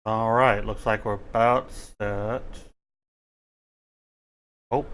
All right, looks like we're about set. Oh,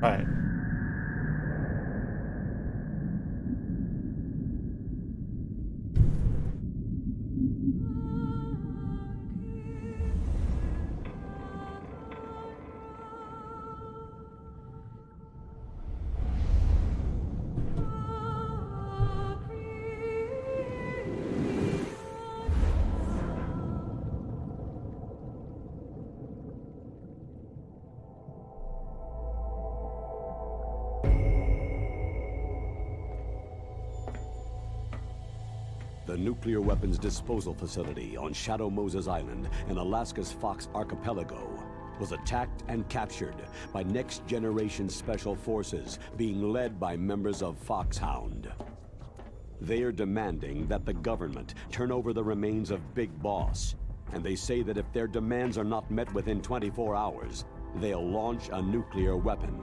right. The nuclear weapons disposal facility on Shadow Moses Island in Alaska's Fox Archipelago was attacked and captured by next-generation special forces being led by members of Foxhound. They are demanding that the government turn over the remains of Big Boss, and they say that if their demands are not met within 24 hours, they'll launch a nuclear weapon.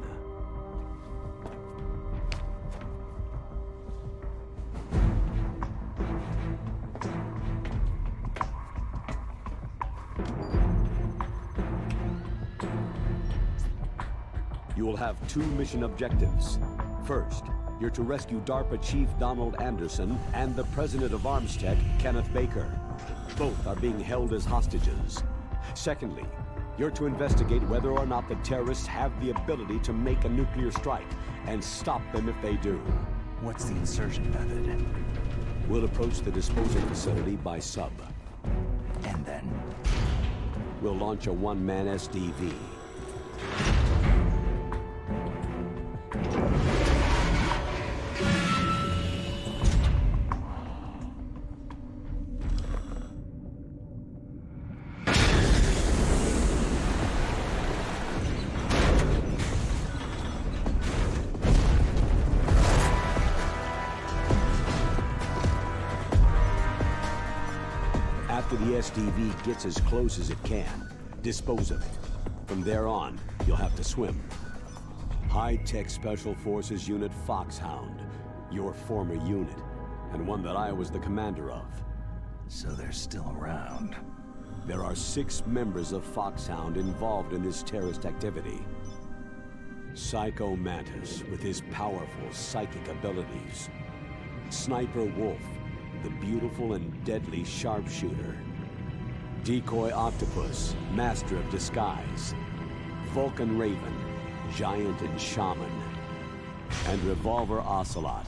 You will have two mission objectives. First, you're to rescue DARPA Chief Donald Anderson and the President of Armstech, Kenneth Baker. Both are being held as hostages. Secondly, you're to investigate whether or not the terrorists have the ability to make a nuclear strike and stop them if they do. What's the insertion method? We'll approach the disposal facility by sub. And then? We'll launch a one-man SDV. After the SDV gets as close as it can, dispose of it. From there on, you'll have to swim. High-Tech Special Forces Unit Foxhound, your former unit, and one that I was the commander of. So they're still around. There are 6 members of Foxhound involved in this terrorist activity. Psycho Mantis, with his powerful psychic abilities. Sniper Wolf, the beautiful and deadly sharpshooter. Decoy Octopus, master of disguise. Vulcan Raven, giant and shaman. And Revolver Ocelot,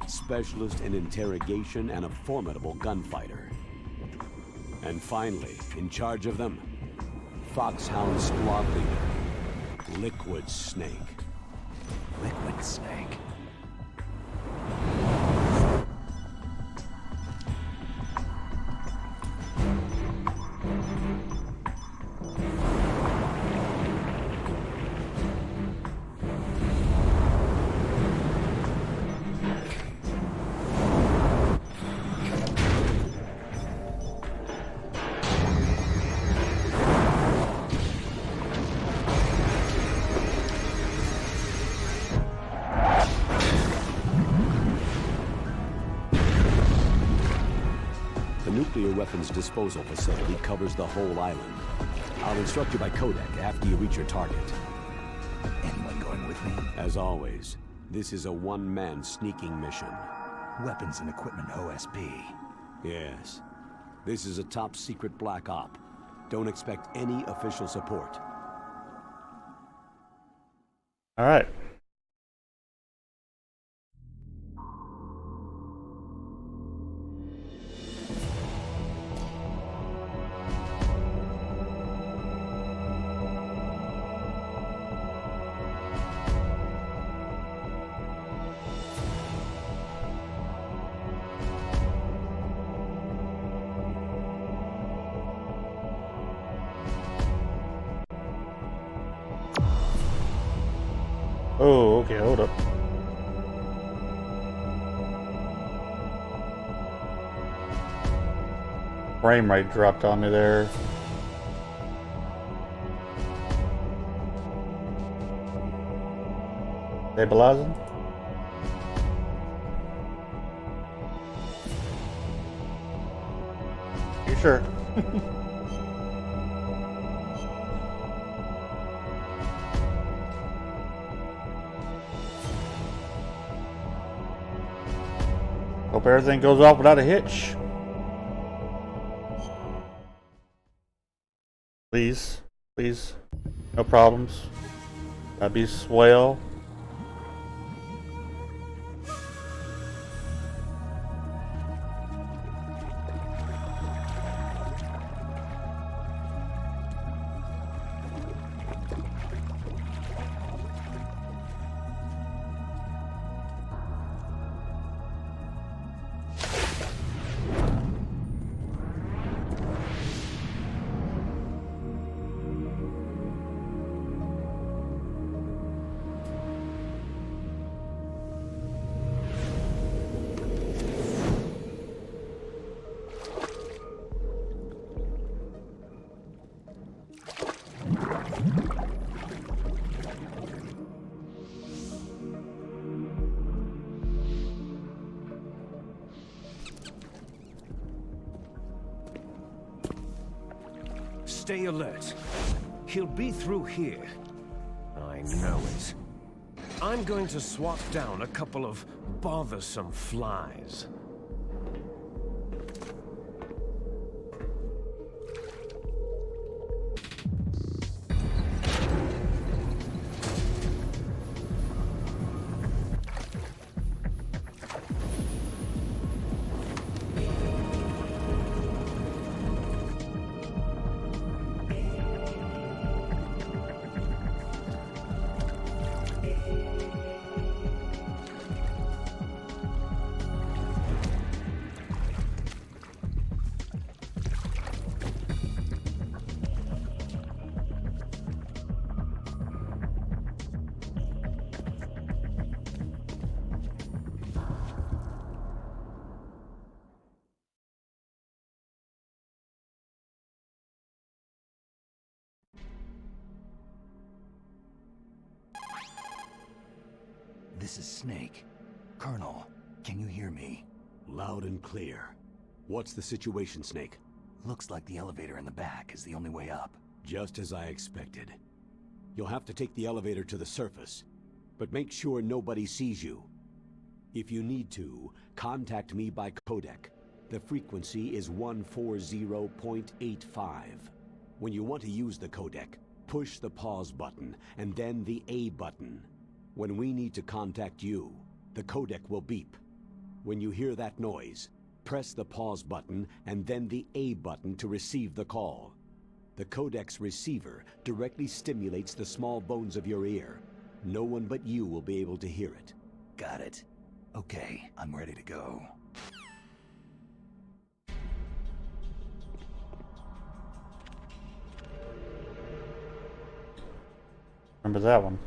specialist in interrogation and a formidable gunfighter. And finally, in charge of them, Foxhound squad leader, Liquid Snake. Liquid Snake. The nuclear weapons disposal facility covers the whole island. I'll instruct you by codec after you reach your target. Anyone going with me? As always, this is a one-man sneaking mission. Weapons and equipment OSP. Yes. This is a top-secret black op. Don't expect any official support. All right. Oh, okay, hold up. Frame rate dropped on me there. Stabilizing? You sure? Hope everything goes off without a hitch. Please, please, no problems. That'd be swell. Stay alert. He'll be through here. I know it. I'm going to swat down a couple of bothersome flies. This is Snake. Colonel, can you hear me? Loud and clear. What's the situation, Snake? Looks like the elevator in the back is the only way up. Just as I expected. You'll have to take the elevator to the surface, but make sure nobody sees you. If you need to, contact me by codec. The frequency is 140.85. When you want to use the codec, push the pause button and then the A button. When we need to contact you, the codec will beep. When you hear that noise, press the pause button and then the A button to receive the call. The codec's receiver directly stimulates the small bones of your ear. No one but you will be able to hear it. Got it. Okay, I'm ready to go. Remember that one.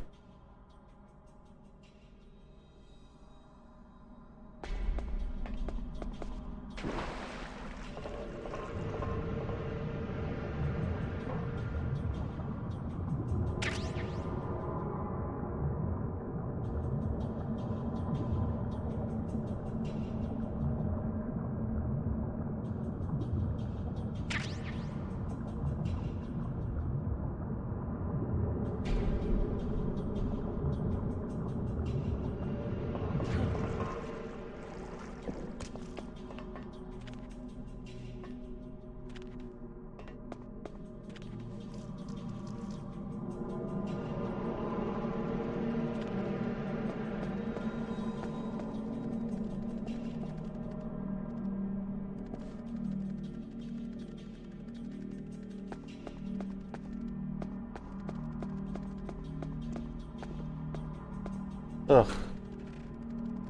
Ugh.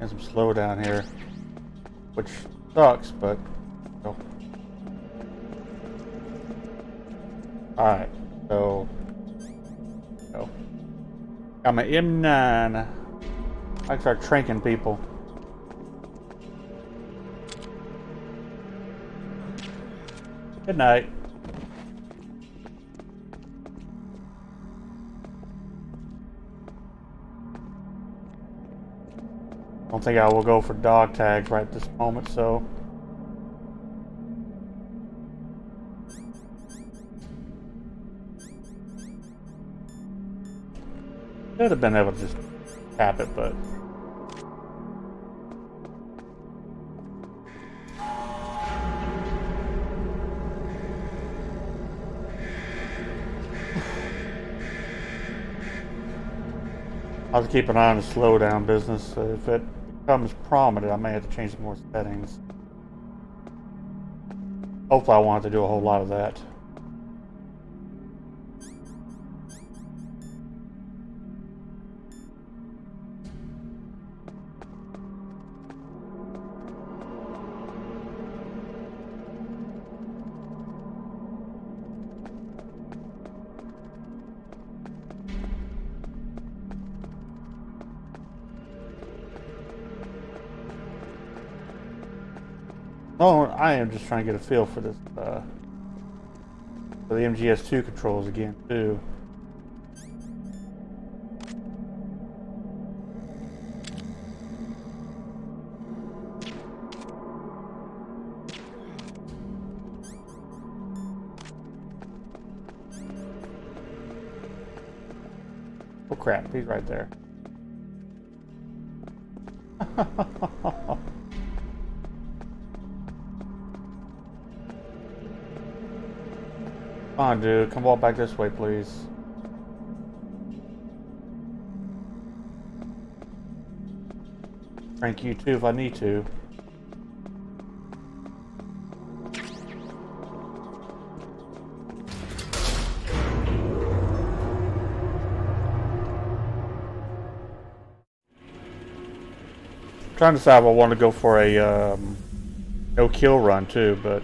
And some slowdown here. Which sucks, but oh. Alright, so oh. Got my M9. I can start tranking people. Good night. Don't think I will go for dog tags right at this moment, so. Could have been able to just tap it, but. I'll have to keep an eye on the slowdown business. If it becomes prominent, I may have to change some more settings. Hopefully I won't have to do a whole lot of that. Oh, I am just trying to get a feel for this, for the MGS2 controls again, too. Oh crap, he's right there. Come on, dude. Come walk back this way, please. Crank you too if I need to. Trying to decide if I want to go for a no-kill run too, but.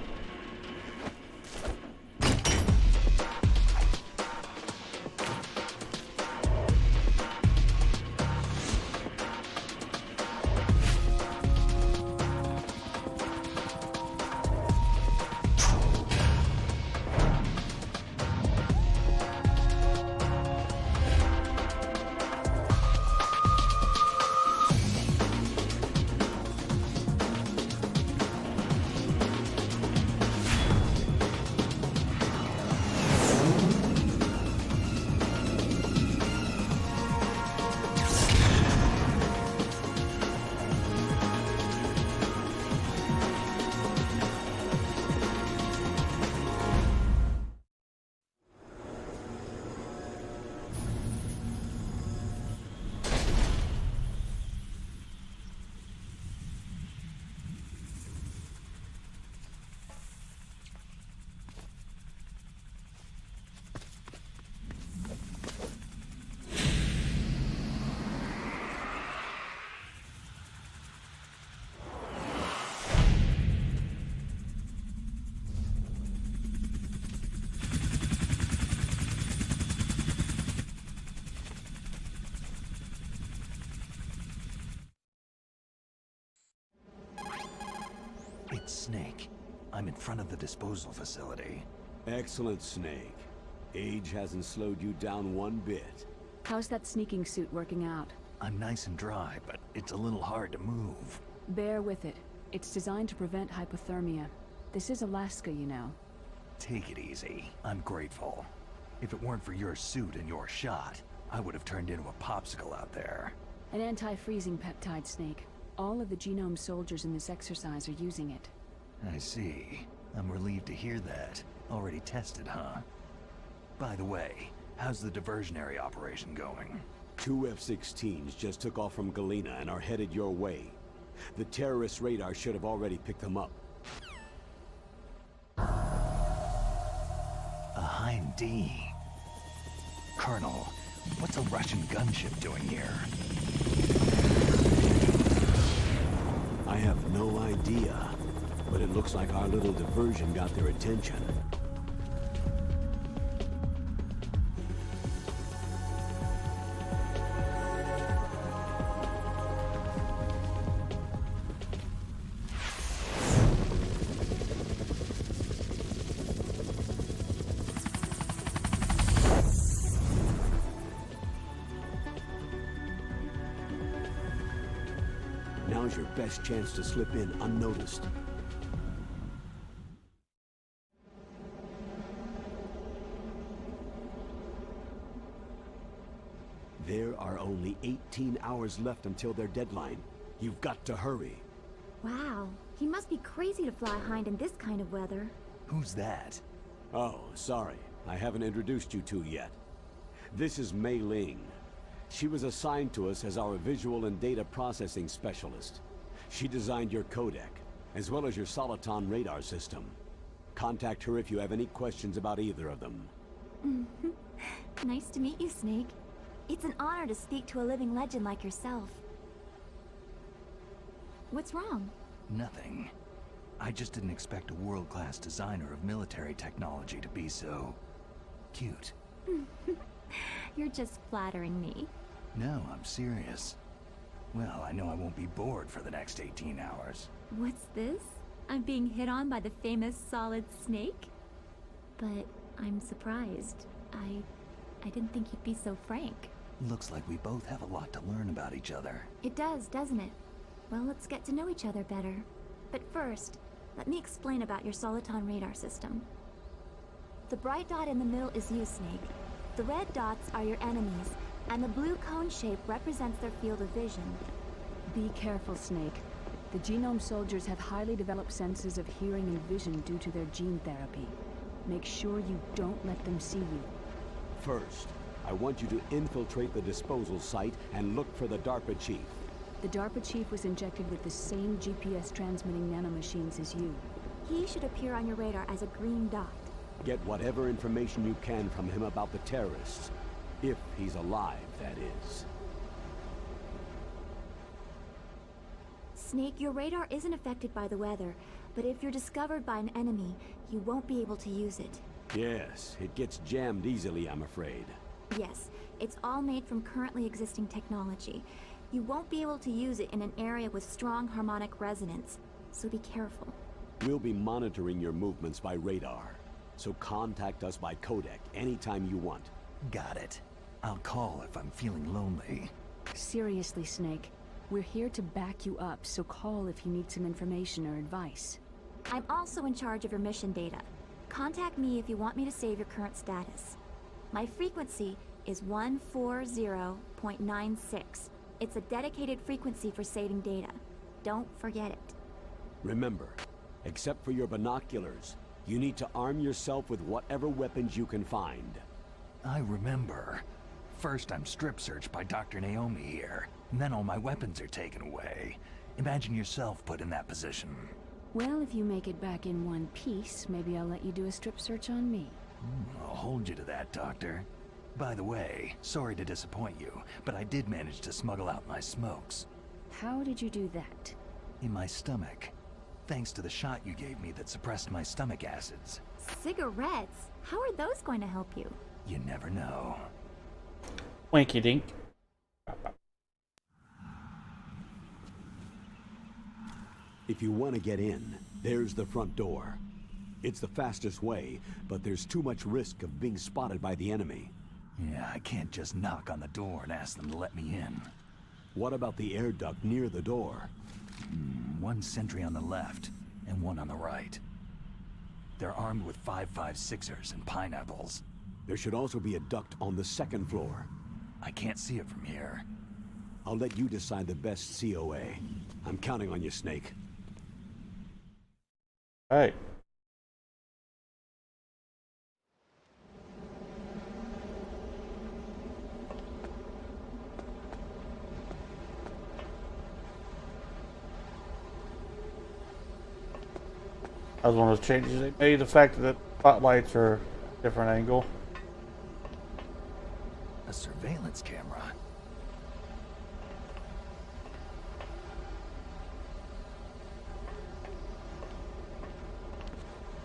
It's Snake. I'm in front of the disposal facility. Excellent, Snake. Age hasn't slowed you down one bit. How's that sneaking suit working out? I'm nice and dry, but it's a little hard to move. Bear with it. It's designed to prevent hypothermia. This is Alaska, you know. Take it easy. I'm grateful. If it weren't for your suit and your shot, I would have turned into a popsicle out there. An anti-freezing peptide, Snake. All of the Genome soldiers in this exercise are using it. I see. I'm relieved to hear that. Already tested, huh? By the way, how's the diversionary operation going? 2 F-16s just took off from Galena and are headed your way. The terrorist radar should have already picked them up. A Hind D. Colonel, what's a Russian gunship doing here? I have no idea, but it looks like our little diversion got their attention. is your best chance to slip in unnoticed. There are only 18 hours left until their deadline. You've got to hurry. Wow, he must be crazy to fly Hind in this kind of weather. Who's that? Oh, sorry. I haven't introduced you two yet. This is Mei Ling. She was assigned to us as our visual and data processing specialist. She designed your codec, as well as your Soliton radar system. Contact her if you have any questions about either of them. Nice to meet you, Snake. It's an honor to speak to a living legend like yourself. What's wrong? Nothing. I just didn't expect a world-class designer of military technology to be so... cute. You're just flattering me. No, I'm serious. Well, I know I won't be bored for the next 18 hours. What's this? I'm being hit on by the famous Solid Snake? But I'm surprised. I didn't think you'd be so frank. Looks like we both have a lot to learn about each other. It does, doesn't it? Well, let's get to know each other better. But first, let me explain about your Soliton radar system. The bright dot in the middle is you, Snake. The red dots are your enemies, and the blue cone shape represents their field of vision. Be careful, Snake. The genome soldiers have highly developed senses of hearing and vision due to their gene therapy. Make sure you don't let them see you. First, I want you to infiltrate the disposal site and look for the DARPA chief. The DARPA chief was injected with the same GPS transmitting nanomachines as you. He should appear on your radar as a green dot. Get whatever information you can from him about the terrorists. If he's alive, that is. Snake, your radar isn't affected by the weather, but if you're discovered by an enemy, you won't be able to use it. Yes, it gets jammed easily, I'm afraid. Yes, it's all made from currently existing technology. You won't be able to use it in an area with strong harmonic resonance, so be careful. We'll be monitoring your movements by radar, so contact us by codec anytime you want. Got it. I'll call if I'm feeling lonely. Seriously, Snake. We're here to back you up, so call if you need some information or advice. I'm also in charge of your mission data. Contact me if you want me to save your current status. My frequency is 140.96. It's a dedicated frequency for saving data. Don't forget it. Remember, except for your binoculars, you need to arm yourself with whatever weapons you can find. I remember. First I'm strip searched by Dr. Naomi here, and then all my weapons are taken away. Imagine yourself put in that position. Well, if you make it back in one piece, maybe I'll let you do a strip search on me. I'll hold you to that, Doctor. By the way, sorry to disappoint you, but I did manage to smuggle out my smokes. How did you do that? In my stomach. Thanks to the shot you gave me that suppressed my stomach acids. Cigarettes? How are those going to help you? You never know. Winky dink. If you want to get in, there's the front door. It's the fastest way, but there's too much risk of being spotted by the enemy. Yeah, I can't just knock on the door and ask them to let me in. What about the air duct near the door? One sentry on the left, and one on the right. They're armed with 5.56ers and pineapples. There should also be a duct on the second floor. I can't see it from here. I'll let you decide the best COA. I'm counting on you, Snake. Hey. That was one of those changes they made. The fact that spotlights are a different angle. A surveillance camera.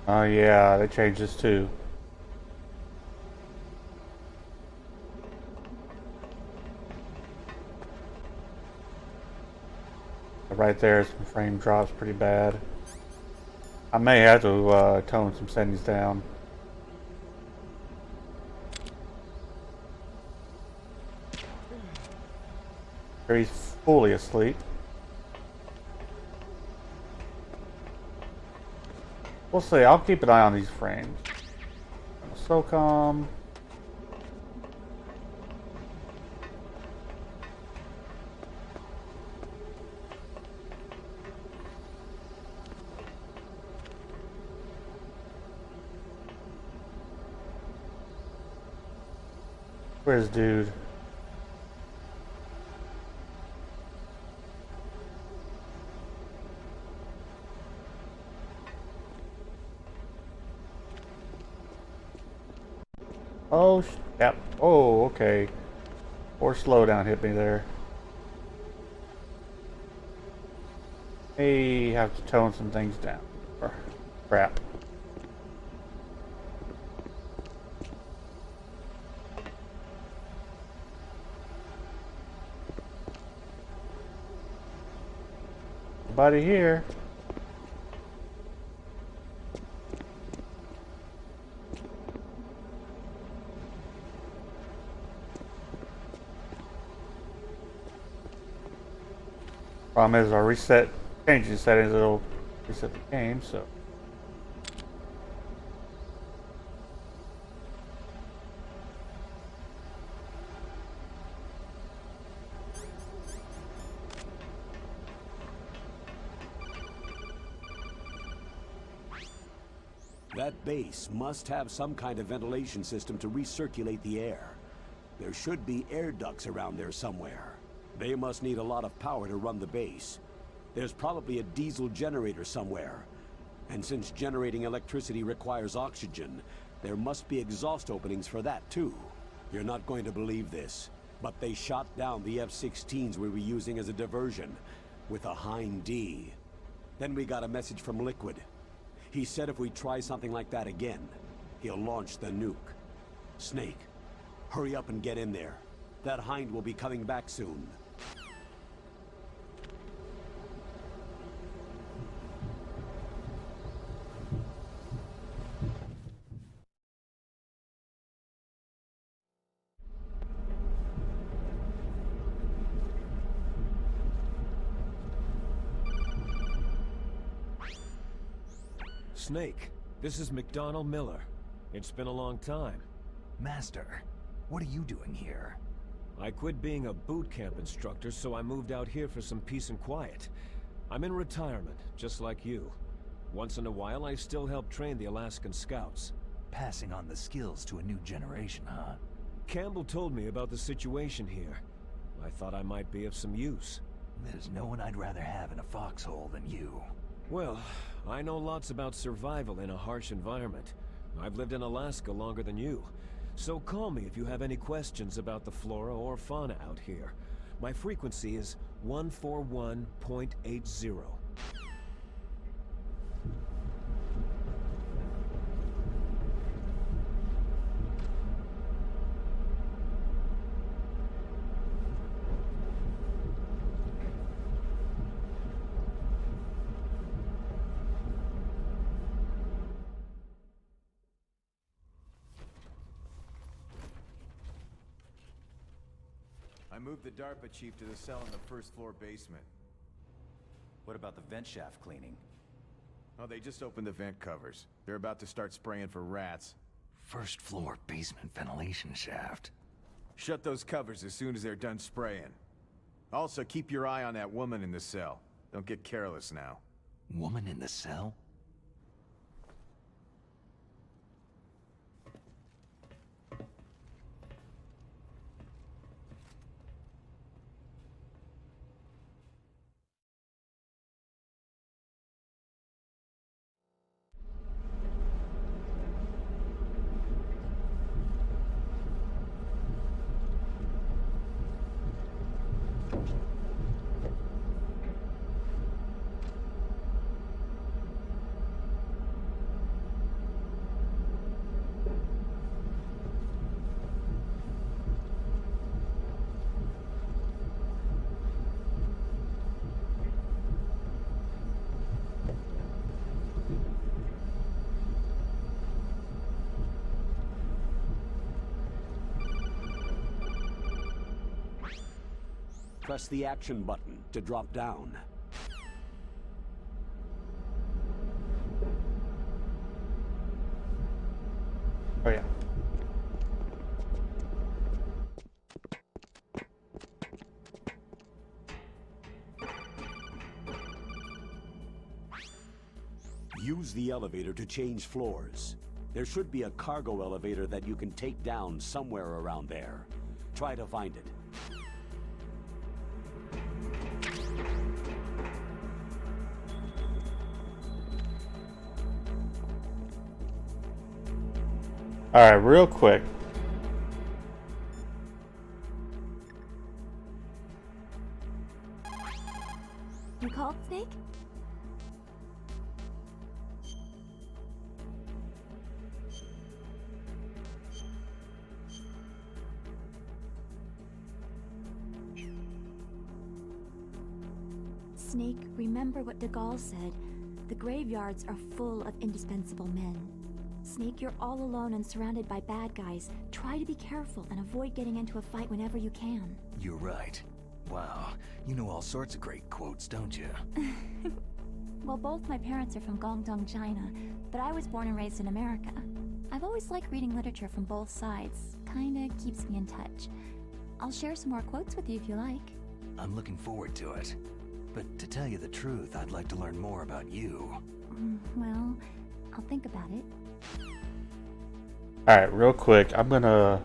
Oh yeah, they changed this too. Right there, some frame drops pretty bad. I may have to tone some settings down. He's fully asleep. We'll see. I'll keep an eye on these frames. SOCOM. Where's dude? Oh, yep. Oh, okay. Or slowdown hit me there. May have to tone some things down. Or, crap. Nobody here. Problem is, our changing settings, it'll reset the game, so. That base must have some kind of ventilation system to recirculate the air. There should be air ducts around there somewhere. They must need a lot of power to run the base. There's probably a diesel generator somewhere. And since generating electricity requires oxygen, there must be exhaust openings for that too. You're not going to believe this, but they shot down the F-16s we were using as a diversion, with a Hind D. Then we got a message from Liquid. He said if we try something like that again, he'll launch the nuke. Snake, hurry up and get in there. That Hind will be coming back soon. Snake, this is McDonnell Miller. It's been a long time. Master, what are you doing here? I quit being a boot camp instructor, so I moved out here for some peace and quiet. I'm in retirement, just like you. Once in a while, I still help train the Alaskan Scouts. Passing on the skills to a new generation, huh? Campbell told me about the situation here. I thought I might be of some use. There's no one I'd rather have in a foxhole than you. Well, I know lots about survival in a harsh environment. I've lived in Alaska longer than you. So call me if you have any questions about the flora or fauna out here. My frequency is 141.80. I moved the DARPA chief to the cell in the first floor basement. What about the vent shaft cleaning? Oh, they just opened the vent covers. They're about to start spraying for rats. First floor basement ventilation shaft. Shut those covers as soon as they're done spraying. Also, keep your eye on that woman in the cell. Don't get careless now. Woman in the cell? Press the action button to drop down. Use the elevator to change floors. There should be a cargo elevator that you can take down somewhere around there. Try to find it. Alright, real quick. You called, Snake? Snake, remember what De Gaulle said. The graveyards are full of indispensable men. Snake, you're all alone and surrounded by bad guys. Try to be careful and avoid getting into a fight whenever you can. You're right. Wow, you know all sorts of great quotes, don't you? Well, both my parents are from Guangdong, China, but I was born and raised in America. I've always liked reading literature from both sides. Kinda keeps me in touch. I'll share some more quotes with you if you like. I'm looking forward to it. But to tell you the truth, I'd like to learn more about you. Well, I'll think about it. Alright, real quick. I'm gonna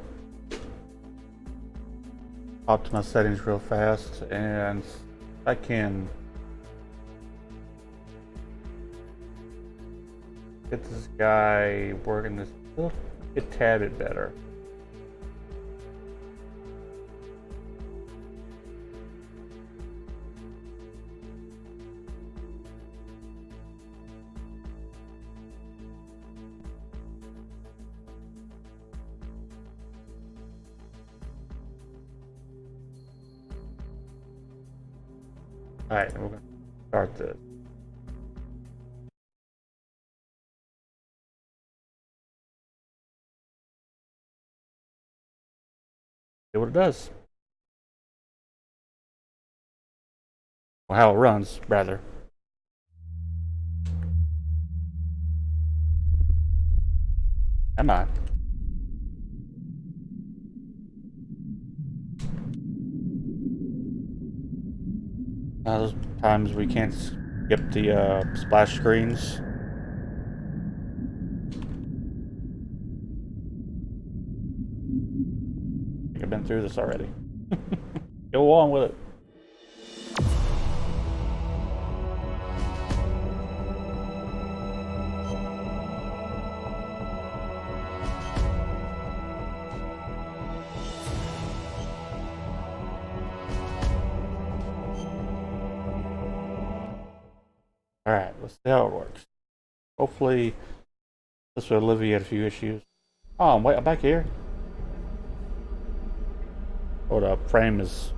hop to my settings real fast and I can get this guy working this a tad bit better. Alright, we're gonna start this. See what it does. Well, how it runs, rather. Am I? Those times we can't skip the splash screens. I think I've been through this already. Go on with it. Alright, let's see how it works. Hopefully, this will alleviate a few issues. Oh, wait, I'm back here. Hold up, frame is...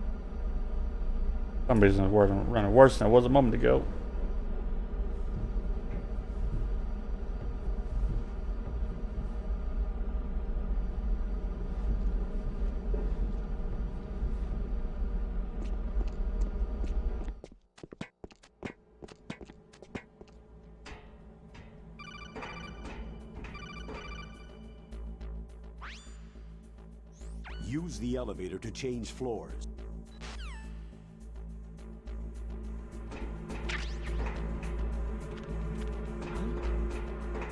for some reason it's running worse than it was a moment ago. Use the elevator to change floors.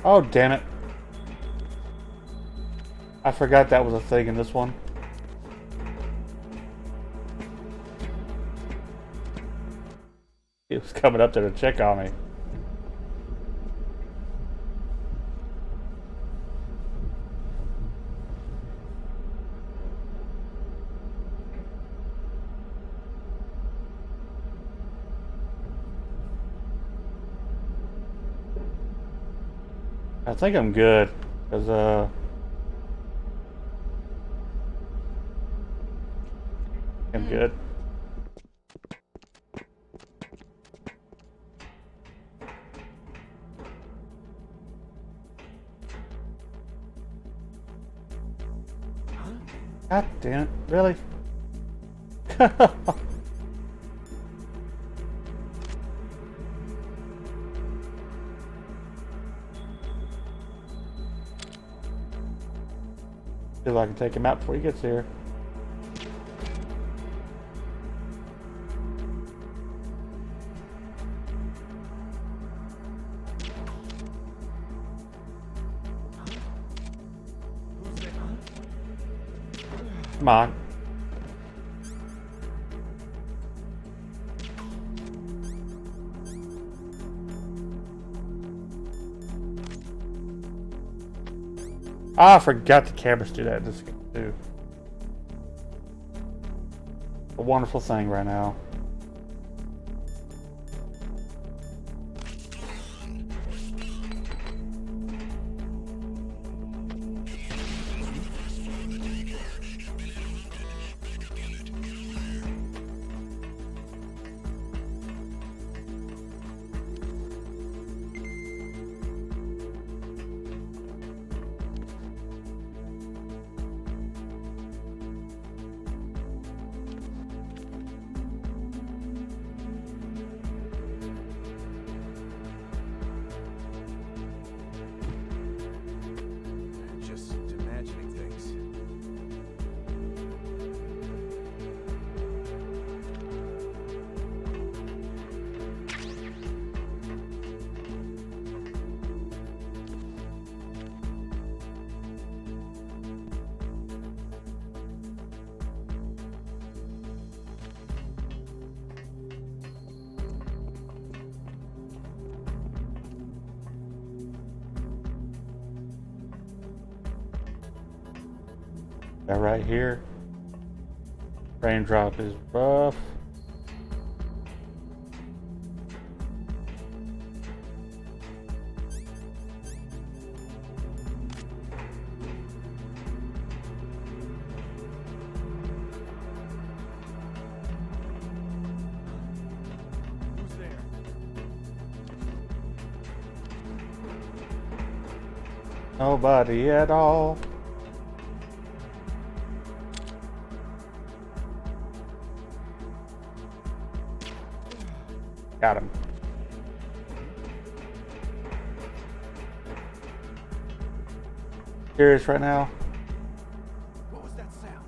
Oh, damn it. I forgot that was a thing in this one. He was coming up there to check on me. I think I'm good, because, I'm good. God damn it, really? See if I can take him out before he gets here. Come on. Ah, I forgot the cameras do that. This can do a wonderful thing right now. Just imagining things. That right here. Raindrop is rough. Who's there? Nobody at all. Got him. Serious right now? What was that sound?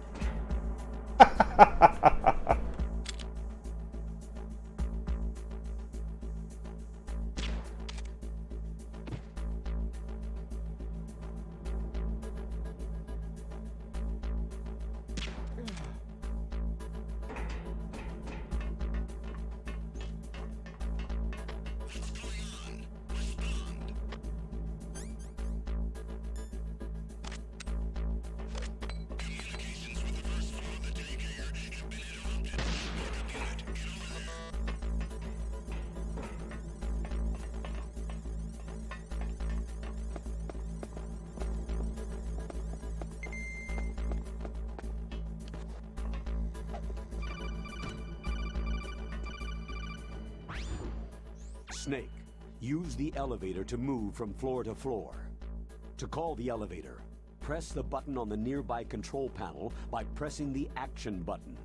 Snake, use the elevator to move from floor to floor. To call the elevator, press the button on the nearby control panel by pressing the action button.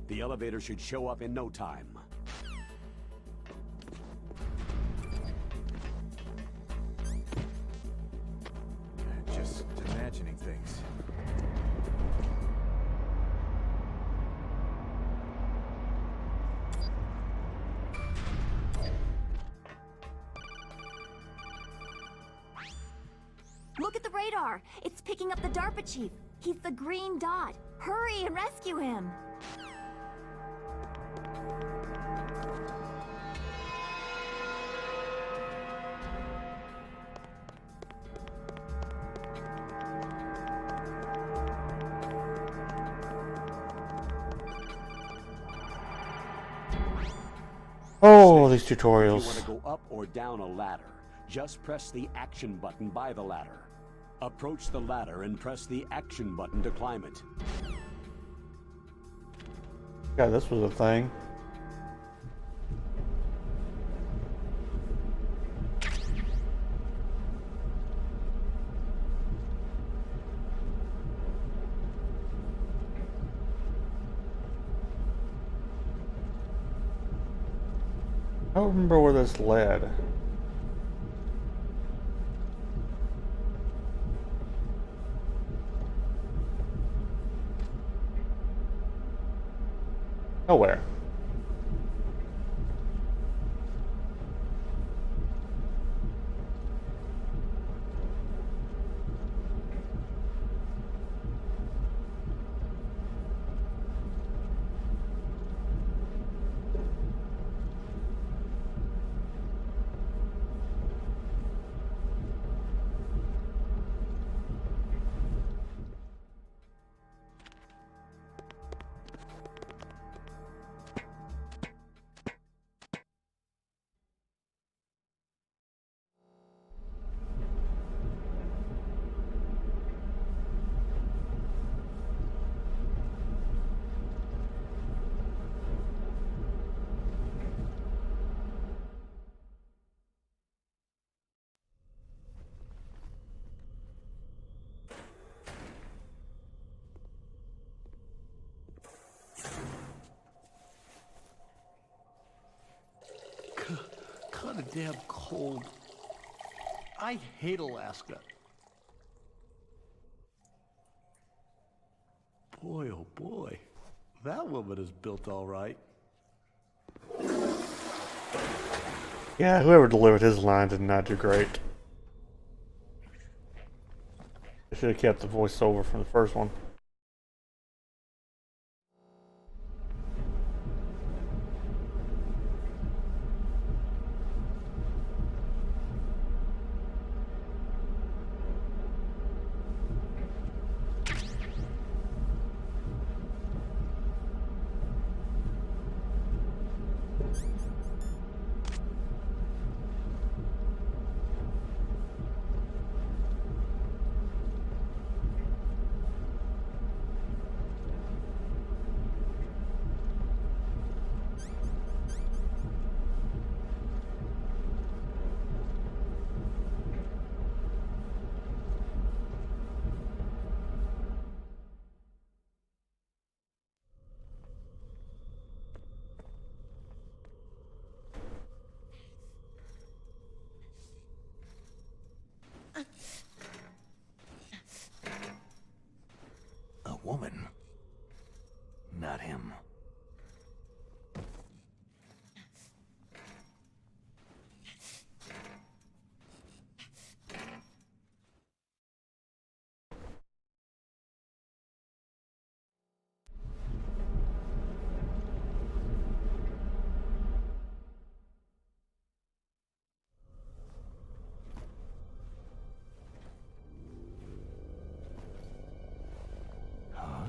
The elevator should show up in no time. Just imagining things. Look at the radar! It's picking up the DARPA chief. He's the green dot. Hurry and rescue him! Oh, these If you want tutorials. to go up or down a ladder, just press the action button by the ladder. Approach the ladder and press the action button to climb it. Yeah, this was a thing. I don't remember where this led. Nowhere. damn cold. I hate Alaska. Boy, oh boy. That woman is built all right. Yeah, whoever delivered his line did not do great. They should have kept the voiceover from the first one. A woman. Not him. Huh?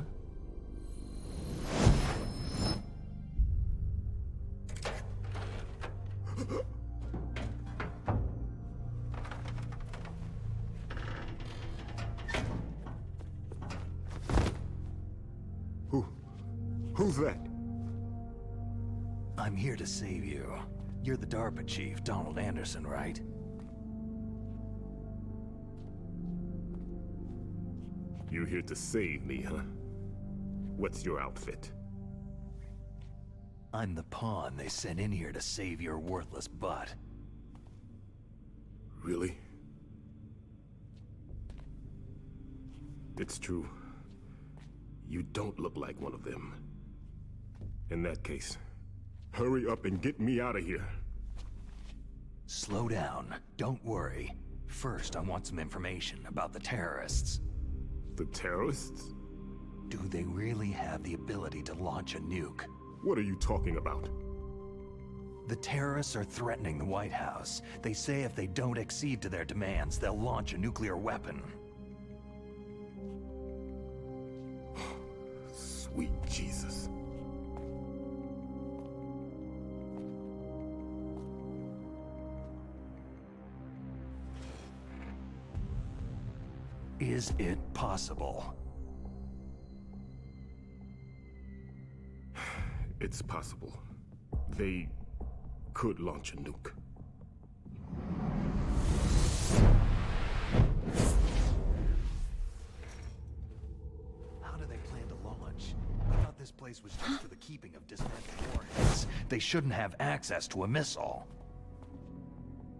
Who's that? I'm here to save you. You're the DARPA chief, Donald Anderson, right? You here to save me, huh? What's your outfit? I'm the pawn they sent in here to save your worthless butt. Really? It's true. You don't look like one of them. In that case, hurry up and get me out of here. Slow down. Don't worry. First, I want some information about the terrorists. The terrorists? Do they really have the ability to launch a nuke? What are you talking about? The terrorists are threatening the White House. They say if they don't accede to their demands, they'll launch a nuclear weapon. Sweet Jesus. Is it possible? It's possible. They could launch a nuke. How do they plan to launch? I thought this place was just for the keeping of dismantled warheads. They shouldn't have access to a missile.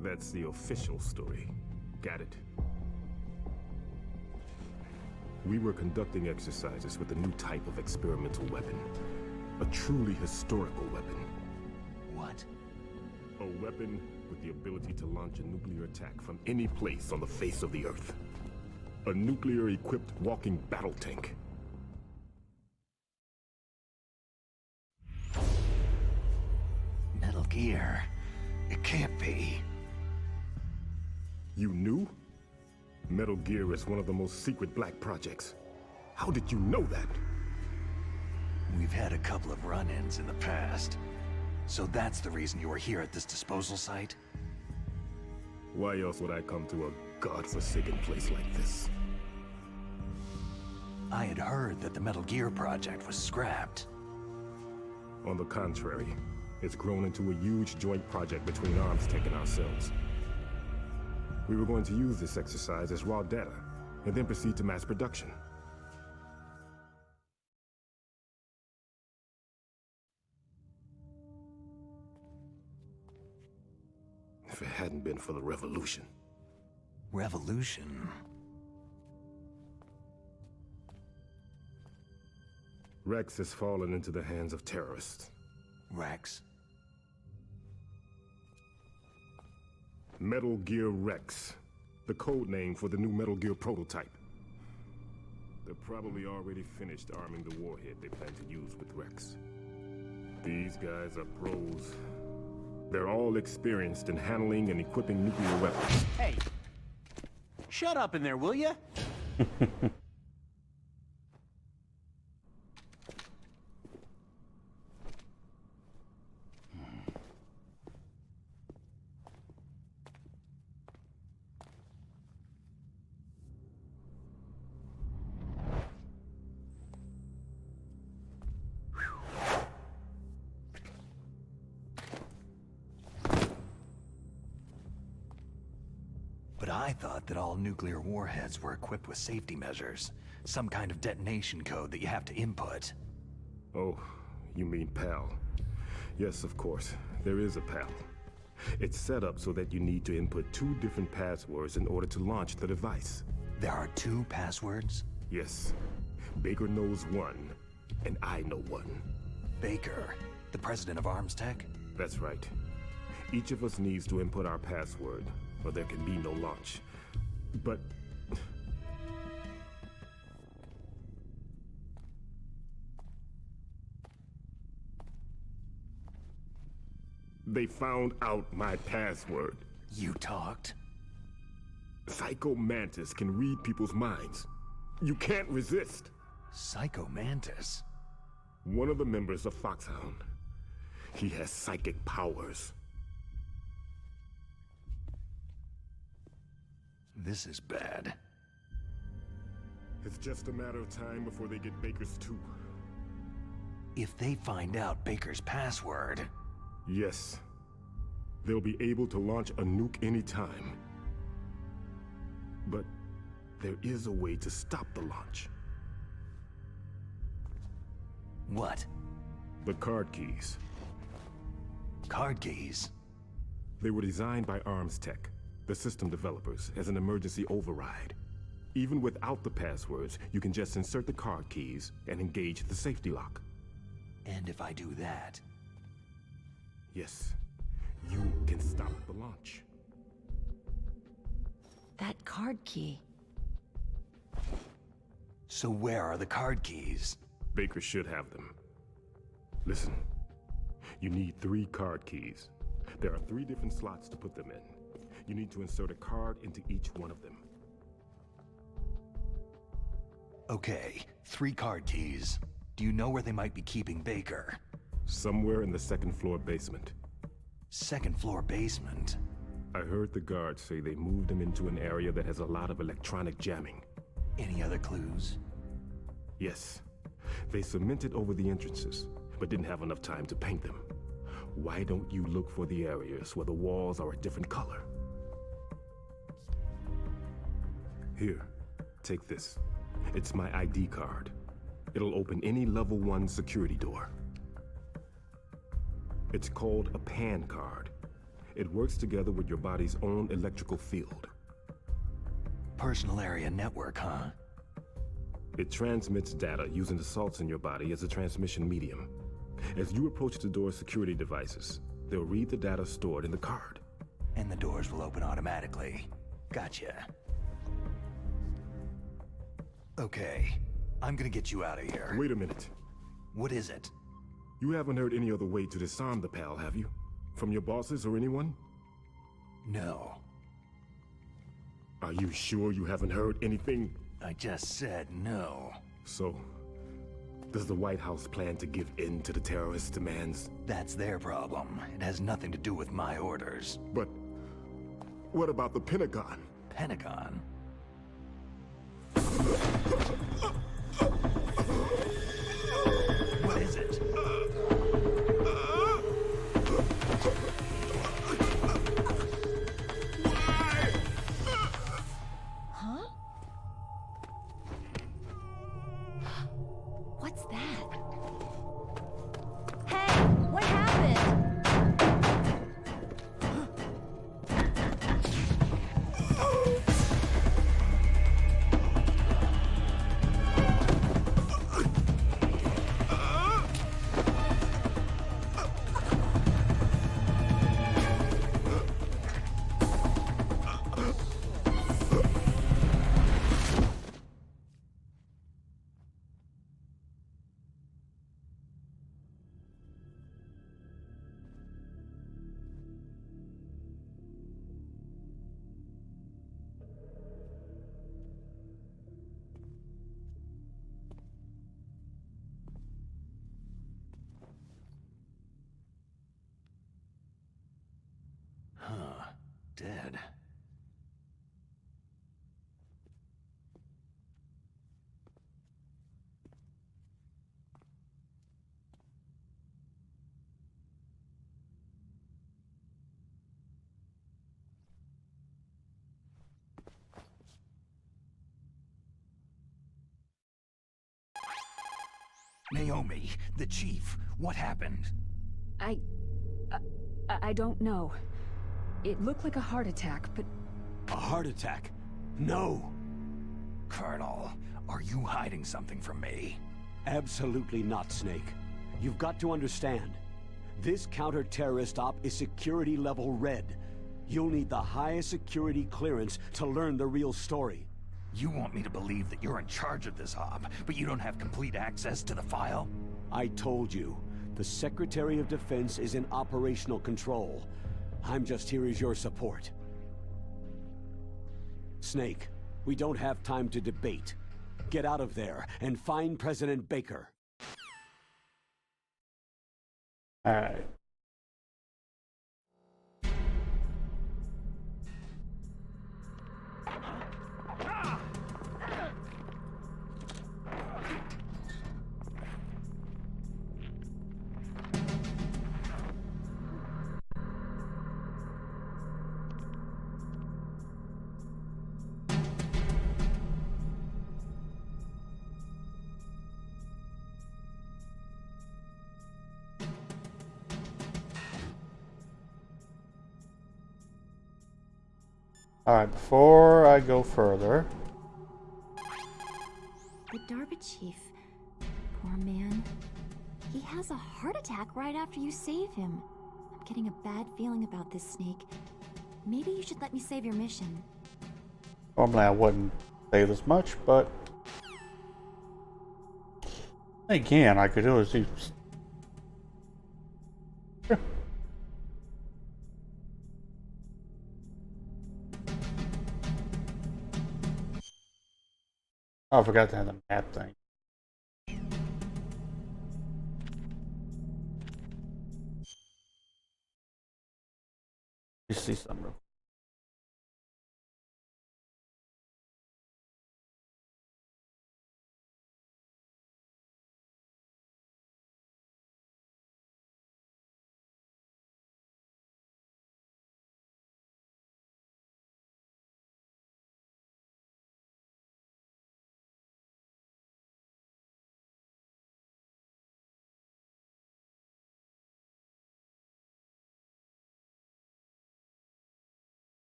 That's the official story. Got it. We were conducting exercises with a new type of experimental weapon. A truly historical weapon. What? A weapon with the ability to launch a nuclear attack from any place on the face of the Earth. A nuclear-equipped walking battle tank. Metal Gear. It can't be. You knew? Metal Gear is one of the most secret black projects. How did you know that? We've had a couple of run-ins in the past. So that's the reason you were here at this disposal site? Why else would I come to a godforsaken place like this? I had heard that the Metal Gear project was scrapped. On the contrary, it's grown into a huge joint project between ArmsTech and ourselves. We were going to use this exercise as raw data, and then proceed to mass production. if it hadn't been for the revolution. Revolution? Rex has fallen into the hands of terrorists. Rex? Metal Gear Rex, the code name for the new Metal Gear prototype. They're probably already finished arming the warhead they plan to use with Rex. These guys are pros. They're all experienced in handling and equipping nuclear weapons. Hey! Shut up in there, will ya? But I thought that all nuclear warheads were equipped with safety measures. Some kind of detonation code that you have to input. Oh, you mean PAL. Yes, of course. There is a PAL. It's set up so that you need to input 2 different passwords in order to launch the device. There are 2 passwords? Yes. Baker knows one, and I know one. Baker, the president of ArmsTech? That's right. Each of us needs to input our password, or there can be no launch. But... they found out my password. You talked? Psycho Mantis can read people's minds. You can't resist. Psycho Mantis? One of the members of Foxhound. He has psychic powers. This is bad. It's just a matter of time before they get Baker's too. If they find out Baker's password... Yes. They'll be able to launch a nuke anytime. But there is a way to stop the launch. What? The card keys. Card keys? They were designed by ArmsTech, the system developers, as an emergency override. Even without the passwords, you can just insert the card keys and engage the safety lock. And if I do that... Yes, you can stop the launch. That card key. So where are the card keys? Baker should have them. Listen, you need 3 card keys. There are 3 different slots to put them in. You need to insert a card into each one of them. Okay, 3 card keys. Do you know where they might be keeping Baker? Somewhere in the 2nd floor basement. 2nd floor basement? I heard the guards say they moved him into an area that has a lot of electronic jamming. Any other clues? Yes. They cemented over the entrances, but didn't have enough time to paint them. Why don't you look for the areas where the walls are a different color? Here, take this. It's my ID card. It'll open any level 1 security door. It's called a PAN card. It works together with your body's own electrical field. Personal area network, huh? It transmits data using the salts in your body as a transmission medium. As you approach the door's security devices, they'll read the data stored in the card. And the doors will open automatically. Gotcha. Okay, I'm gonna get you out of here. Wait a minute. What is it? You haven't heard any other way to disarm the PAL, have you? From your bosses or anyone? No. Are you sure you haven't heard anything? I just said no. So, does the White House plan to give in to the terrorists' demands? That's their problem. It has nothing to do with my orders. But what about the Pentagon? Pentagon? What is it? Huh? What's that? Hey, what happened? dead. Naomi, the chief, what happened? I don't know. It looked like a heart attack, but A heart attack? No! Colonel, are you hiding something from me? Absolutely not, Snake. You've got to understand. This counter-terrorist op is security level red. You'll need the highest security clearance to learn the real story. You want me to believe that you're in charge of this op, but you don't have complete access to the file? I told you. The Secretary of Defense is in operational control. I'm just here as your support. Snake, we don't have time to debate. Get out of there and find President Baker. Alright. Alright, before I go further, The Darba Chief. Poor man. He has a heart attack right after you save him. I'm getting a bad feeling about this, Snake. Maybe you should let me save your mission. normally I wouldn't say this much, but again, I could always do. Sure. Oh, I forgot to have the map thing. You see something real quick.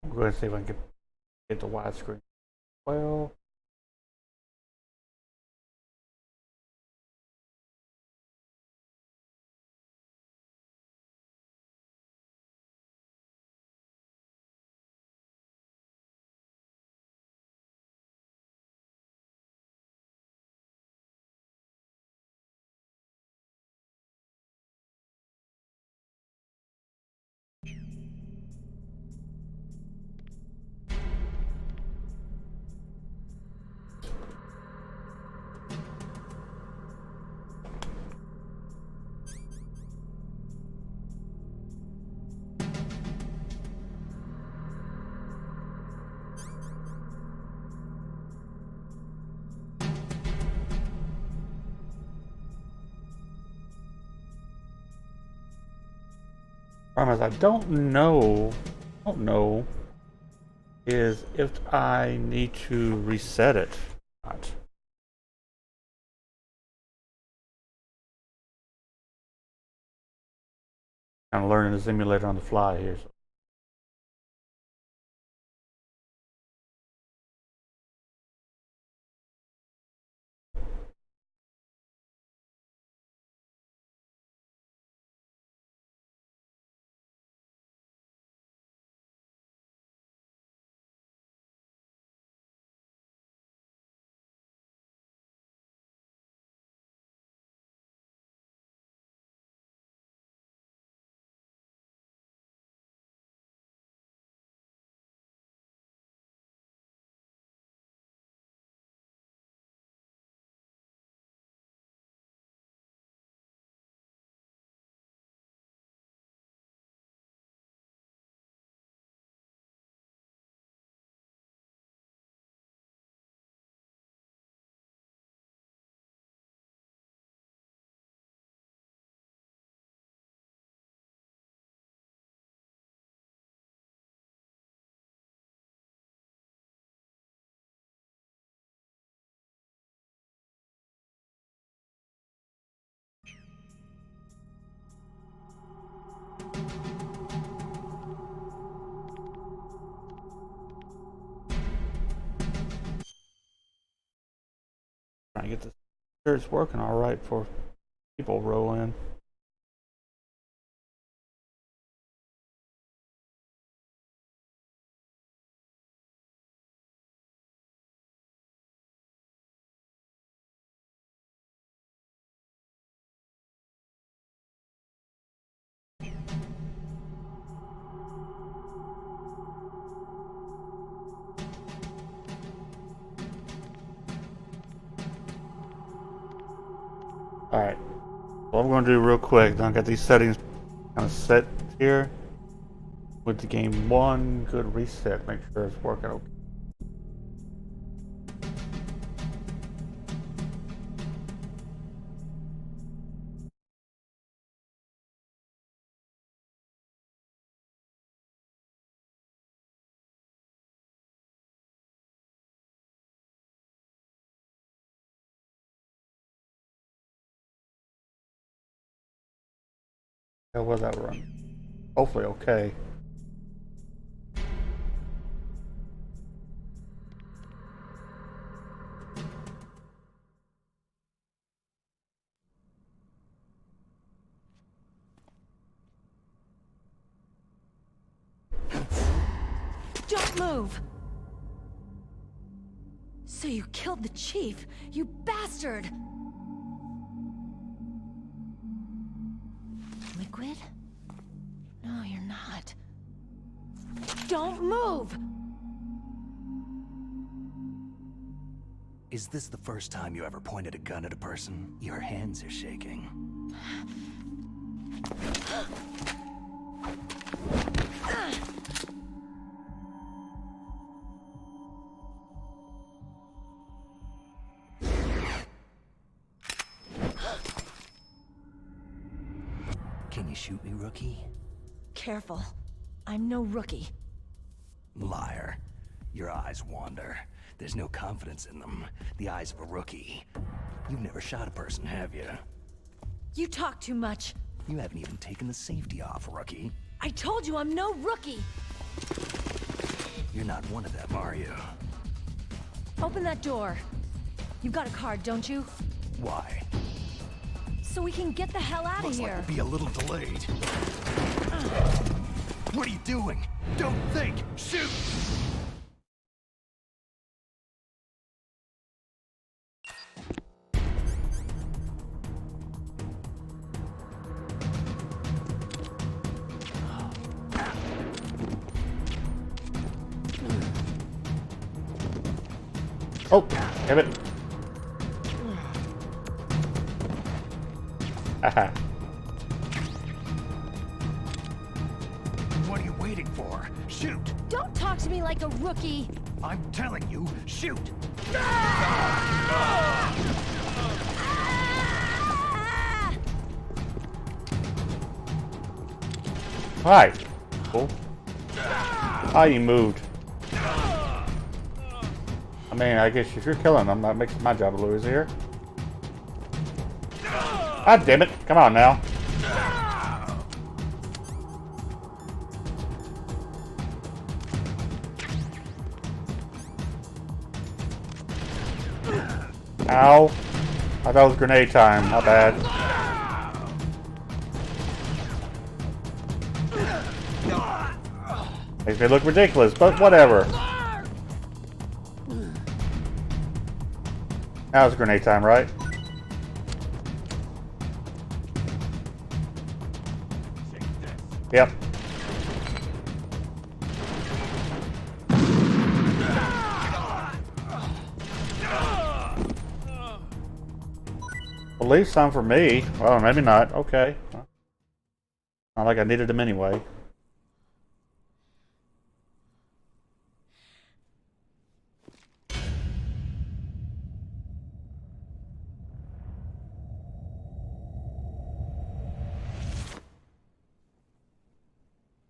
I'm going to see if I can get the widescreen. Well, problem is I don't know is if I need to reset it or not. I'm learning the simulator on the fly here. So. to get this. Sure, it's working all right for people roll in. Alright, what I'm going to do real quick, then I got these settings kind of set here. With the game one, good reset, make sure it's working okay. How was that run? Hopefully okay. Don't move! So you killed the chief, you bastard! Liquid? No, you're not. Don't move! Is this the first time you ever pointed a gun at a person? Your hands are shaking. Can you shoot me, rookie? Careful. I'm no rookie. Liar. Your eyes wander. There's no confidence in them. The eyes of a rookie. You've never shot a person, have you? You talk too much. You haven't even taken the safety off, rookie. I told you I'm no rookie! You're not one of them, are you? Open that door. You've got a card, don't you? Why? So we can get the hell out of here. Looks like we'll be a little delayed. What are you doing? Don't think! Shoot! Oh, damn it. Haha. What are you waiting for? Shoot! Don't talk to me like a rookie! I'm telling you, shoot! Hi. Cool. Ah, you moved. I mean, I guess if you're killing them, that makes my job a little easier. God damn it. Come on now. Ow. I thought it was grenade time. My bad. Makes me look ridiculous, but whatever. Now it's grenade time, right? Yep. At least some for me. Well, maybe not. Okay. Not like I needed them anyway.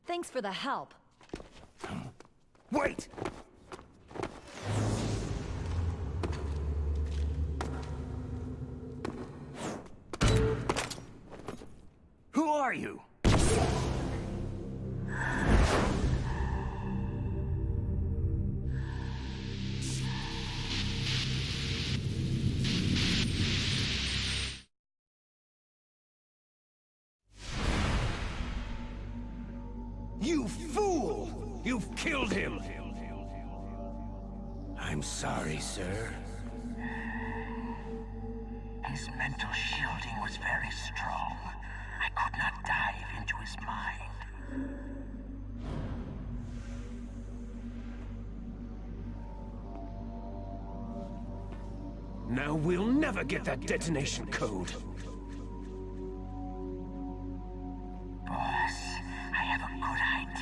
Thanks for the help. Wait! Who are you? You fool! You've killed him! I'm sorry, sir. His mental shielding was very strong. I could not dive into his mind. Now we'll never get that detonation code. Boss, I have a good idea.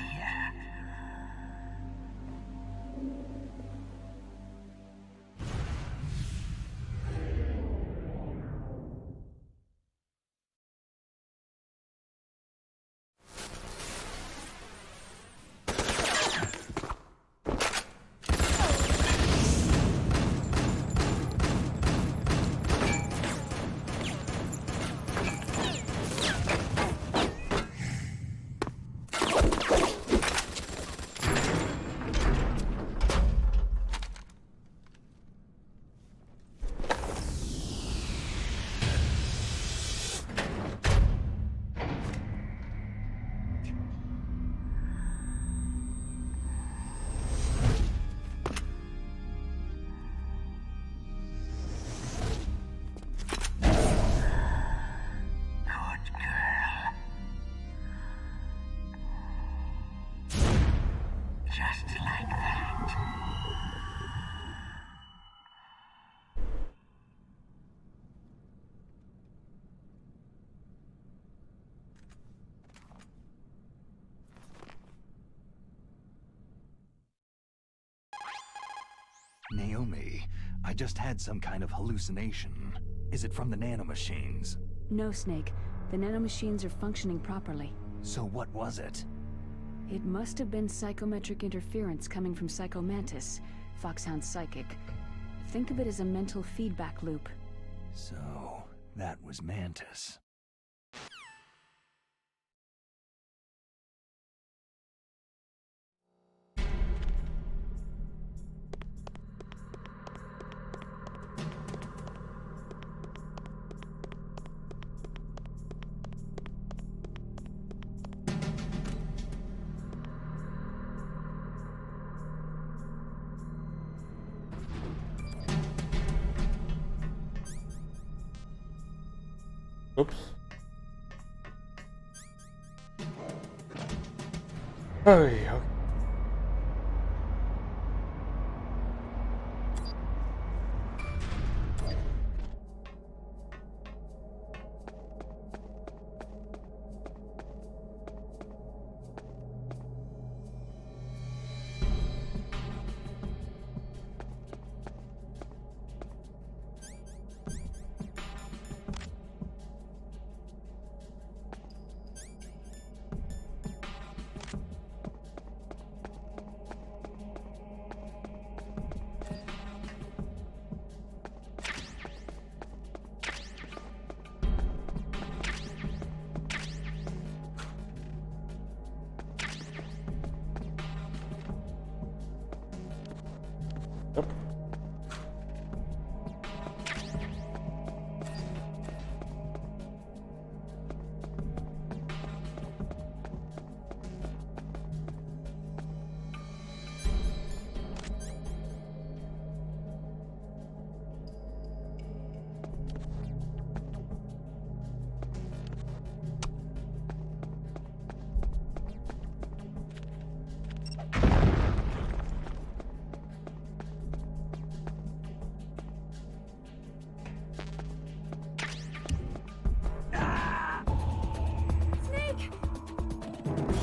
Just like that. Naomi, I just had some kind of hallucination. Is it from the nanomachines? No, Snake. The nanomachines are functioning properly. So what was it? It must have been psychometric interference coming from Psycho Mantis, Foxhound's psychic. Think of it as a mental feedback loop. So, that was Mantis. Oops. Okay. Yep.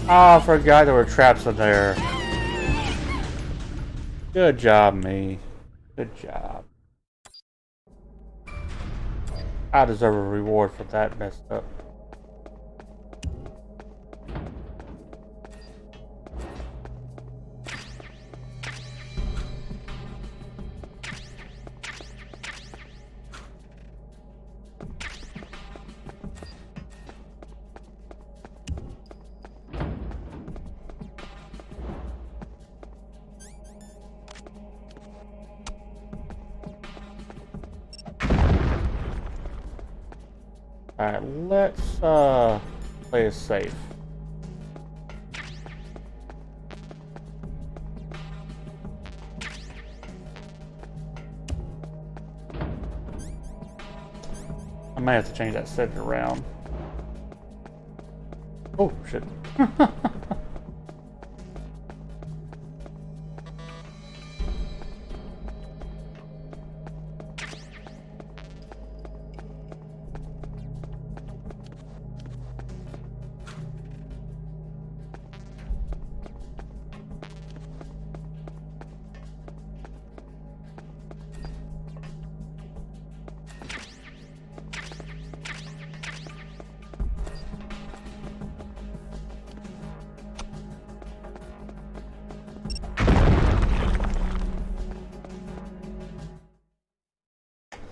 Oh, I forgot there were traps in there. Good job, me. Good job. I deserve a reward for that messed up. Alright, let's play it safe. may have to change that setting around. Oh, shit.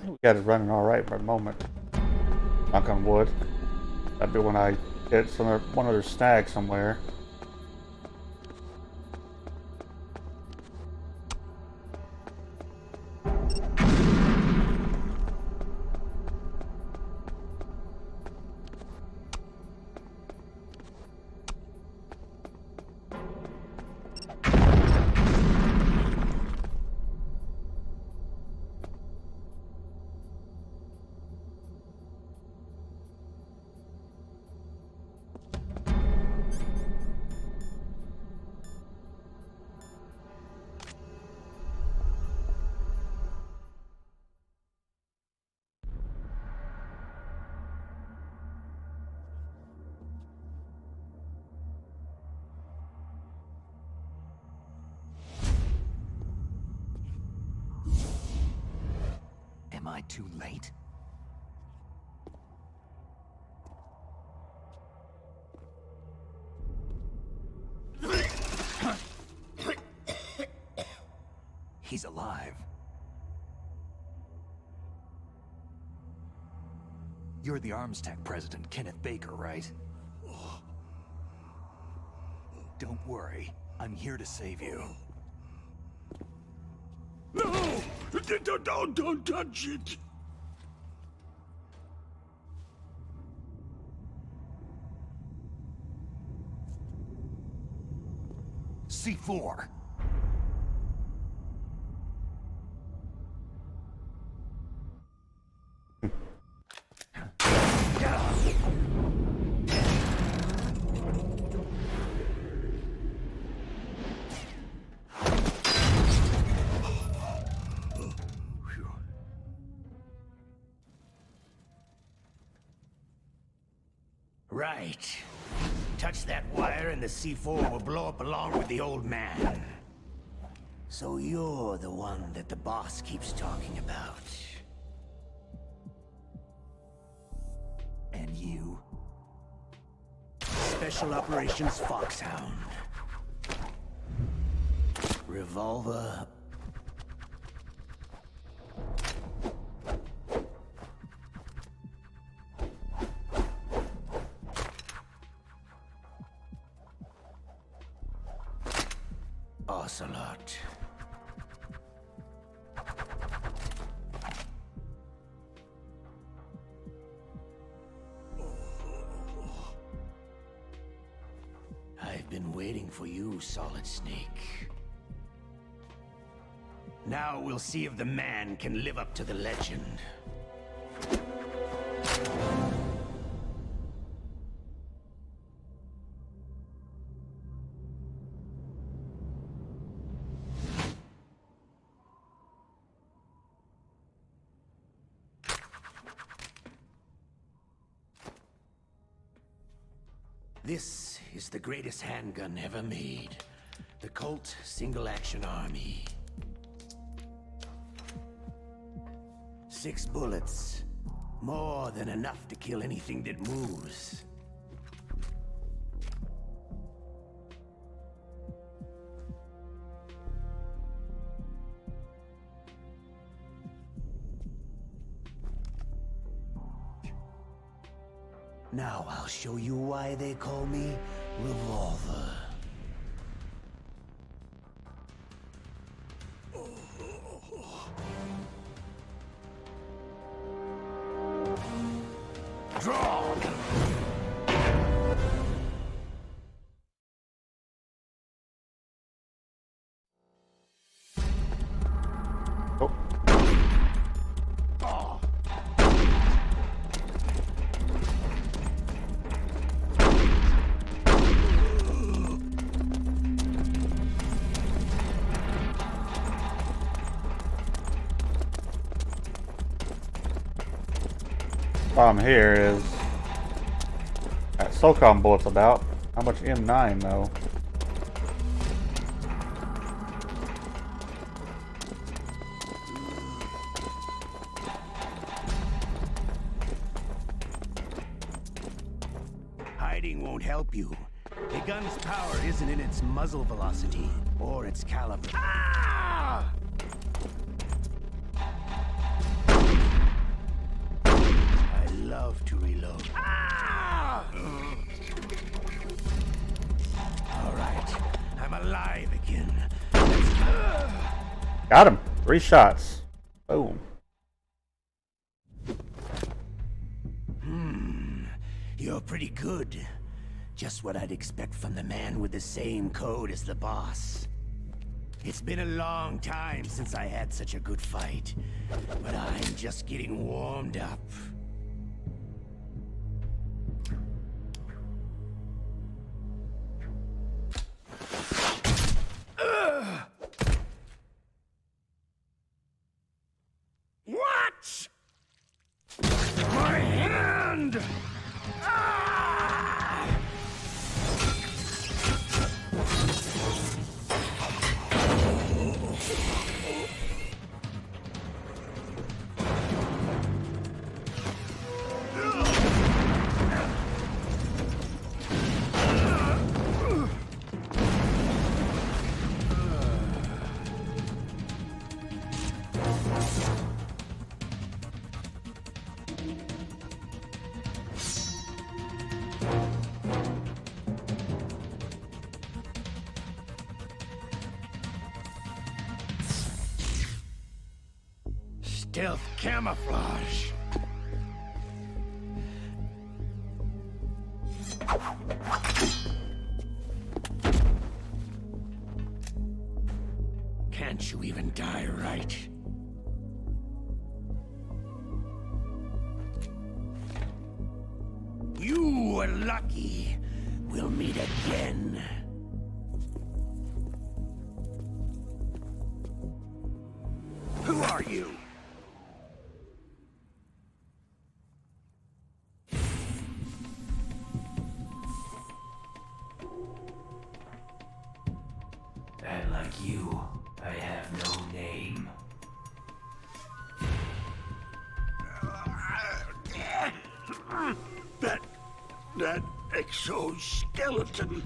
We got it running all right for the moment. Knock on wood. That'd be when I hit one other snag somewhere. Am I too late? He's alive. You're the ArmsTech president, Kenneth Baker, right? Don't worry. I'm here to save you. No! Don't touch it! C4. Right. Touch that wire and the C4 will blow up along with the old man. So you're the one that the boss keeps talking about. And you? Special Operations Foxhound. Revolver. Ocelot. I've been waiting for you, Solid Snake. Now we'll see if the man can live up to the legend. This is the greatest handgun ever made. The Colt Single Action Army. 6 bullets. More than enough to kill anything that moves. Now I'll show you why they call me Revolver. Draw! Problem here is that SOCOM bullet's about. How much M9 though? Hiding won't help you. The gun's power isn't in its muzzle velocity or its caliber. Ah! I love to reload. Ah! All right, I'm alive again. Got him. 3 shots. Boom. You're pretty good. Just what I'd expect from the man with the same code as the boss. It's been a long time since I had such a good fight, but I'm just getting warmed up. What? My hand! Stealth camouflage. Can't you even die right? You were lucky. We'll meet again. Who are you? And like you, I have no name. That exoskeleton.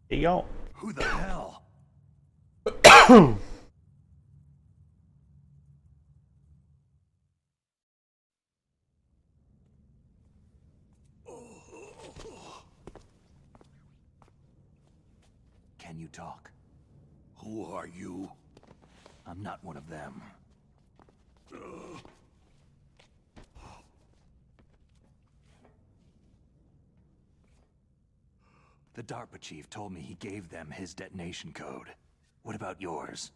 Yo. Who the hell? Can you talk? Who are you? I'm not one of them. The DARPA chief told me he gave them his detonation code. What about yours?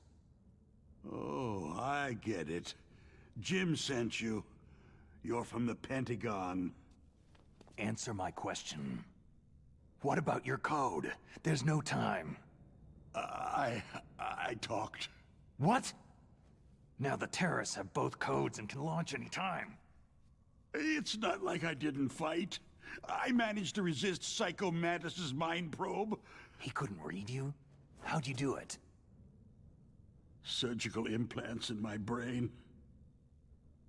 Oh, I get it. Jim sent you. You're from the Pentagon. Answer my question. What about your code? There's no time. I talked. What? Now the terrorists have both codes and can launch any time. It's not like I didn't fight. I managed to resist Psycho Mantis's mind probe. He couldn't read you? How'd you do it? Surgical implants in my brain.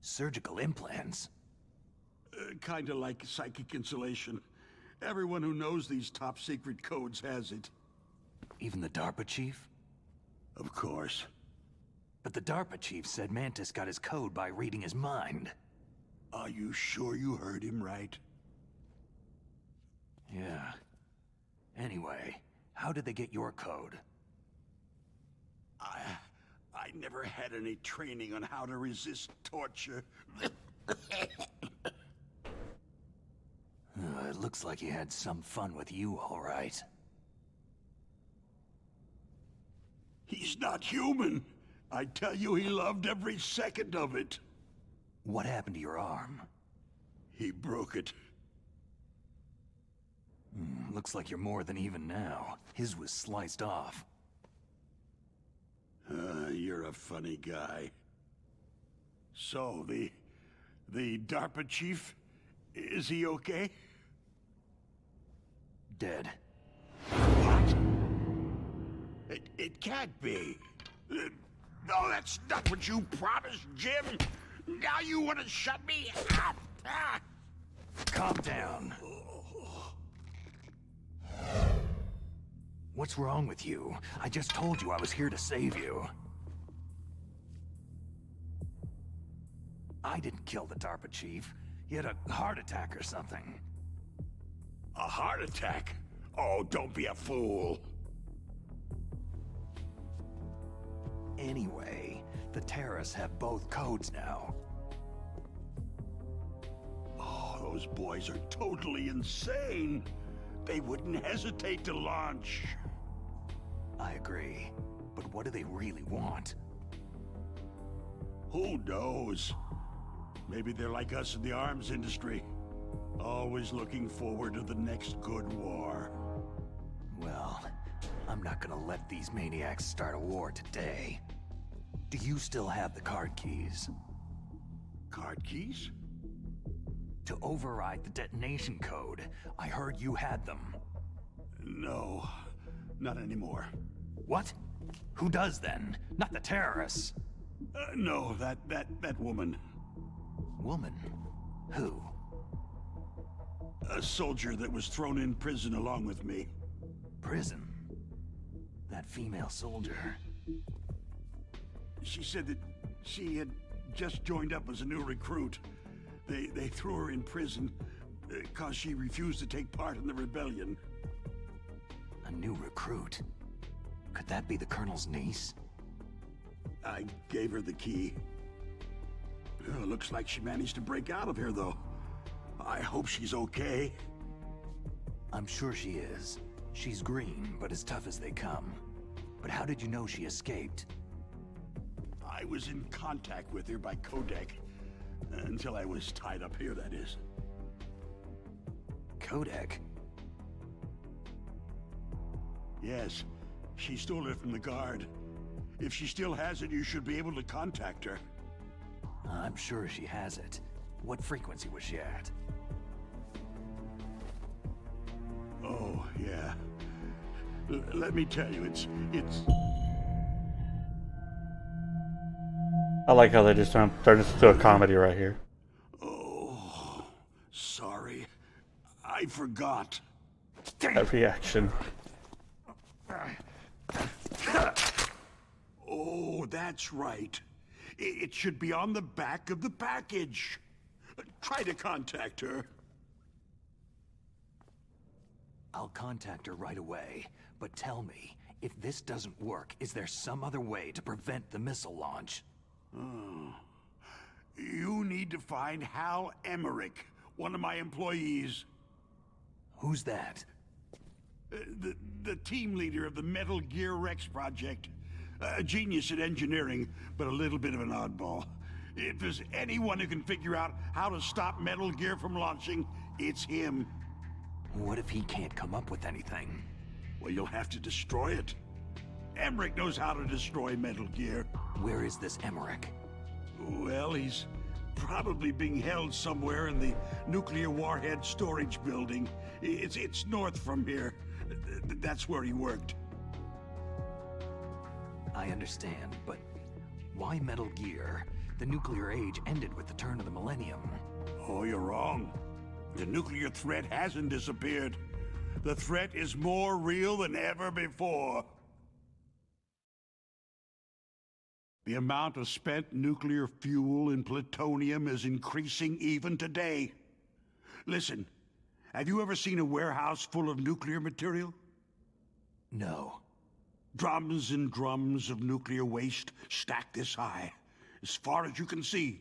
Surgical implants? Kinda like psychic insulation. Everyone who knows these top-secret codes has it. Even the DARPA chief? Of course. But the DARPA chief said Mantis got his code by reading his mind. Are you sure you heard him right? Yeah. Anyway, how did they get your code? I never had any training on how to resist torture. It looks like he had some fun with you, all right. He's not human. I tell you, he loved every second of it. What happened to your arm? He broke it. Looks like you're more than even now. His was sliced off. You're a funny guy. So, the DARPA chief, is he okay? Dead. What? It can't be. No, that's not what you promised, Jim. Now you want to shut me up? Calm down. What's wrong with you? I just told you I was here to save you. I didn't kill the DARPA chief. He had a heart attack or something. A heart attack? Oh, don't be a fool. Anyway, the terrorists have both codes now. Oh, those boys are totally insane. They wouldn't hesitate to launch. I agree. But what do they really want? Who knows? Maybe they're like us in the arms industry. Always looking forward to the next good war. Well, I'm not gonna let these maniacs start a war today. Do you still have the card keys? Card keys? To override the detonation code. I heard you had them. No, not anymore. What? Who does then? Not the terrorists. No, that woman. Woman? Who? A soldier that was thrown in prison along with me. Prison? That female soldier. She said that she had just joined up as a new recruit. They threw her in prison because she refused to take part in the rebellion. A new recruit? Could that be the Colonel's niece? I gave her the key. Looks like she managed to break out of here, though. I hope she's okay. I'm sure she is. She's green, but as tough as they come. But how did you know she escaped? I was in contact with her by codec. Until I was tied up here, that is. Codec? Yes. She stole it from the guard. If she still has it, you should be able to contact her. I'm sure she has it. What frequency was she at? Oh, yeah. Let me tell you, it's... I like how they just turned this into a comedy right here. Oh, sorry. I forgot. That reaction. Oh, that's right. It should be on the back of the package. Try to contact her. I'll contact her right away, but tell me, if this doesn't work, is there some other way to prevent the missile launch? Oh. You need to find Hal Emmerich, one of my employees. Who's that? The team leader of the Metal Gear Rex project. A genius at engineering, but a little bit of an oddball. If there's anyone who can figure out how to stop Metal Gear from launching, it's him. What if he can't come up with anything? Well, you'll have to destroy it. Emmerich knows how to destroy Metal Gear. Where is this Emmerich? Well, he's probably being held somewhere in the nuclear warhead storage building. It's north from here. That's where he worked. I understand, but why Metal Gear? The nuclear age ended with the turn of the millennium. Oh, you're wrong. The nuclear threat hasn't disappeared. The threat is more real than ever before. The amount of spent nuclear fuel and plutonium is increasing even today. Listen, have you ever seen a warehouse full of nuclear material? No. Drums and drums of nuclear waste stacked this high, as far as you can see,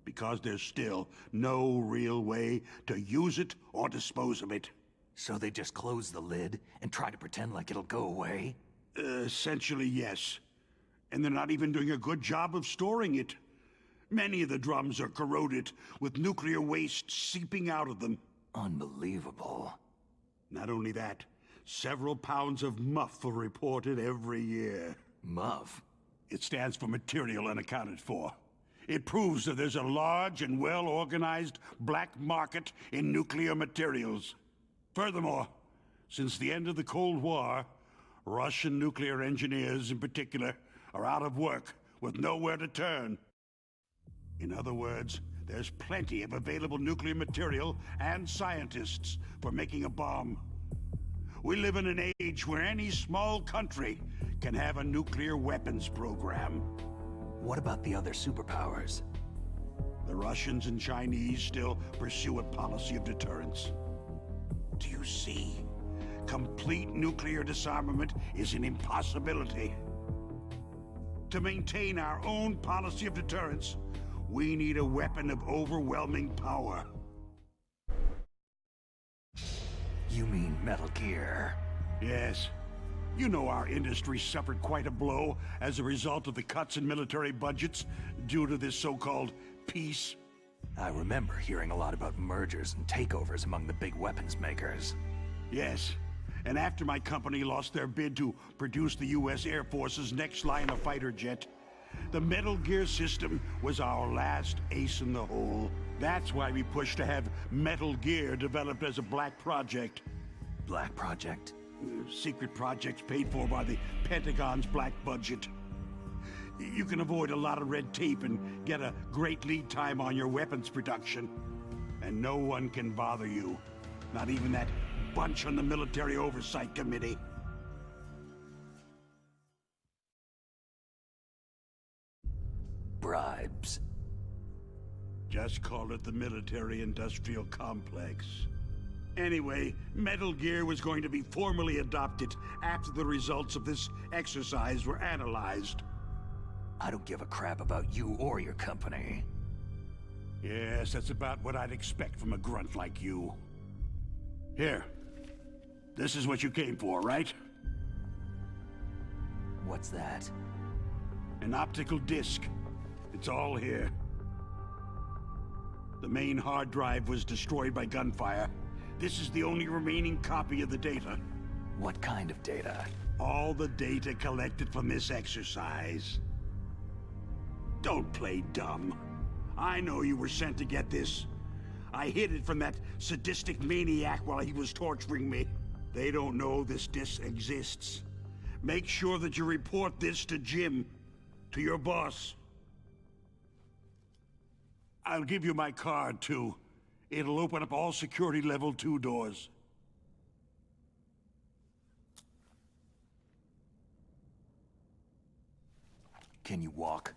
because there's still no real way to use it or dispose of it. So they just close the lid and try to pretend like it'll go away? Essentially, yes. And they're not even doing a good job of storing it. Many of the drums are corroded, with nuclear waste seeping out of them. Unbelievable. Not only that, several pounds of MUF are reported every year. MUF? It stands for Material Unaccounted For. It proves that there's a large and well-organized black market in nuclear materials. Furthermore, since the end of the Cold War, Russian nuclear engineers in particular are out of work with nowhere to turn. In other words, there's plenty of available nuclear material and scientists for making a bomb. We live in an age where any small country can have a nuclear weapons program. What about the other superpowers? The Russians and Chinese still pursue a policy of deterrence. Do you see? Complete nuclear disarmament is an impossibility. To maintain our own policy of deterrence, we need a weapon of overwhelming power. You mean Metal Gear? Yes. You know our industry suffered quite a blow as a result of the cuts in military budgets due to this so-called peace. I remember hearing a lot about mergers and takeovers among the big weapons makers. Yes. And after my company lost their bid to produce the U.S. Air Force's next line of fighter jet, the Metal Gear system was our last ace in the hole. That's why we pushed to have Metal Gear developed as a black project. Black project? Secret projects paid for by the Pentagon's black budget. You can avoid a lot of red tape and get a great lead time on your weapons production. And no one can bother you. Not even that bunch on the Military Oversight Committee. Bribes. Just call it the military-industrial complex. Anyway, Metal Gear was going to be formally adopted after the results of this exercise were analyzed. I don't give a crap about you or your company. Yes, that's about what I'd expect from a grunt like you. Here. This is what you came for, right? What's that? An optical disc. It's all here. The main hard drive was destroyed by gunfire. This is the only remaining copy of the data. What kind of data? All the data collected from this exercise. Don't play dumb. I know you were sent to get this. I hid it from that sadistic maniac while he was torturing me. They don't know this disc exists. Make sure that you report this to Jim, to your boss. I'll give you my card, too. It'll open up all security level 2 doors. Can you walk?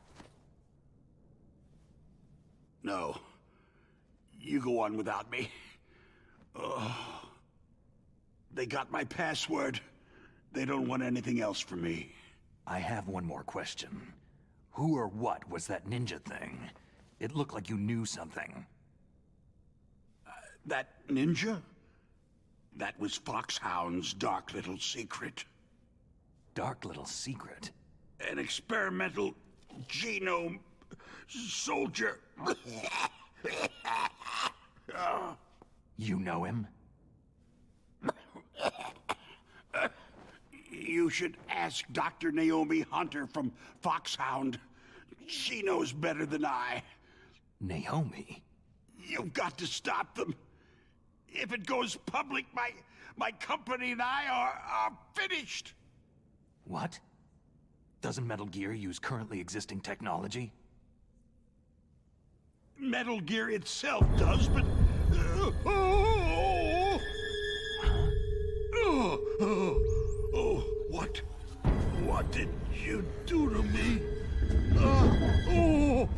No. You go on without me. They got my password. They don't want anything else from me. I have one more question. Who or what was that ninja thing? It looked like you knew something. That ninja? That was Foxhound's dark little secret. Dark little secret? An experimental genome soldier. You know him? You should ask Dr. Naomi Hunter from Foxhound. She knows better than I. Naomi? You've got to stop them. If it goes public, my company and I are finished. What? Doesn't Metal Gear use currently existing technology? Metal Gear itself does, but... What did you do to me? No!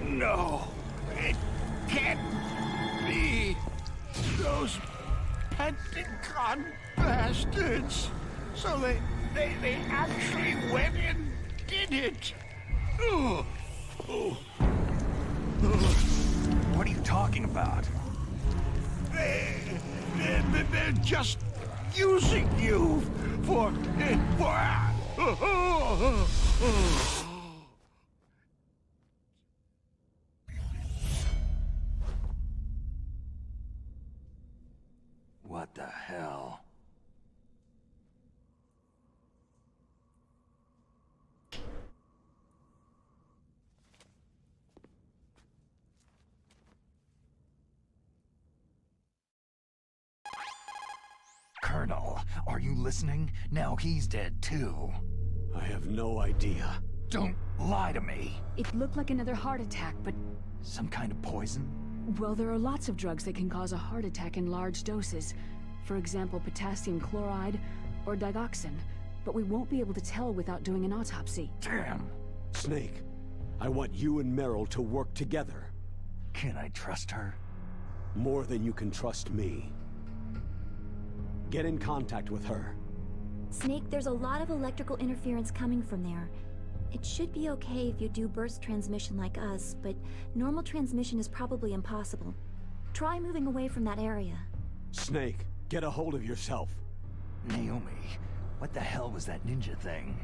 No! It can't be! Those Pentagon bastards! So they actually went and did it! What are you talking about? They're just using you for... What the hell? Colonel, are you listening? Now he's dead too. I have no idea. Don't lie to me. It looked like another heart attack, but... Some kind of poison? Well, there are lots of drugs that can cause a heart attack in large doses. For example, potassium chloride or digoxin. But we won't be able to tell without doing an autopsy. Damn. Snake, I want you and Meryl to work together. Can I trust her? More than you can trust me. Get in contact with her. Snake, there's a lot of electrical interference coming from there. It should be okay if you do burst transmission like us, but normal transmission is probably impossible. Try moving away from that area. Snake, get a hold of yourself. Naomi, what the hell was that ninja thing?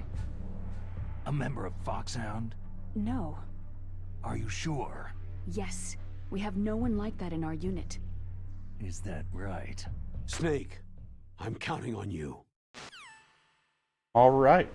A member of Foxhound? No. Are you sure? Yes. We have no one like that in our unit. Is that right? Snake, I'm counting on you. All right.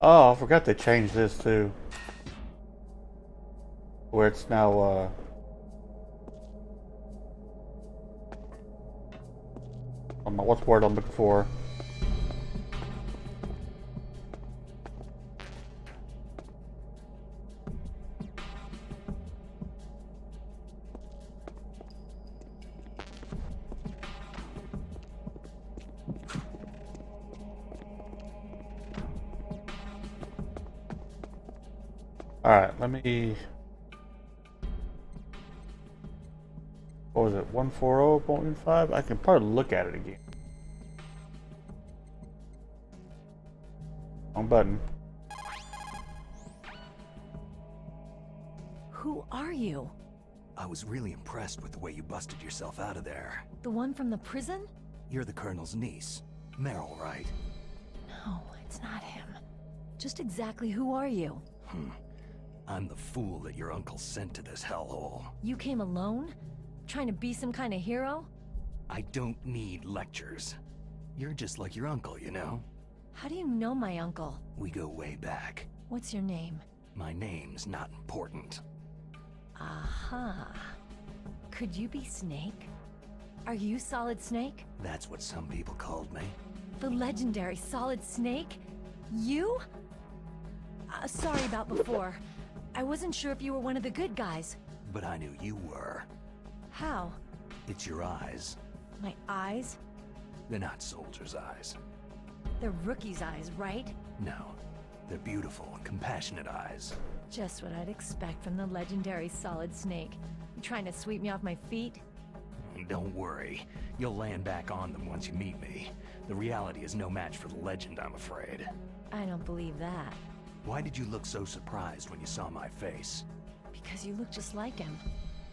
Oh, I forgot to change this too. Where it's now, what's the word I'm looking for? Alright, let me... What was it? 140.5? I can probably look at it again. Wrong button. Who are you? I was really impressed with the way you busted yourself out of there. The one from the prison? You're the Colonel's niece. Meryl, right? No, it's not him. Just exactly who are you? I'm the fool that your uncle sent to this hellhole. You came alone? Trying to be some kind of hero? I don't need lectures. You're just like your uncle, you know? How do you know my uncle? We go way back. What's your name? My name's not important. Aha. Could you be Snake? Are you Solid Snake? That's what some people called me. The legendary Solid Snake? You? Sorry about before. I wasn't sure if you were one of the good guys. But I knew you were. How? It's your eyes. My eyes? They're not soldiers' eyes. They're rookie's eyes, right? No. They're beautiful, compassionate eyes. Just what I'd expect from the legendary Solid Snake. You trying to sweep me off my feet? Don't worry. You'll land back on them once you meet me. The reality is no match for the legend, I'm afraid. I don't believe that. Why did you look so surprised when you saw my face? Because you look just like him.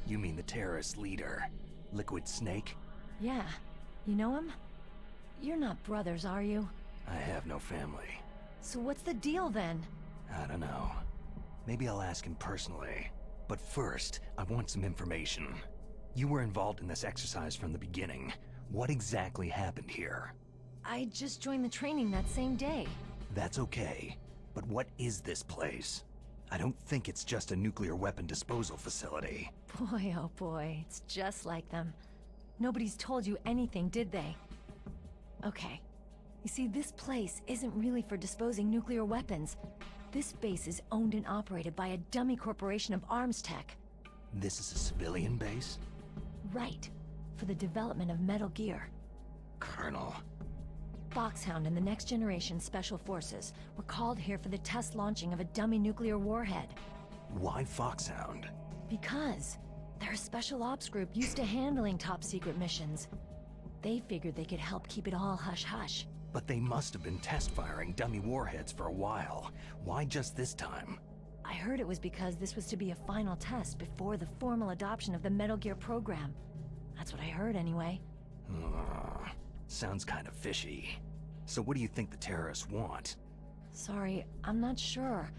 You mean the terrorist leader, Liquid Snake? Yeah. You know him? You're not brothers, are you? I have no family. So what's the deal then? I don't know. Maybe I'll ask him personally. But first, I want some information. You were involved in this exercise from the beginning. What exactly happened here? I just joined the training that same day. That's okay. But what is this place? I don't think it's just a nuclear weapon disposal facility. Boy, oh boy, it's just like them. Nobody's told you anything, did they? Okay. You see, this place isn't really for disposing nuclear weapons. This base is owned and operated by a dummy corporation of arms tech. This is a civilian base? Right. For the development of Metal Gear. Colonel. Foxhound and the Next Generation Special Forces were called here for the test launching of a dummy nuclear warhead. Why Foxhound? Because they're a special ops group used to handling top-secret missions. They figured they could help keep it all hush-hush. But they must have been test-firing dummy warheads for a while. Why just this time? I heard it was because this was to be a final test before the formal adoption of the Metal Gear program. That's what I heard anyway. Sounds kind of fishy. So what do you think the terrorists want? Sorry, I'm not sure.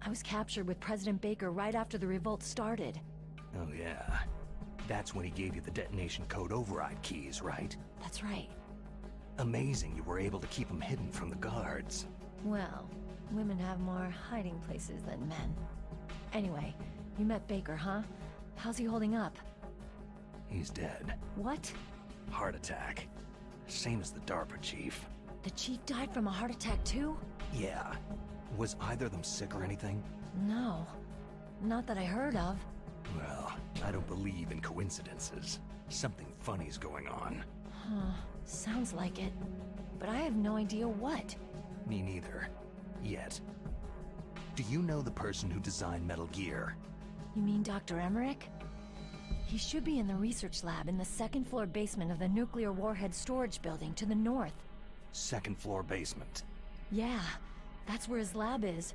I was captured with President Baker right after the revolt started. Oh yeah. That's when he gave you the detonation code override keys, right? That's right. Amazing you were able to keep them hidden from the guards. Well, women have more hiding places than men. Anyway, you met Baker, huh? How's he holding up? He's dead. What? Heart attack. Same as the DARPA chief. The chief died from a heart attack too? Yeah. Was either of them sick or anything? No. Not that I heard of. Well, I don't believe in coincidences. Something funny's going on. Huh. Sounds like it. But I have no idea what. Me neither. Yet. Do you know the person who designed Metal Gear? You mean Dr. Emmerich? He should be in the research lab in the second floor basement of the nuclear warhead storage building to the north. Second floor basement? Yeah, that's where his lab is.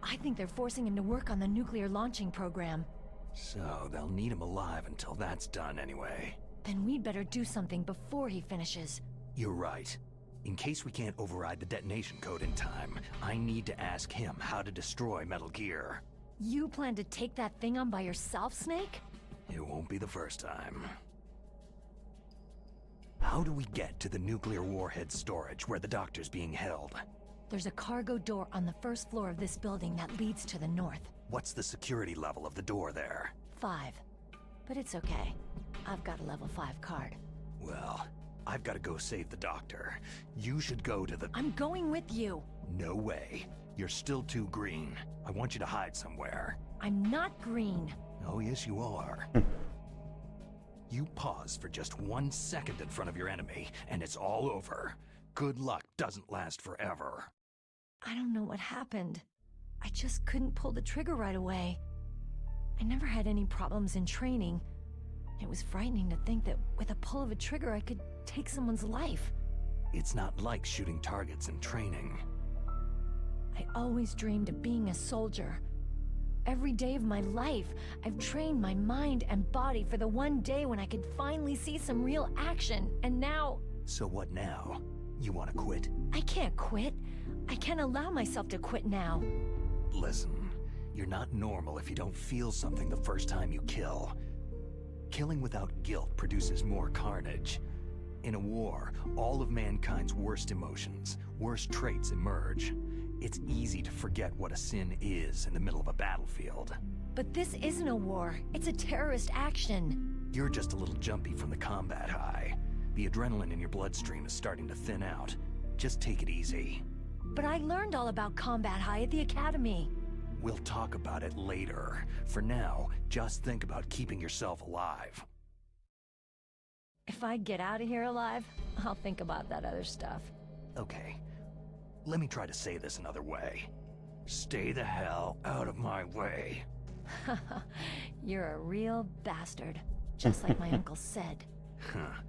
I think they're forcing him to work on the nuclear launching program. So they'll need him alive until that's done anyway. Then we'd better do something before he finishes. You're right. In case we can't override the detonation code in time, I need to ask him how to destroy Metal Gear. You plan to take that thing on by yourself, Snake? It won't be the first time. How do we get to the nuclear warhead storage where the doctor's being held? There's a cargo door on the first floor of this building that leads to the north. What's the security level of the door there? 5. But it's okay. I've got a level 5 card. Well, I've got to go save the doctor. You should go to the... I'm going with you! No way. You're still too green. I want you to hide somewhere. I'm not green. Oh, yes, you are. You pause for just 1 second in front of your enemy, and it's all over. Good luck doesn't last forever. I don't know what happened. I just couldn't pull the trigger right away. I never had any problems in training. It was frightening to think that with a pull of a trigger I could take someone's life. It's not like shooting targets in training. I always dreamed of being a soldier. Every day of my life, I've trained my mind and body for the one day when I could finally see some real action, and now... So what now? You want to quit? I can't quit. I can't allow myself to quit now. Listen, you're not normal if you don't feel something the first time you kill. Killing without guilt produces more carnage. In a war, all of mankind's worst emotions, worst traits emerge. It's easy to forget what a sin is in the middle of a battlefield. But this isn't a war. It's a terrorist action. You're just a little jumpy from the combat high. The adrenaline in your bloodstream is starting to thin out. Just take it easy. But I learned all about combat high at the academy. We'll talk about it later. For now, just think about keeping yourself alive. If I get out of here alive, I'll think about that other stuff. Okay. Let me try to say this another way. Stay the hell out of my way. You're a real bastard. Just like my uncle said. Huh.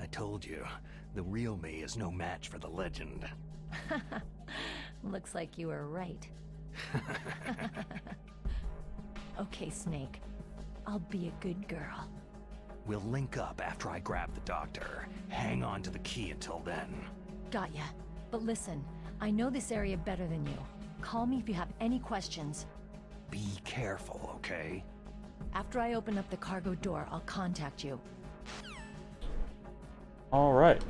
I told you, the real me is no match for the legend. Looks like you were right. Okay, Snake. I'll be a good girl. We'll link up after I grab the doctor. Hang on to the key until then. Got ya. But listen, I know this area better than you. Call me if you have any questions. Be careful, okay? After I open up the cargo door, I'll contact you. All right.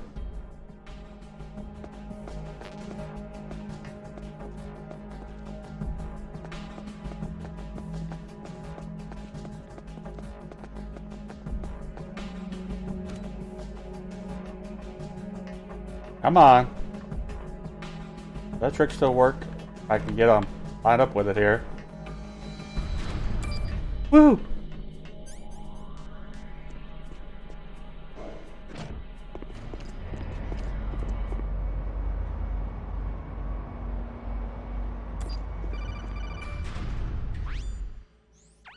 Come on. Does that trick still work? I can get on lined up with it here. Woo!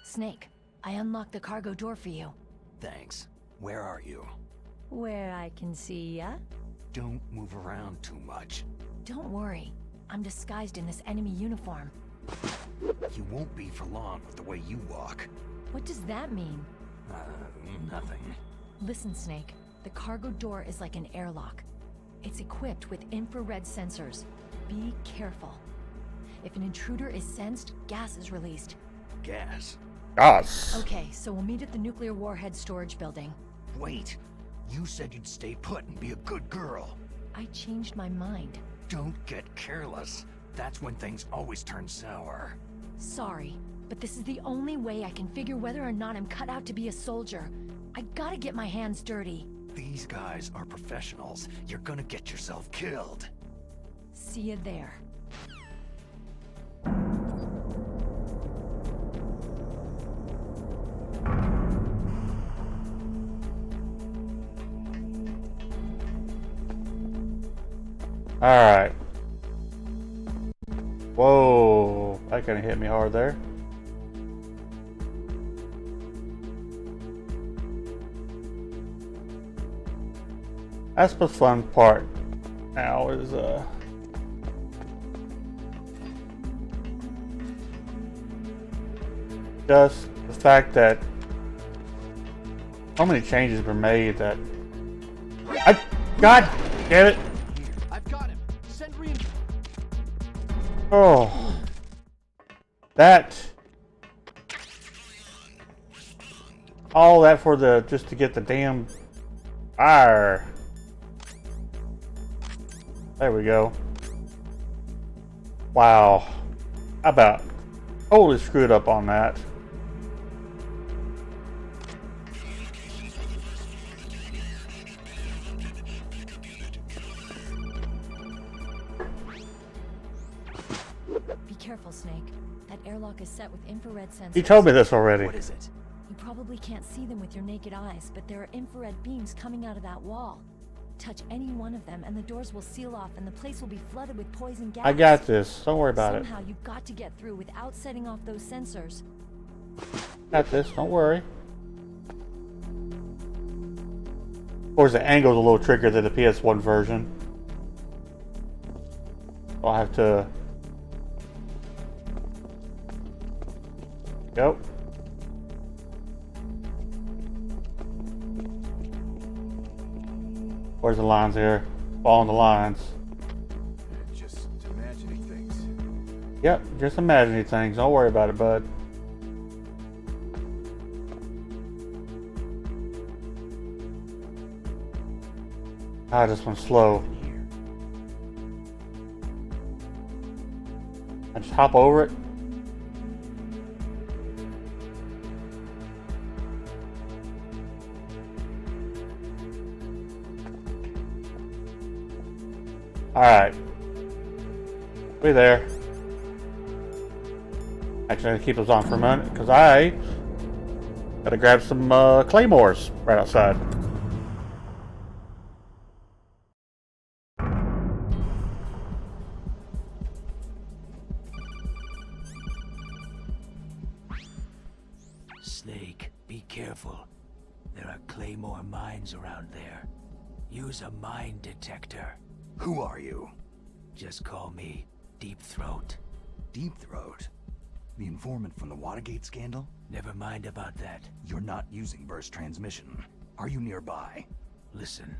Snake, I unlocked the cargo door for you. Thanks. Where are you? Where I can see ya? Don't move around too much. Don't worry. I'm disguised in this enemy uniform. You won't be for long with the way you walk. What does that mean? Nothing. Listen, Snake. The cargo door is like an airlock. It's equipped with infrared sensors. Be careful. If an intruder is sensed, gas is released. Gas? Gas. Okay, so we'll meet at the nuclear warhead storage building. Wait. You said you'd stay put and be a good girl. I changed my mind. Don't get careless. That's when things always turn sour. Sorry, but this is the only way I can figure whether or not I'm cut out to be a soldier. I gotta get my hands dirty. These guys are professionals. You're gonna get yourself killed. See you there. Alright. Whoa, that kind of hit me hard there. That's the fun part now is just the fact that so many changes were made that God damn it. I've got him. Send reinforcements. Oh, that all that for the just to get the damn fire. There we go. Wow, how about totally screwed up on that. Be careful, Snake. That airlock is set with infrared sensors. You told me this already. What is it? You probably can't see them with your naked eyes, but there are infrared beams coming out of that wall. Touch any one of them and the doors will seal off and the place will be flooded with poison gas. I got this. Don't worry about Somehow you've got to get through without setting off those sensors. Got this. Don't worry. Of course, the angle's a little trickier than the PS1 version. I'll have to go. Where's the lines here? Following the lines. Just imagining things. Yep, just imagining things. Don't worry about it, bud. Ah, this one's slow. I just hop over it. Alright. We there. Actually, I'm gonna keep those on for a minute because I gotta grab some claymores right outside. Snake, be careful. There are claymore mines around there. Use a mine detector. Who are you? Just call me Deep Throat. Deep Throat? The informant from the Watergate scandal? Never mind about that. You're not using burst transmission. Are you nearby? Listen,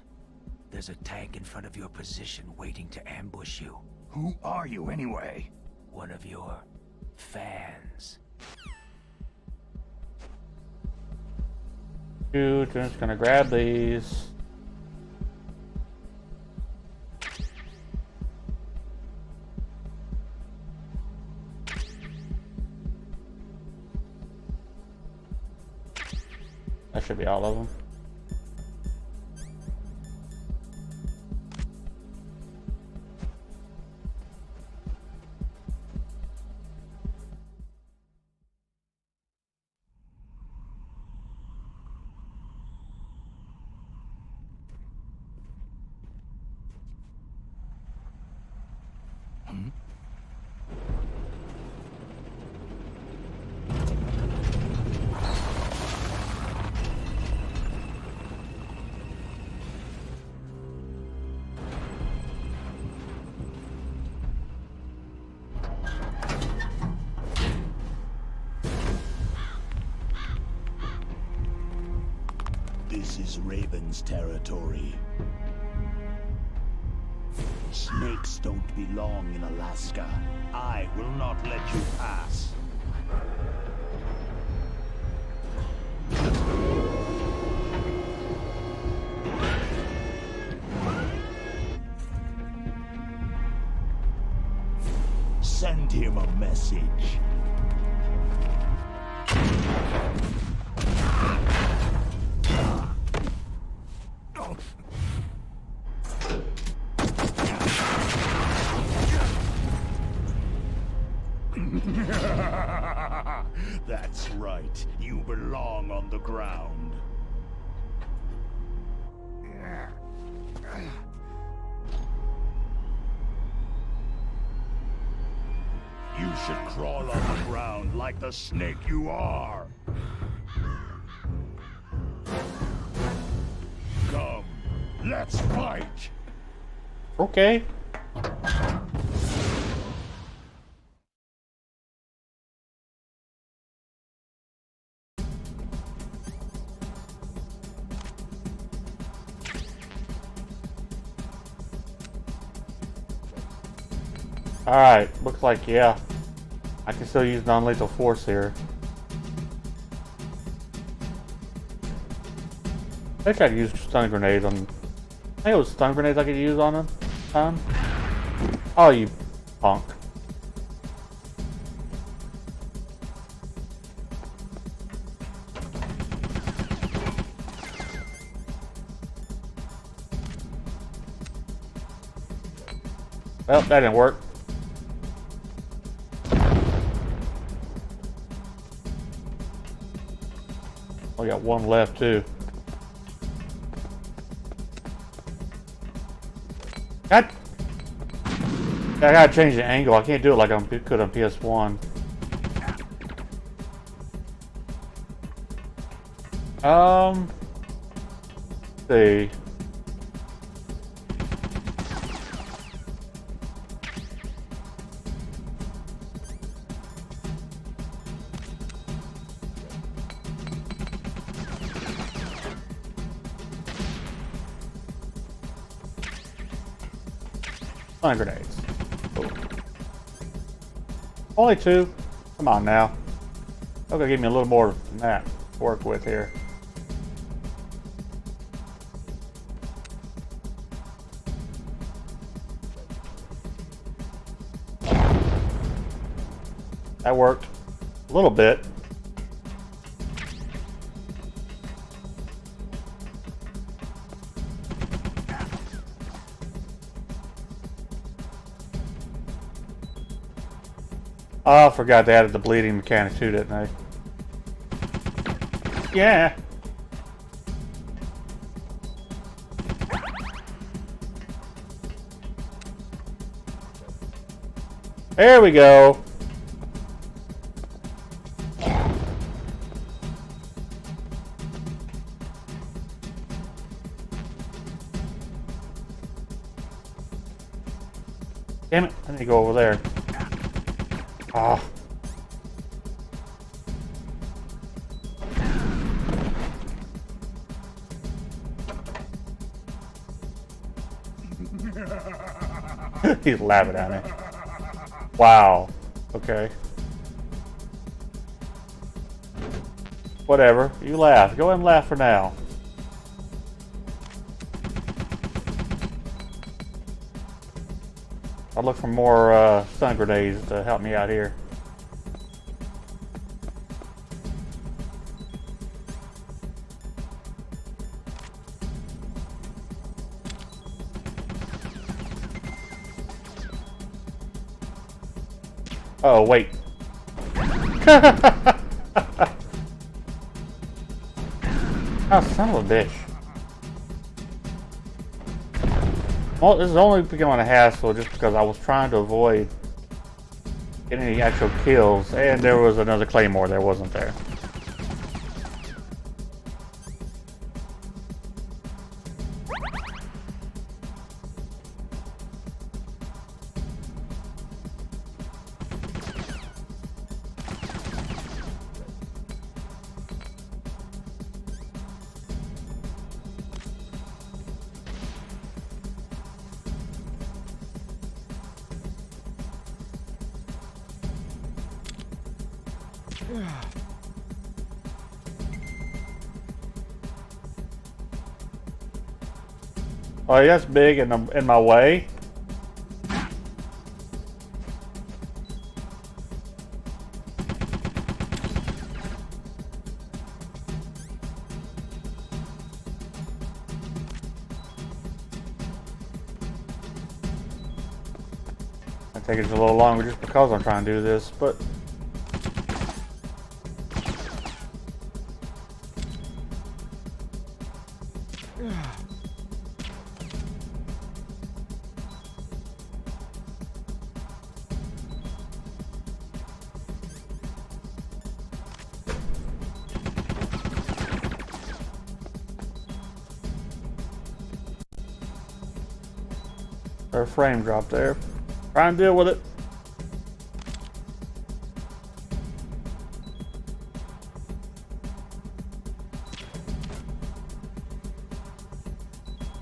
there's a tank in front of your position waiting to ambush you. Who are you anyway? One of your fans. Shoot, I'm just gonna grab these. That should be all of them. This is Raven's territory. Snakes don't belong in Alaska. I will not let you pass. Send him a message. That's right. You belong on the ground. You should crawl on the ground like the snake you are. Come, let's fight. Okay. Alright, looks like, yeah, I can still use non-lethal force here. I think I could use stun grenades on... I think it was stun grenades I could use on him. Oh, you punk. Well, that didn't work. We got one left too. God. I gotta change the angle. I can't do it like I could on PS1. Let's see. Stun grenades. Ooh. Only 2. Come on now. Okay, give me a little more than that to work with here. That worked a little bit. Oh, I forgot they added the bleeding mechanic too, didn't they? Yeah. There we go. Damn it, I need to go over there. Oh. He's laughing at me. Wow. Okay. Whatever. You laugh. Go ahead and laugh for now. I'll look for more stun grenades to help me out here. Oh, wait. Oh, son of a bitch. Well, this is only becoming a hassle just because I was trying to avoid getting any actual kills, and there was another claymore there, wasn't there? Oh, yeah, that's big in my way. I think it's a little longer just because I'm trying to do this, but our frame drop there. Try and deal with it.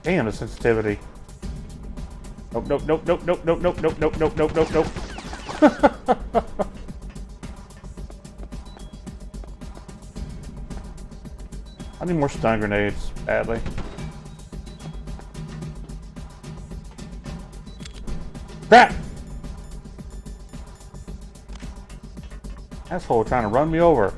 Damn, the sensitivity. Nope, nope, nope, nope, nope, nope, nope, nope, nope, nope, nope, nope, nope. I need more stun grenades, badly. Crap! Asshole trying to run me over.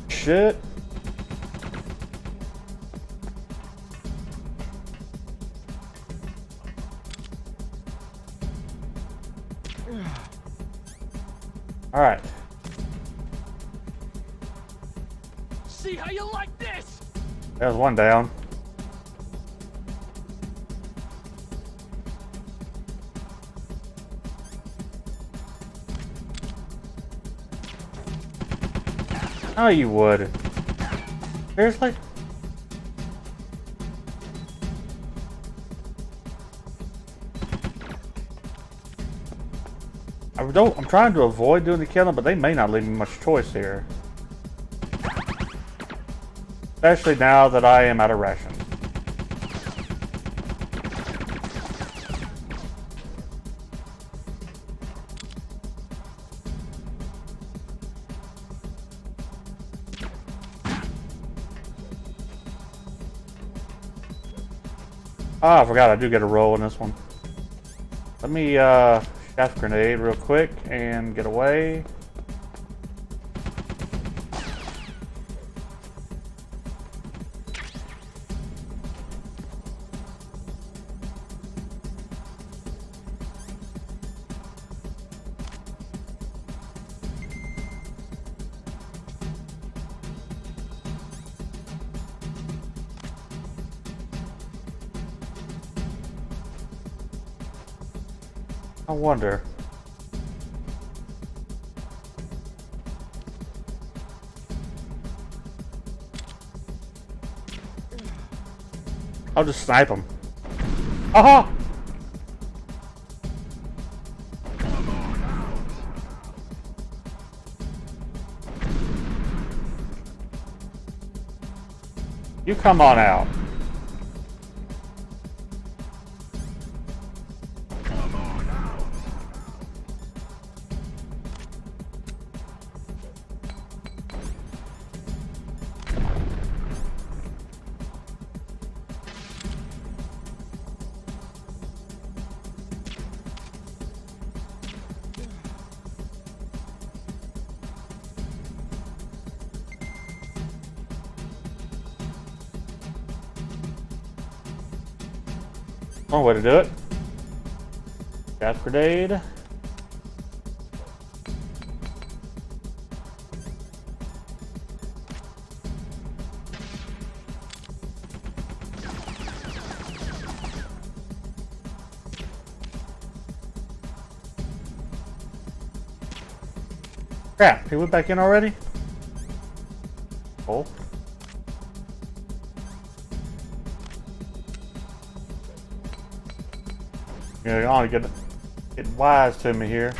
Shit. All right. See how you like this? There's one down. Oh, you would. Seriously? I'm trying to avoid doing the killing, but they may not leave me much choice here. Especially now that I am out of rations. Ah, I forgot I do get a roll in this one. Let me shaft grenade real quick and get away. I wonder. I'll just snipe him. Aha! You come on out. One way to do it. Gas grenade. Crap, he went back in already? Oh. You're gonna get wise to me here.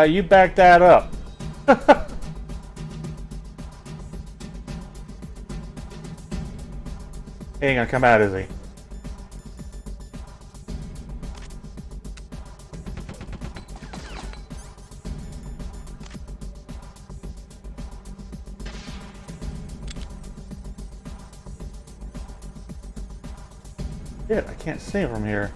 You back that up. He ain't gonna come out, is he? Shit, I can't see him from here.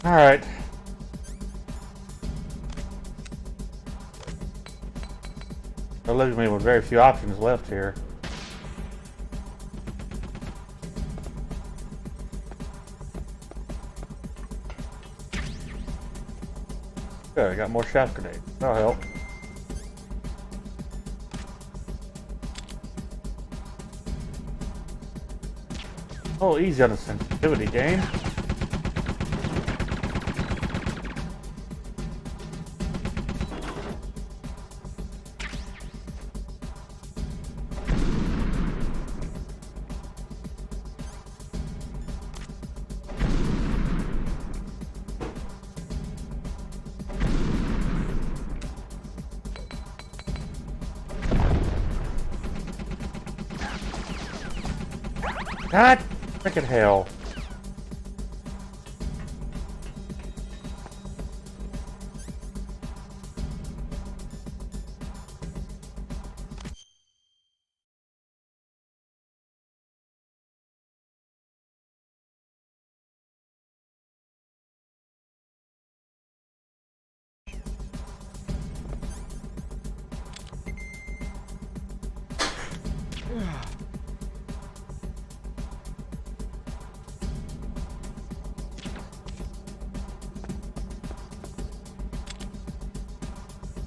All right. That leaves me with very few options left here. Good, I got more shaft grenades. That'll help. Oh, easy on the sensitivity game. God frickin' hell.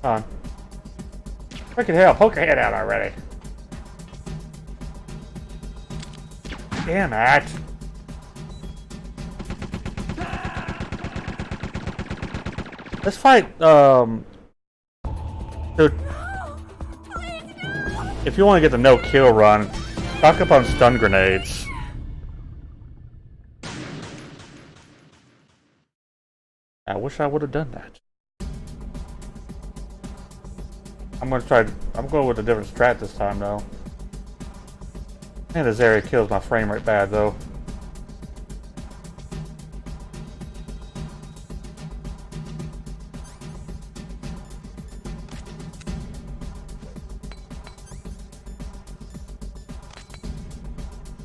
Come on. Frickin' hell, poke your head out already. Damn it. Let's fight, if you want to get the no-kill run, stock up on stun grenades. I wish I would have done that. I'm going with a different strat this time though. Man, this area kills my frame rate bad though.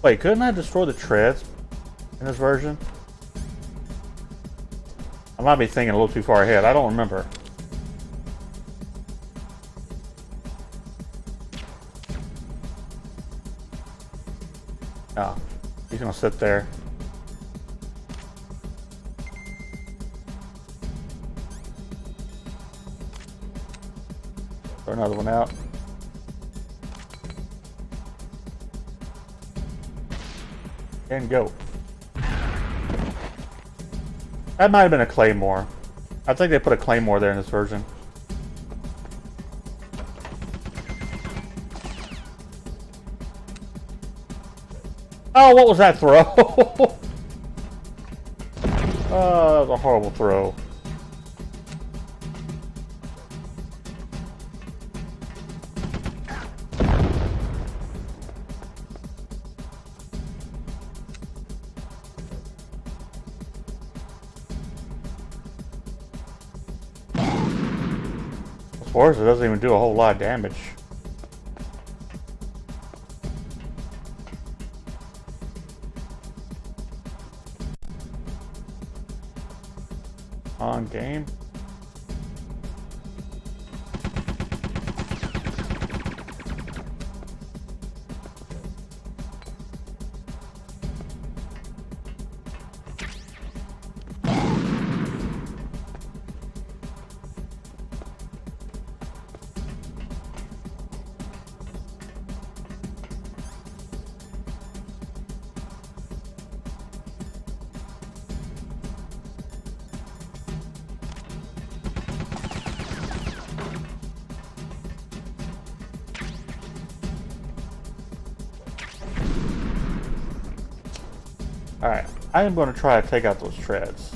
Wait, couldn't I destroy the treads in this version? I might be thinking a little too far ahead. I don't remember. Oh, he's gonna sit there. Throw another one out. And go. That might have been a claymore. I think they put a claymore there in this version. Oh, what was that throw? Oh, that was a horrible throw. Of course, it doesn't even do a whole lot of damage. On game. Alright, I am going to try to take out those treads.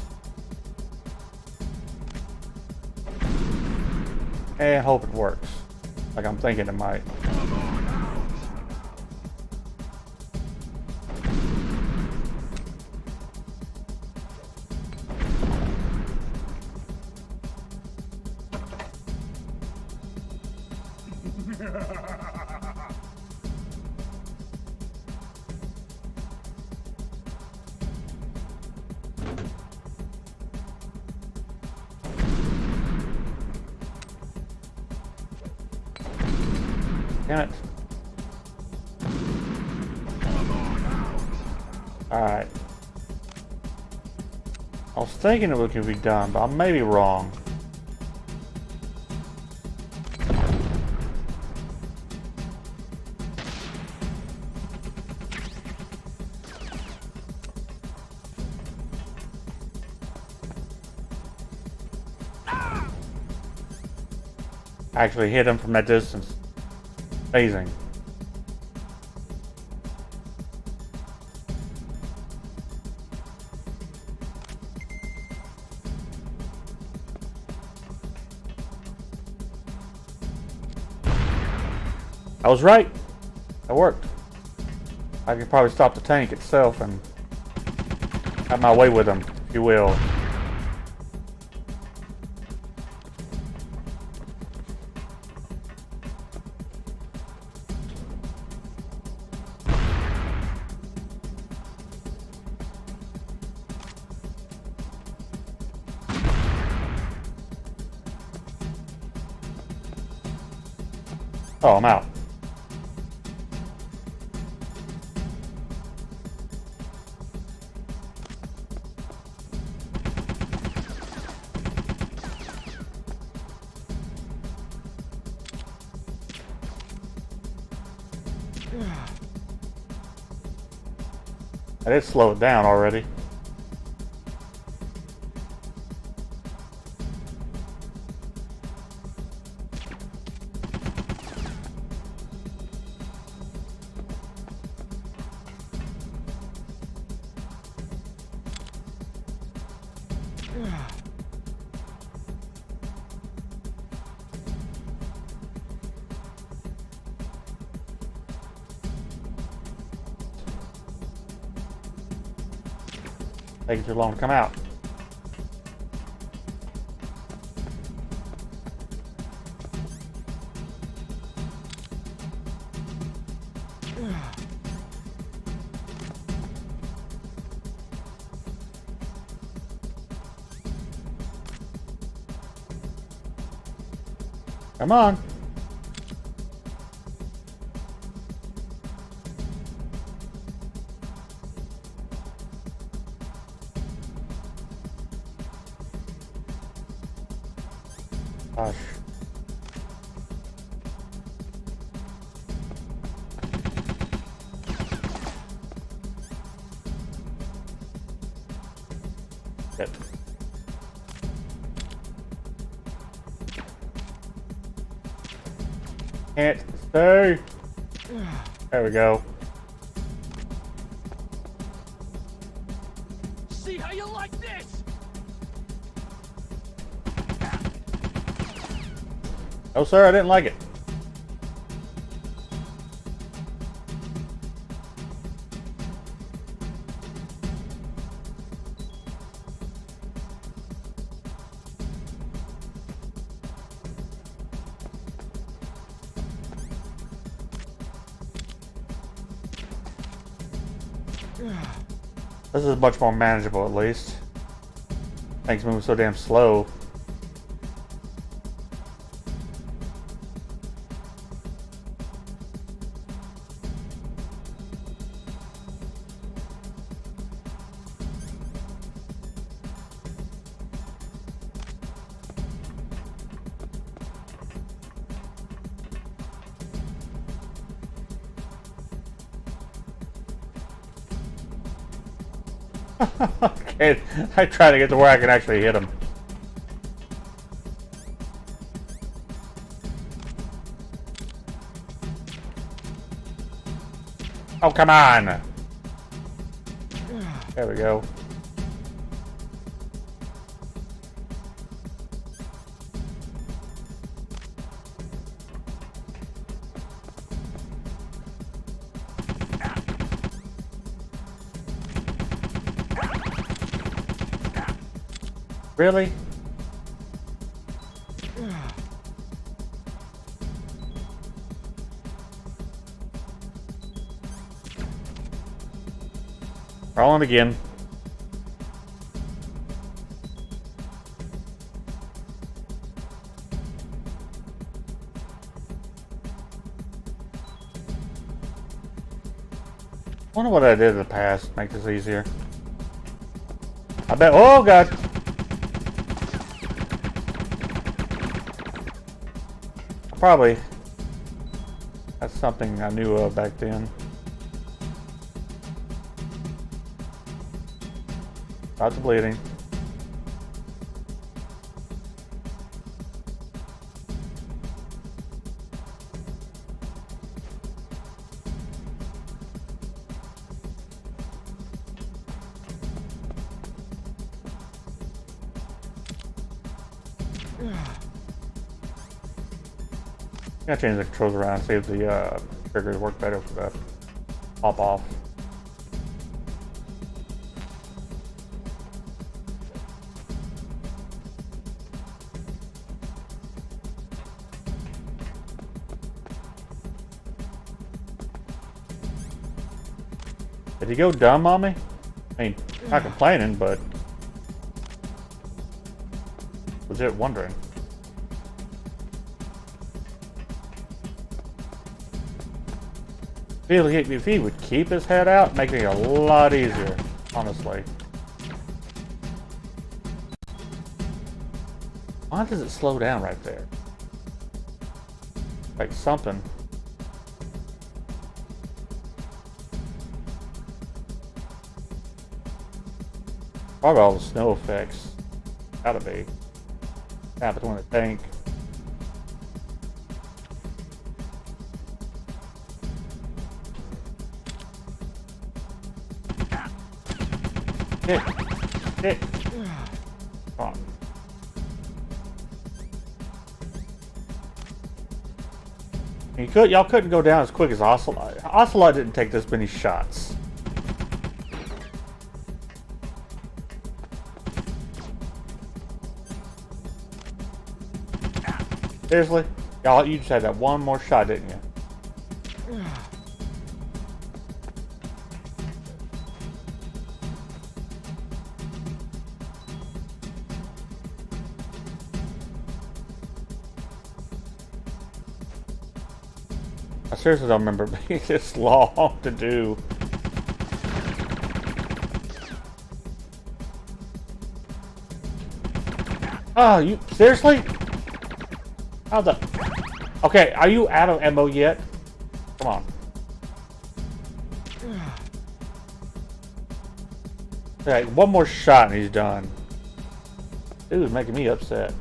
And hope it works. Like I'm thinking it might. Damn it. Alright. I was thinking it could be done, but I may be wrong. I actually hit him from that distance. Amazing. I was right. That worked. I could probably stop the tank itself and have my way with him, if you will. Oh, I'm out. I did slow it down already. Taking too long to come out. Come on. Gosh. Shit. Can't stay. There we go. See how you like this? Oh, sir, I didn't like it. This is much more manageable, at least. Things moving so damn slow. Okay, I try to get to where I can actually hit him. Oh, come on! There we go. Really? Rolling again. Wonder what I did in the past. Make this easier. I bet. Oh God. Probably. That's something I knew of back then. Lots of bleeding. I'm gonna change the controls around, see if the triggers work better for the pop off. Did he go dumb on me? I mean, not complaining, but legit wondering. If he would keep his head out, make it a lot easier, honestly. Why does it slow down right there? Like something. Probably all the snow effects. Gotta be. Snap between the tank. Hit. Come on. Y'all couldn't go down as quick as Ocelot. Ocelot didn't take this many shots. Seriously? Y'all, you just had that one more shot, didn't you? I seriously don't remember being this long to do. Oh, you seriously? How the? Okay, are you out of ammo yet? Come on. Okay, one more shot and he's done. Dude, making me upset.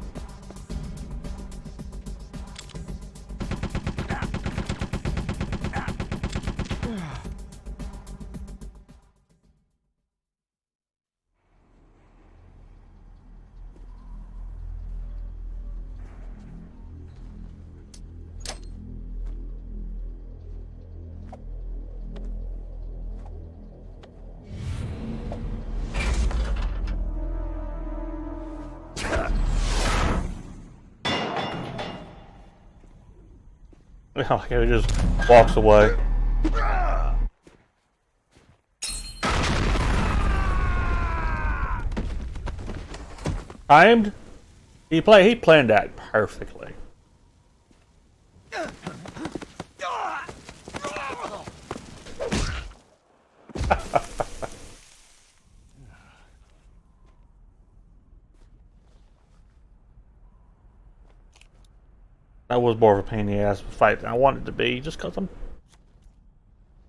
He just walks away. Timed? He planned that perfectly. That was more of a pain in the ass fight than I wanted it to be, just because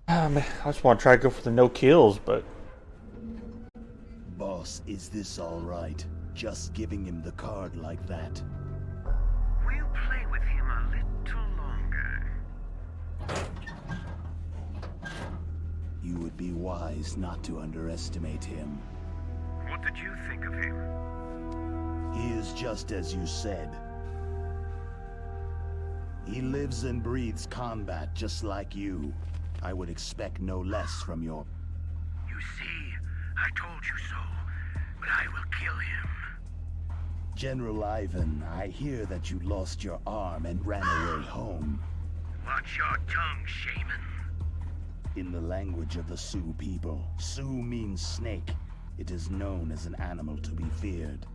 I just want to try to go for the no kills, but... Boss, is this alright? Just giving him the card like that? We'll play with him a little longer. You would be wise not to underestimate him. What did you think of him? He is just as you said. He lives and breathes combat just like you. I would expect no less from your... You see, I told you so, but I will kill him. General Ivan, I hear that you lost your arm and ran away home. Watch your tongue, shaman. In the language of the Sioux people, Sioux means snake. It is known as an animal to be feared.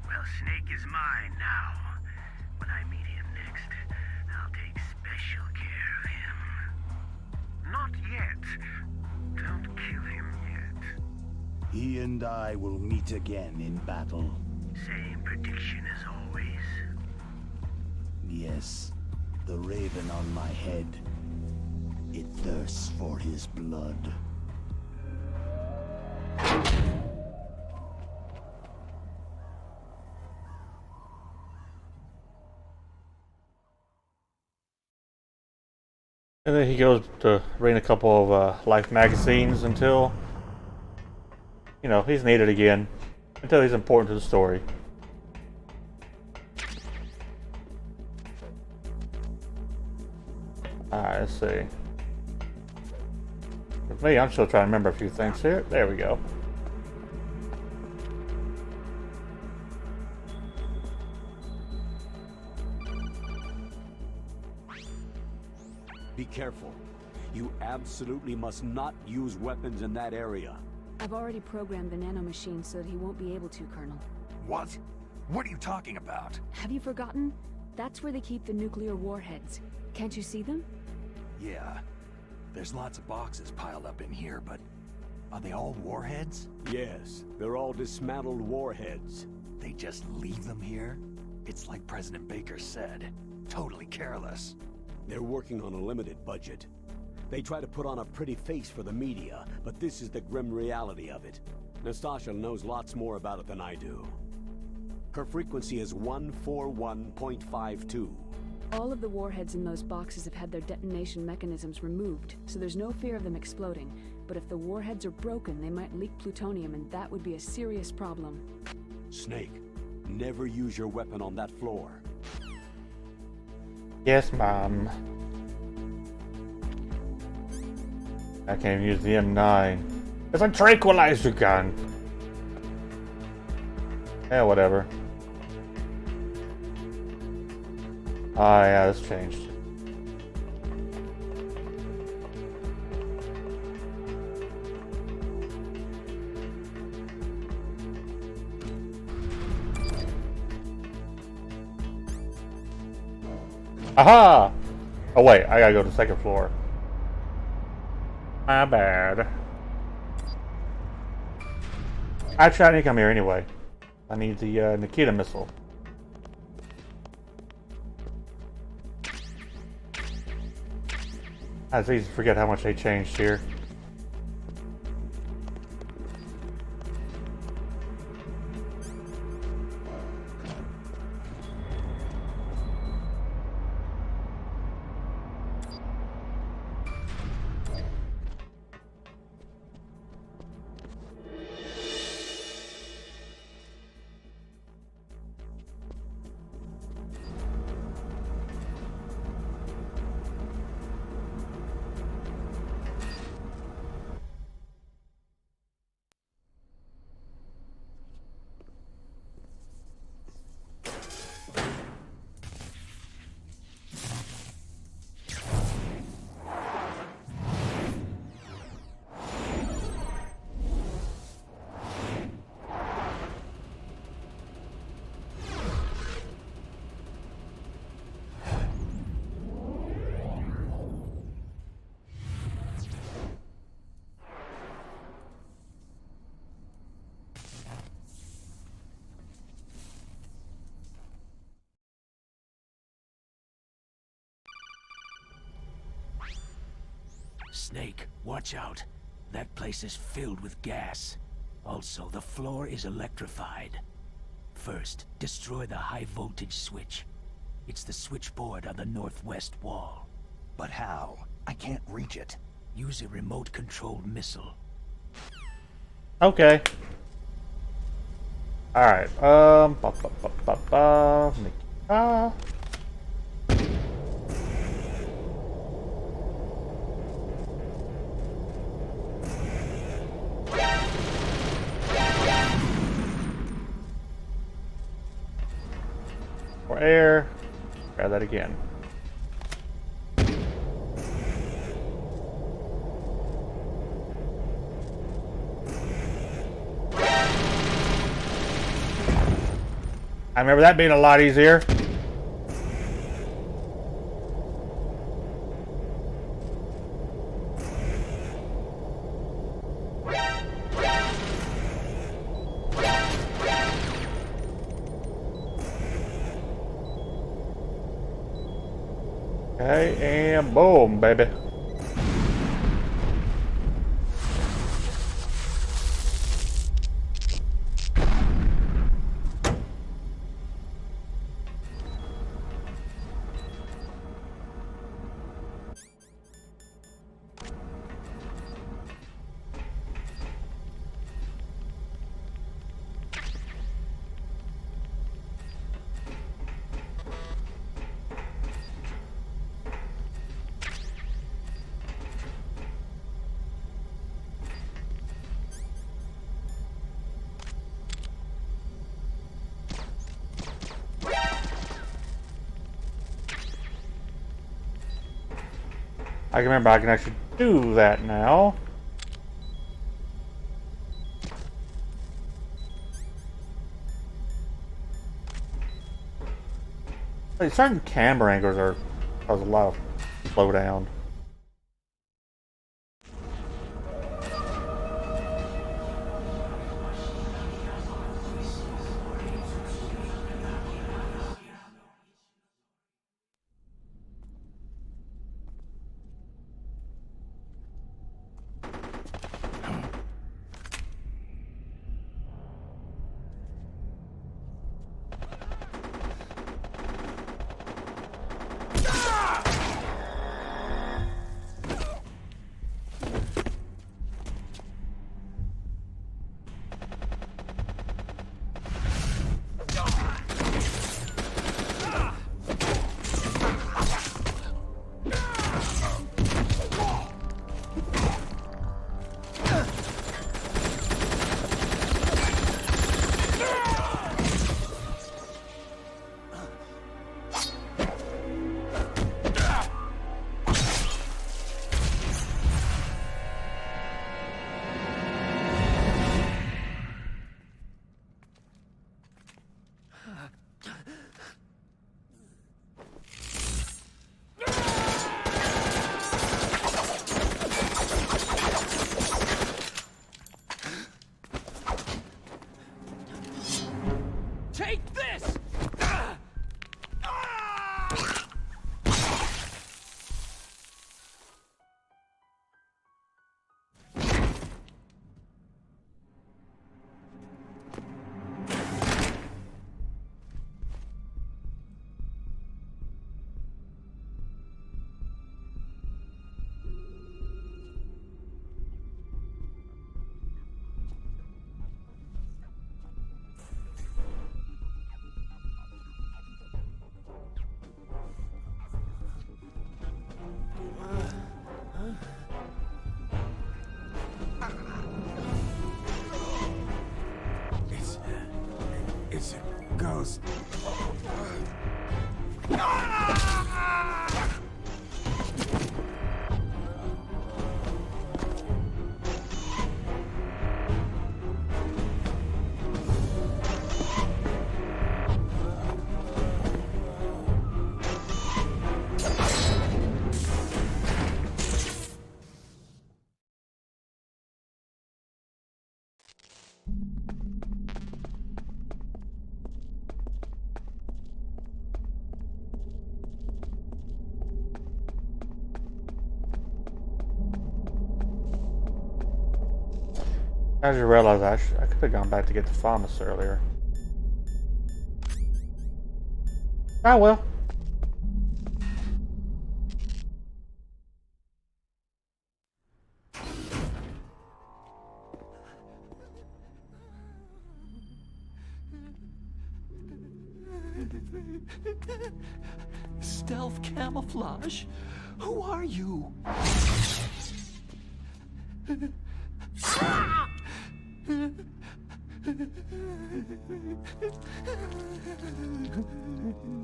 Well, Snake is mine now. When I meet him next, I'll take special care of him. Not yet. Don't kill him yet. He and I will meet again in battle. Same prediction as always. Yes, the raven on my head. It thirsts for his blood. And then he goes to read a couple of Life magazines until, you know, he's needed again. Until he's important to the story. Alright, let's see. With me, I'm still trying to remember a few things here. There we go. Be careful. You absolutely must not use weapons in that area. I've already programmed the nanomachine so that he won't be able to, Colonel. What? What are you talking about? Have you forgotten? That's where they keep the nuclear warheads. Can't you see them? Yeah. There's lots of boxes piled up in here, but are they all warheads? Yes, they're all dismantled warheads. They just leave them here? It's like President Baker said. Totally careless. They're working on a limited budget. They try to put on a pretty face for the media, but this is the grim reality of it. Nastasha knows lots more about it than I do. Her frequency is 141.52. All of the warheads in those boxes have had their detonation mechanisms removed, so there's no fear of them exploding. But if the warheads are broken, they might leak plutonium, and that would be a serious problem. Snake, never use your weapon on that floor. Yes, Mom. I can't use the M9. It's a tranquilizer gun. Yeah, whatever. Ah, yeah, that's changed. Aha! Oh wait, I gotta go to the second floor. My bad. Actually, I need to come here anyway. I need the Nikita missile. It's easy to forget how much they changed here. Snake, watch out. That place is filled with gas. Also, the floor is electrified. First, destroy the high-voltage switch. It's the switchboard on the northwest wall. But how? I can't reach it. Use a remote-controlled missile. Okay. Alright, for air, try that again. I remember that being a lot easier. Okay, and boom, baby. I can remember I can actually do that now. Like certain camera angles are cause a lot of slowdown. Take this! It's a ghost. I just realized I could have gone back to get the FAMAS earlier. Ah, well. Stealth camouflage? Who are you?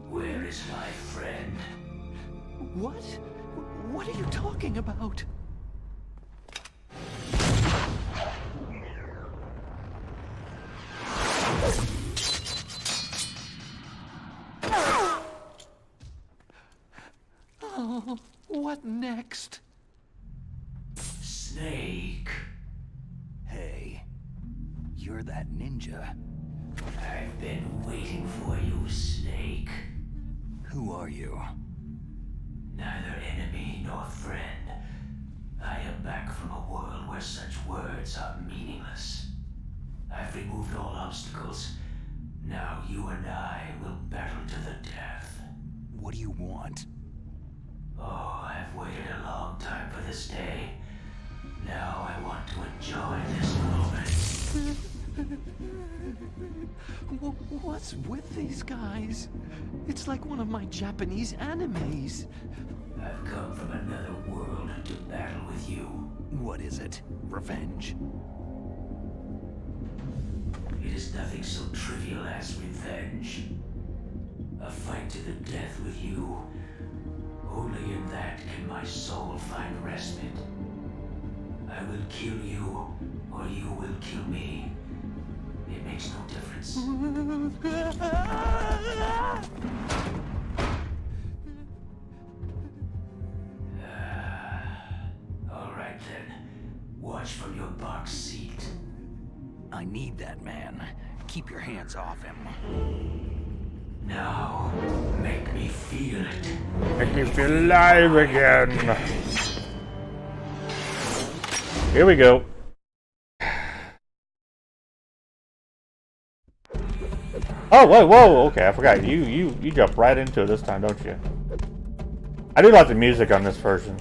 Where is my friend? What? What are you talking about? Oh, what next? Snake. Hey, you're that ninja. I've been waiting for you, Snake. Who are you? Neither enemy nor friend. I am back from a world where such words are meaningless. I've removed all obstacles. Now you and I will battle to the death. What do you want? Oh, I've waited a long time for this day. Now I want to enjoy this moment. What's with these guys? It's like one of my Japanese animes. I've come from another world to battle with you. What is it? Revenge? It is nothing so trivial as revenge. A fight to the death with you. Only in that can my soul find respite. I will kill you, or you will kill me. It makes no difference. All right then. Watch from your box seat. I need that man. Keep your hands off him. Now, make me feel it. Make me feel alive again. Here we go. Oh, wait, whoa, okay, I forgot. You jump right into it this time, don't you? I do like the music on this version.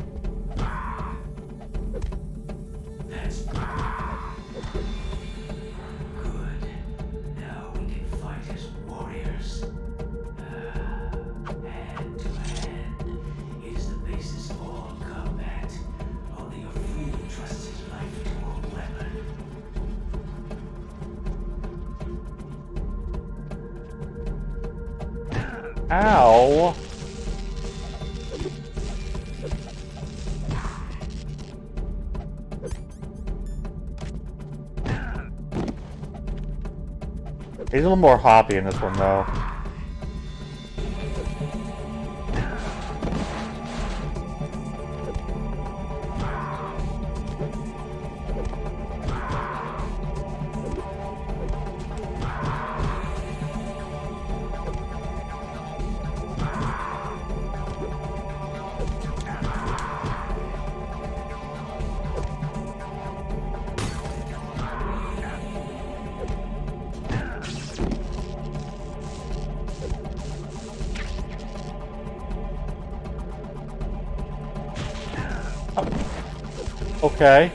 That's good. Now we can fight as warriors. Hand to hand. It is the basis of all combat. Only a fool trusts his life to a weapon. Ow. He's a little more hoppy in this one, though. Okay.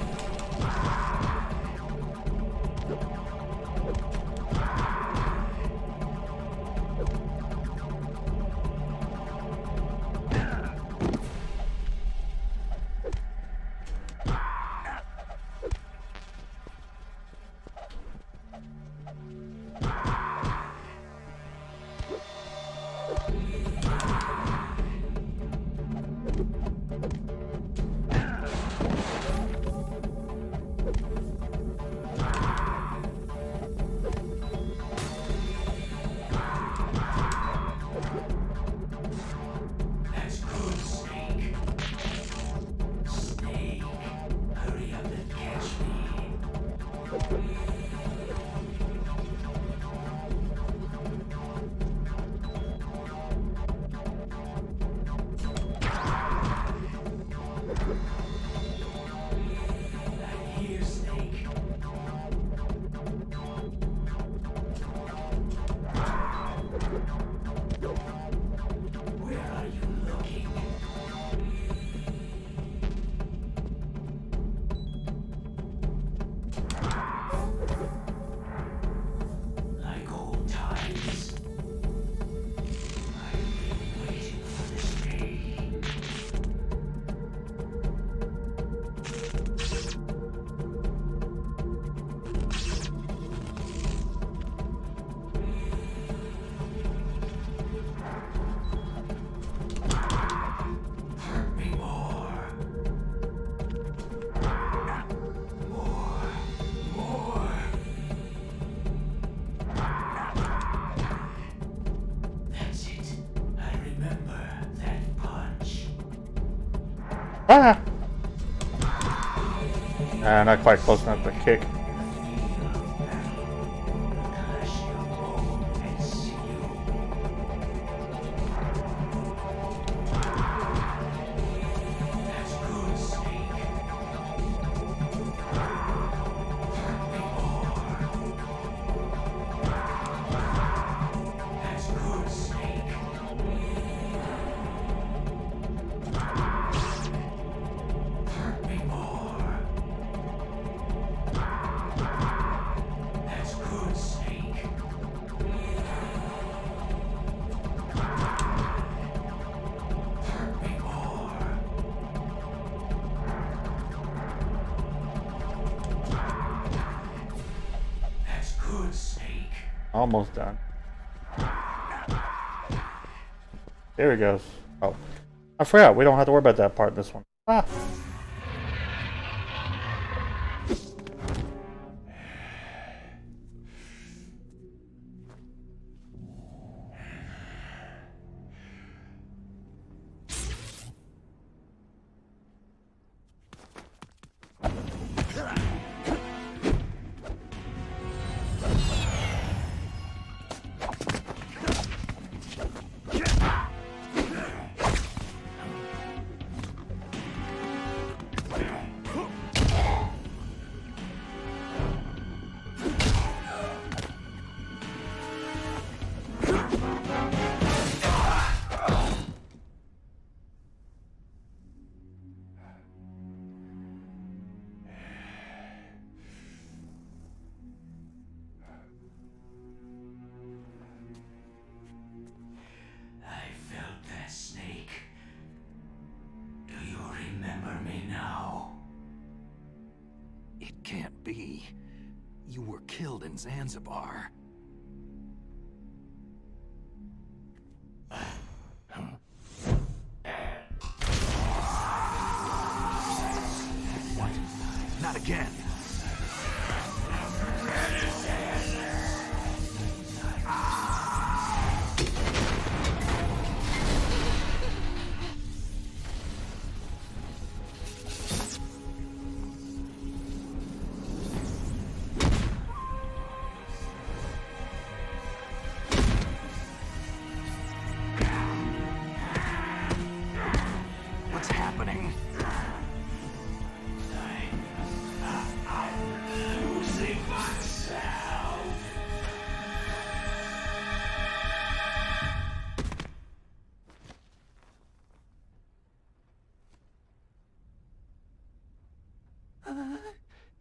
Ah! Not quite close enough to kick. Almost done. There he goes. Oh, I forgot. We don't have to worry about that part in this one. Ah. Can't be. You were killed in Zanzibar. What? Not again.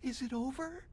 Is it over?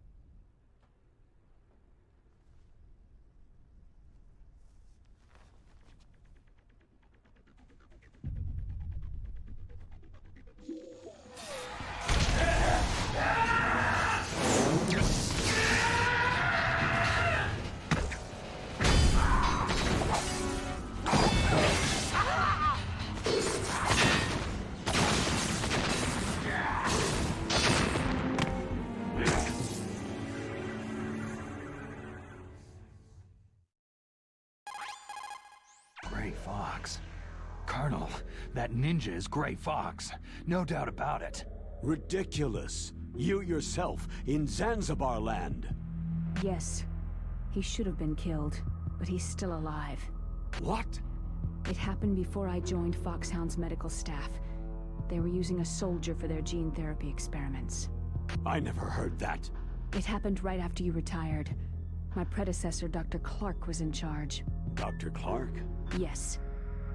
Gray Fox. Colonel, that ninja is Gray Fox. No doubt about it. Ridiculous. You yourself in Zanzibar land. Yes. He should have been killed, but he's still alive. What? It happened before I joined Foxhound's medical staff. They were using a soldier for their gene therapy experiments. I never heard that. It happened right after you retired. My predecessor, Dr. Clark, was in charge. Dr. Clark? Yes.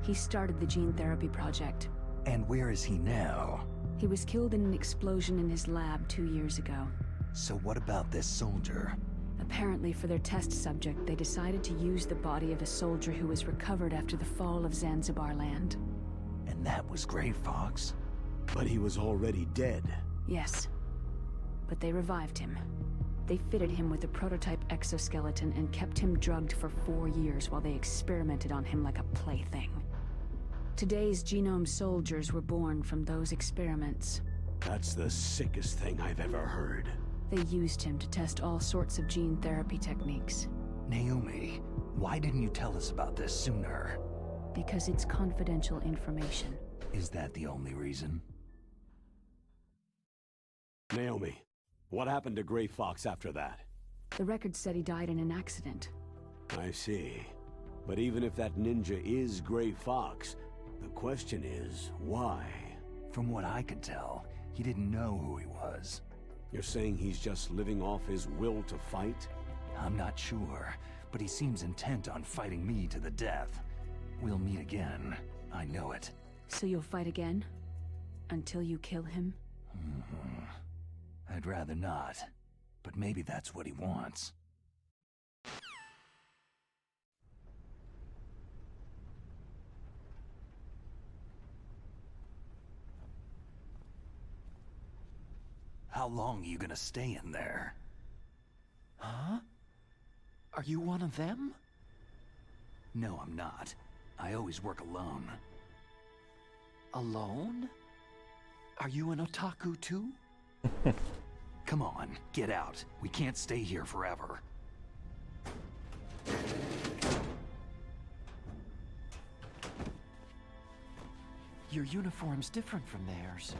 He started the gene therapy project. And where is he now? He was killed in an explosion in his lab 2 years ago. So what about this soldier? Apparently, for their test subject, they decided to use the body of a soldier who was recovered after the fall of Zanzibar land. And that was Gray Fox? But he was already dead. Yes. But they revived him. They fitted him with a prototype exoskeleton and kept him drugged for 4 years while they experimented on him like a plaything. Today's genome soldiers were born from those experiments. That's the sickest thing I've ever heard. They used him to test all sorts of gene therapy techniques. Naomi, why didn't you tell us about this sooner? Because it's confidential information. Is that the only reason? Naomi, what happened to Gray Fox after that? The record said he died in an accident. I see. But even if that ninja is Gray Fox, the question is, why? From what I could tell, he didn't know who he was. You're saying he's just living off his will to fight? I'm not sure, but he seems intent on fighting me to the death. We'll meet again. I know it. So you'll fight again? Until you kill him? I'd rather not, but maybe that's what he wants. How long are you gonna stay in there? Huh? Are you one of them? No, I'm not. I always work alone. Alone? Are you an otaku too? Come on, get out. We can't stay here forever. Your uniform's different from theirs.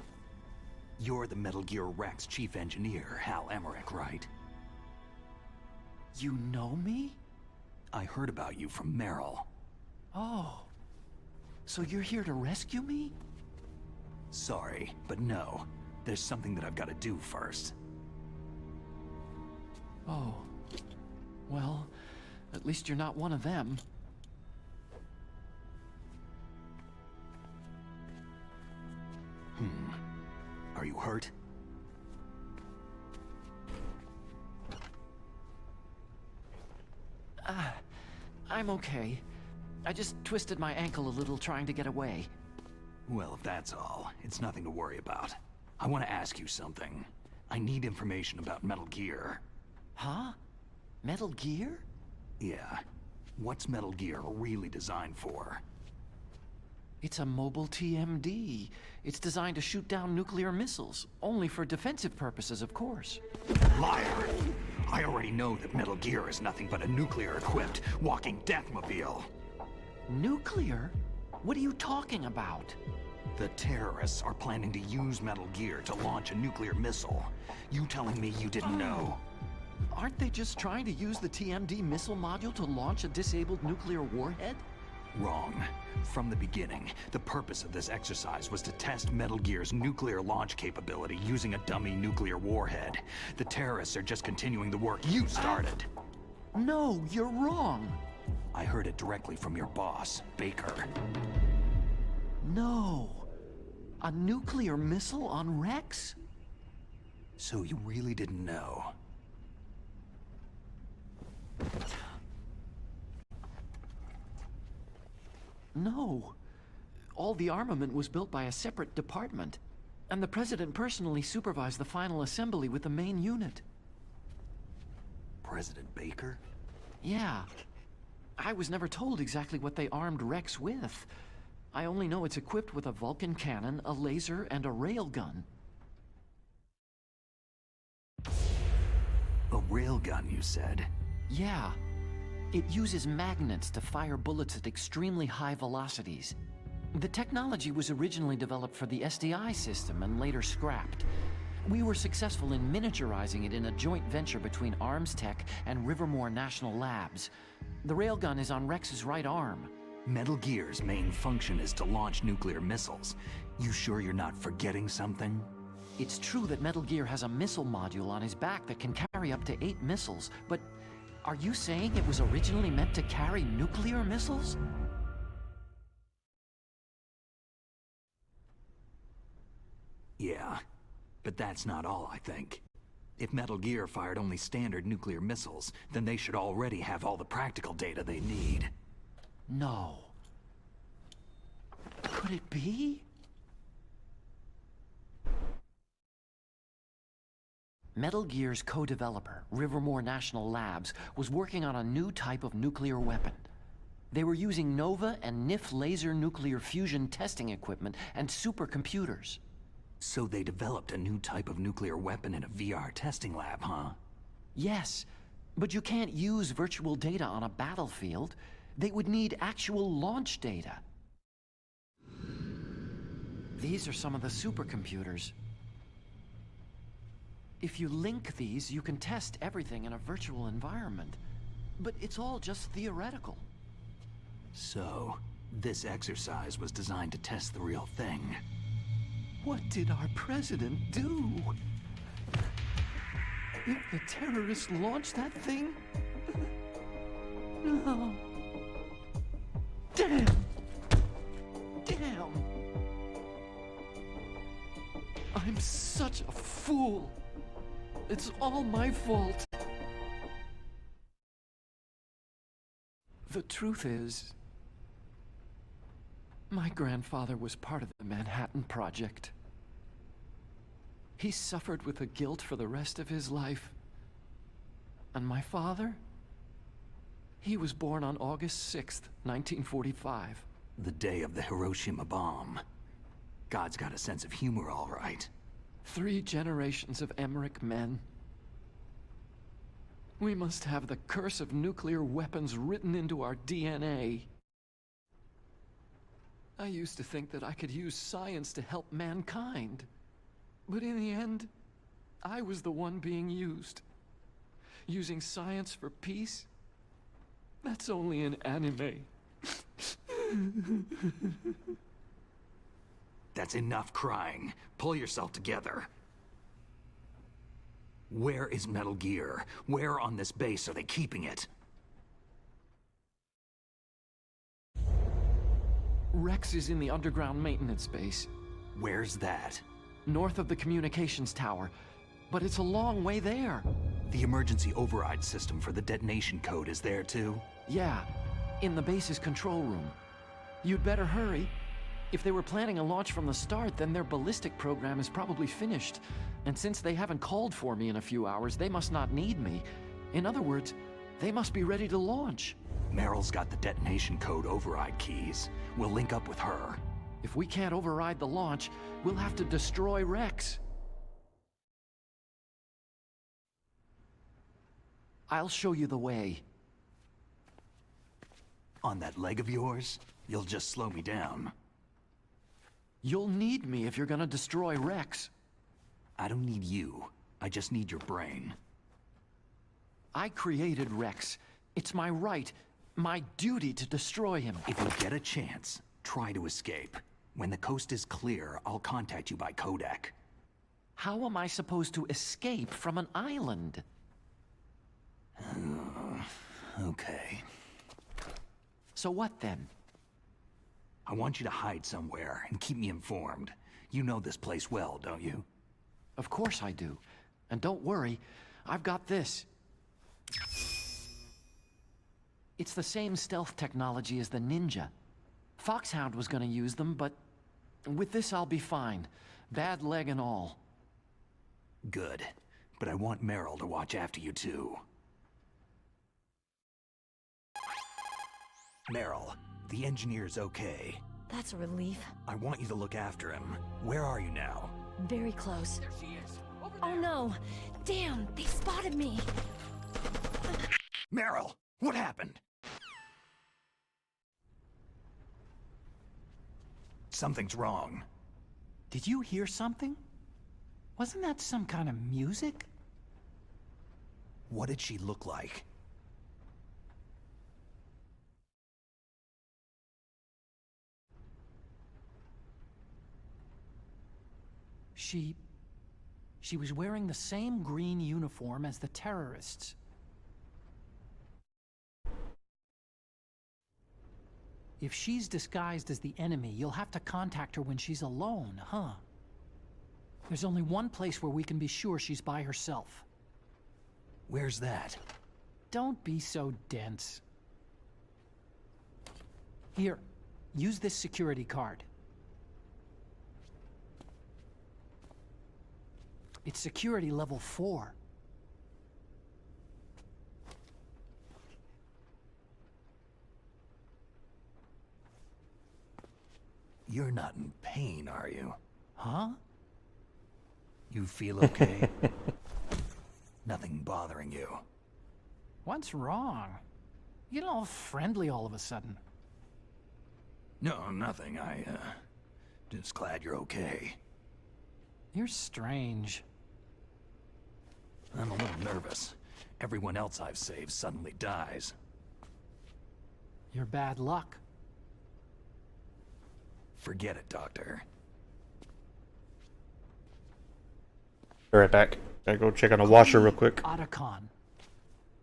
You're the Metal Gear Rex chief engineer, Hal Emmerich, right? You know me? I heard about you from Meryl. Oh. So you're here to rescue me? Sorry, but no. There's something that I've got to do first. Oh. Well, at least you're not one of them. Are you hurt? I'm okay. I just twisted my ankle a little trying to get away. Well, if that's all, it's nothing to worry about. I want to ask you something. I need information about Metal Gear. Huh? Metal Gear? Yeah. What's Metal Gear really designed for? It's a mobile TMD. It's designed to shoot down nuclear missiles. Only for defensive purposes, of course. Liar! I already know that Metal Gear is nothing but a nuclear-equipped walking deathmobile. Nuclear? What are you talking about? The terrorists are planning to use Metal Gear to launch a nuclear missile. You telling me you didn't know? Aren't they just trying to use the TMD missile module to launch a disabled nuclear warhead? Wrong. From the beginning, the purpose of this exercise was to test Metal Gear's nuclear launch capability using a dummy nuclear warhead. The terrorists are just continuing the work you started. No, you're wrong. I heard it directly from your boss, Baker. No. A nuclear missile on Rex? So you really didn't know? No. All the armament was built by a separate department, and the President personally supervised the final assembly with the main unit. President Baker? Yeah. I was never told exactly what they armed Rex with. I only know it's equipped with a Vulcan cannon, a laser, and a railgun. A railgun, you said? Yeah. It uses magnets to fire bullets at extremely high velocities. The technology was originally developed for the SDI system and later scrapped. We were successful in miniaturizing it in a joint venture between Arms Tech and Rivermore National Labs. The railgun is on Rex's right arm. Metal Gear's main function is to launch nuclear missiles. You sure you're not forgetting something? It's true that Metal Gear has a missile module on his back that can carry up to 8 missiles, but are you saying it was originally meant to carry nuclear missiles? Yeah, but that's not all, I think. If Metal Gear fired only standard nuclear missiles, then they should already have all the practical data they need. No. Could it be? Metal Gear's co-developer, Rivermore National Labs, was working on a new type of nuclear weapon. They were using NOVA and NIF laser nuclear fusion testing equipment and supercomputers. So they developed a new type of nuclear weapon in a VR testing lab, huh? Yes, but you can't use virtual data on a battlefield. They would need actual launch data. These are some of the supercomputers. If you link these, you can test everything in a virtual environment. But it's all just theoretical. So, this exercise was designed to test the real thing. What did our president do? If the terrorists launched that thing? No. Damn! Damn! I'm such a fool. It's all my fault. The truth is, my grandfather was part of the Manhattan Project. He suffered with the guilt for the rest of his life. And my father? He was born on August 6th, 1945. The day of the Hiroshima bomb. God's got a sense of humor, all right. 3 generations of Emmerich men. We must have the curse of nuclear weapons written into our DNA. I used to think that I could use science to help mankind. But in the end, I was the one being used. Using science for peace? That's only in anime. That's enough crying. Pull yourself together. Where is Metal Gear? Where on this base are they keeping it? Rex is in the underground maintenance base. Where's that? North of the communications tower. But it's a long way there. The emergency override system for the detonation code is there too? Yeah, in the base's control room. You'd better hurry. If they were planning a launch from the start, then their ballistic program is probably finished. And since they haven't called for me in a few hours, they must not need me. In other words, they must be ready to launch. Meryl's got the detonation code override keys. We'll link up with her. If we can't override the launch, we'll have to destroy Rex. I'll show you the way. On that leg of yours, you'll just slow me down. You'll need me if you're gonna destroy Rex. I don't need you. I just need your brain. I created Rex. It's my right, my duty to destroy him. If you get a chance, try to escape. When the coast is clear, I'll contact you by codec. How am I supposed to escape from an island? Okay. So what then? I want you to hide somewhere and keep me informed. You know this place well, don't you? Of course I do. And don't worry, I've got this. It's the same stealth technology as the Ninja. Foxhound was gonna use them, but with this I'll be fine. Bad leg and all. Good. But I want Meryl to watch after you too. Meryl, the engineer's okay. That's a relief. I want you to look after him. Where are you now? Very close. There she is. Oh no! Damn, they spotted me! Meryl, what happened? Something's wrong. Did you hear something? Wasn't that some kind of music? What did she look like? She was wearing the same green uniform as the terrorists. If she's disguised as the enemy, you'll have to contact her when she's alone, huh? There's only one place where we can be sure she's by herself. Where's that? Don't be so dense. Here, use this security card. It's security level 4. You're not in pain, are you? Huh? You feel okay? Nothing bothering you? What's wrong? You get all friendly all of a sudden. No, nothing. Just glad you're okay. You're strange. I'm a little nervous. Everyone else I've saved suddenly dies. You're bad luck. Forget it, Doctor. Be right back. Gotta go check on the washer real quick. Otacon.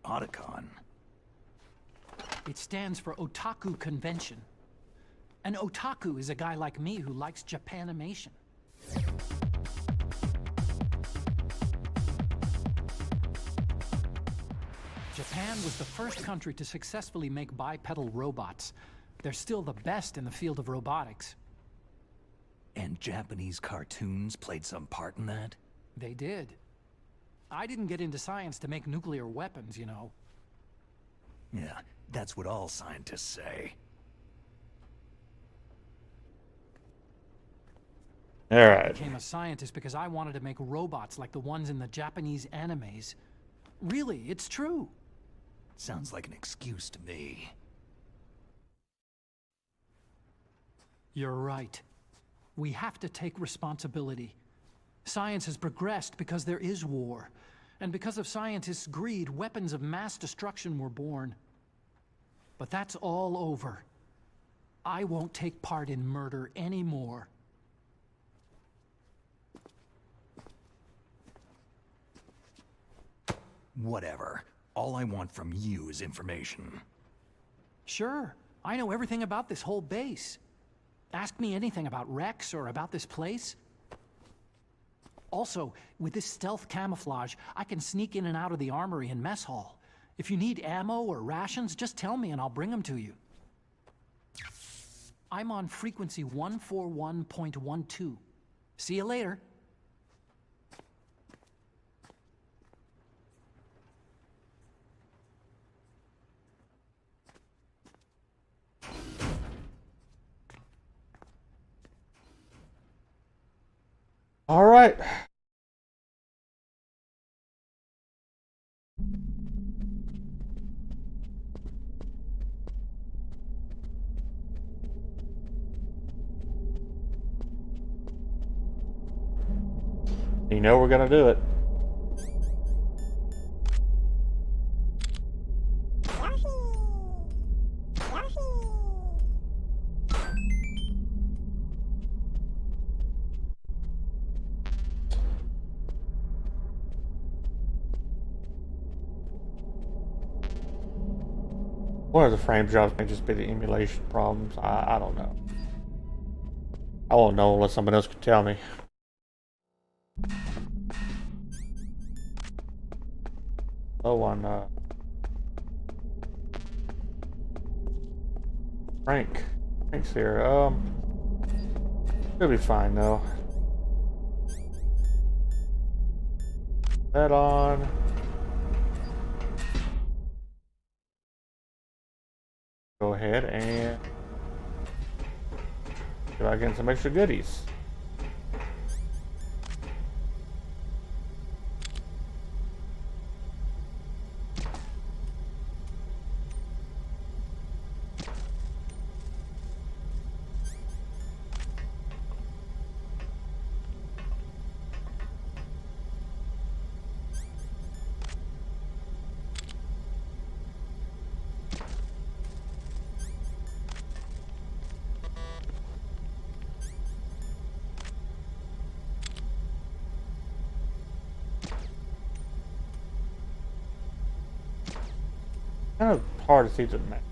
Otacon? It stands for Otaku Convention. An otaku is a guy like me who likes Japanimation. Japan was the first country to successfully make bipedal robots. They're still the best in the field of robotics. And Japanese cartoons played some part in that? They did. I didn't get into science to make nuclear weapons, you know. Yeah, that's what all scientists say. Alright. I became a scientist because I wanted to make robots like the ones in the Japanese animes. Really, it's true. Sounds like an excuse to me. You're right. We have to take responsibility. Science has progressed because there is war. And because of scientists' greed, weapons of mass destruction were born. But that's all over. I won't take part in murder anymore. Whatever. All I want from you is information. Sure. I know everything about this whole base. Ask me anything about Rex or about this place. Also, with this stealth camouflage, I can sneak in and out of the armory and mess hall. If you need ammo or rations, just tell me and I'll bring them to you. I'm on frequency 141.12. See you later. All right. You know we're gonna do it. One of the frame drops may just be the emulation problems. I don't know. I won't know unless someone else can tell me. Oh, on Frank's here. He'll be fine though. That on. Go ahead and see if I get some extra goodies. Kind of hard to see the map.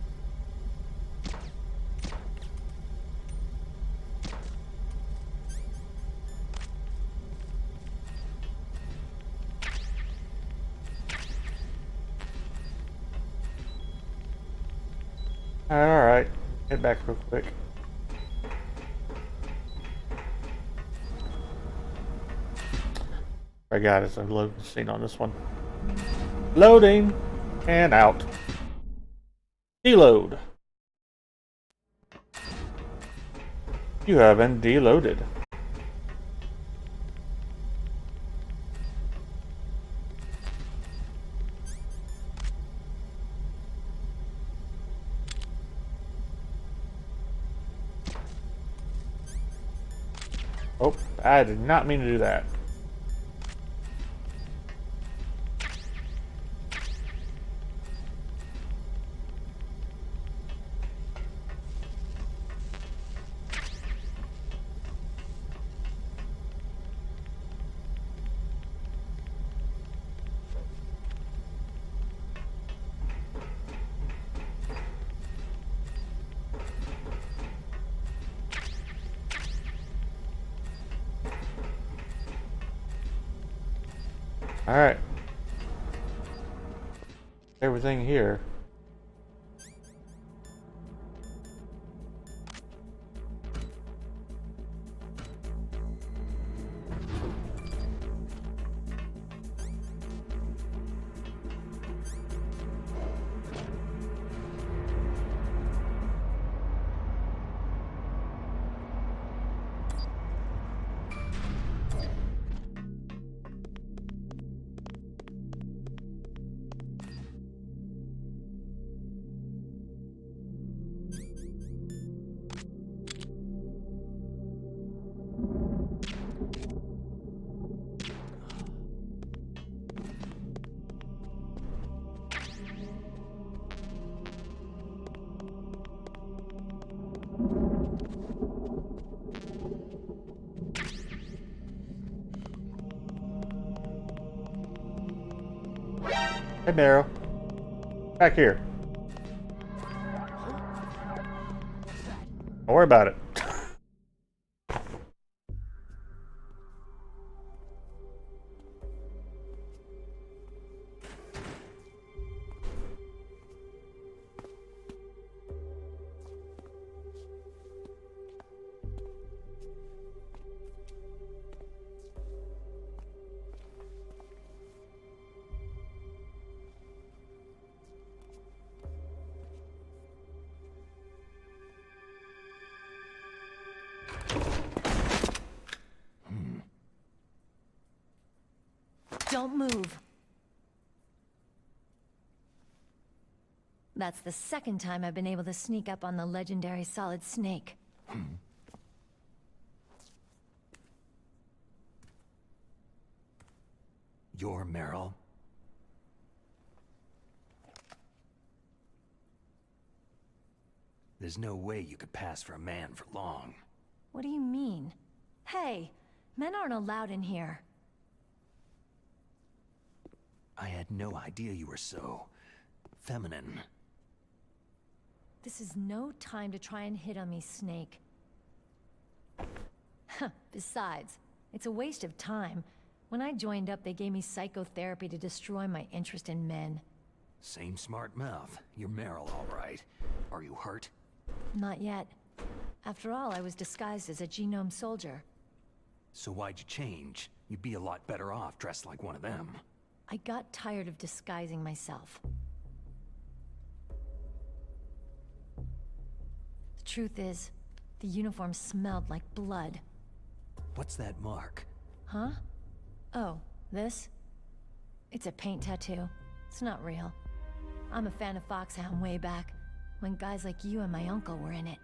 Alright, head back real quick. I got it, so loading scene on this one. Loading and out. Deload. You have been deloaded. Oh, I did not mean to do that. Alright. Everything here. Hey, Meryl. Back here. Don't worry about it. Don't move. That's the second time I've been able to sneak up on the legendary Solid Snake. You're Meryl? There's no way you could pass for a man for long. What do you mean? Hey, men aren't allowed in here. I had no idea you were so feminine. This is no time to try and hit on me, Snake. Besides, it's a waste of time. When I joined up, they gave me psychotherapy to destroy my interest in men. Same smart mouth. You're Meryl, all right. Are you hurt? Not yet. After all, I was disguised as a genome soldier. So why'd you change? You'd be a lot better off dressed like one of them. I got tired of disguising myself. The truth is, the uniform smelled like blood. What's that mark? Huh? Oh, this? It's a paint tattoo. It's not real. I'm a fan of Foxhound way back, when guys like you and my uncle were in it.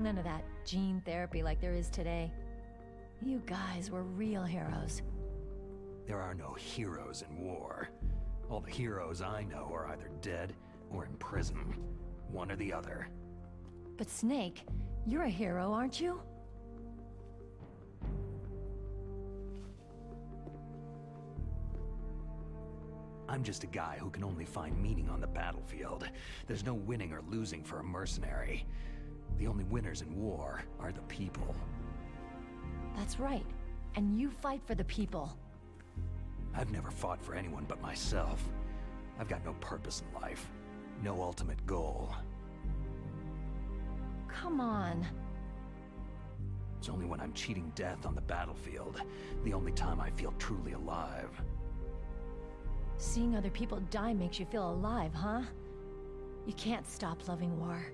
None of that gene therapy like there is today. You guys were real heroes. There are no heroes in war. All the heroes I know are either dead or in prison. One or the other. But Snake, you're a hero, aren't you? I'm just a guy who can only find meaning on the battlefield. There's no winning or losing for a mercenary. The only winners in war are the people. That's right. And you fight for the people. I've never fought for anyone but myself. I've got no purpose in life. No ultimate goal. Come on. It's only when I'm cheating death on the battlefield, the only time I feel truly alive. Seeing other people die makes you feel alive, huh? You can't stop loving war.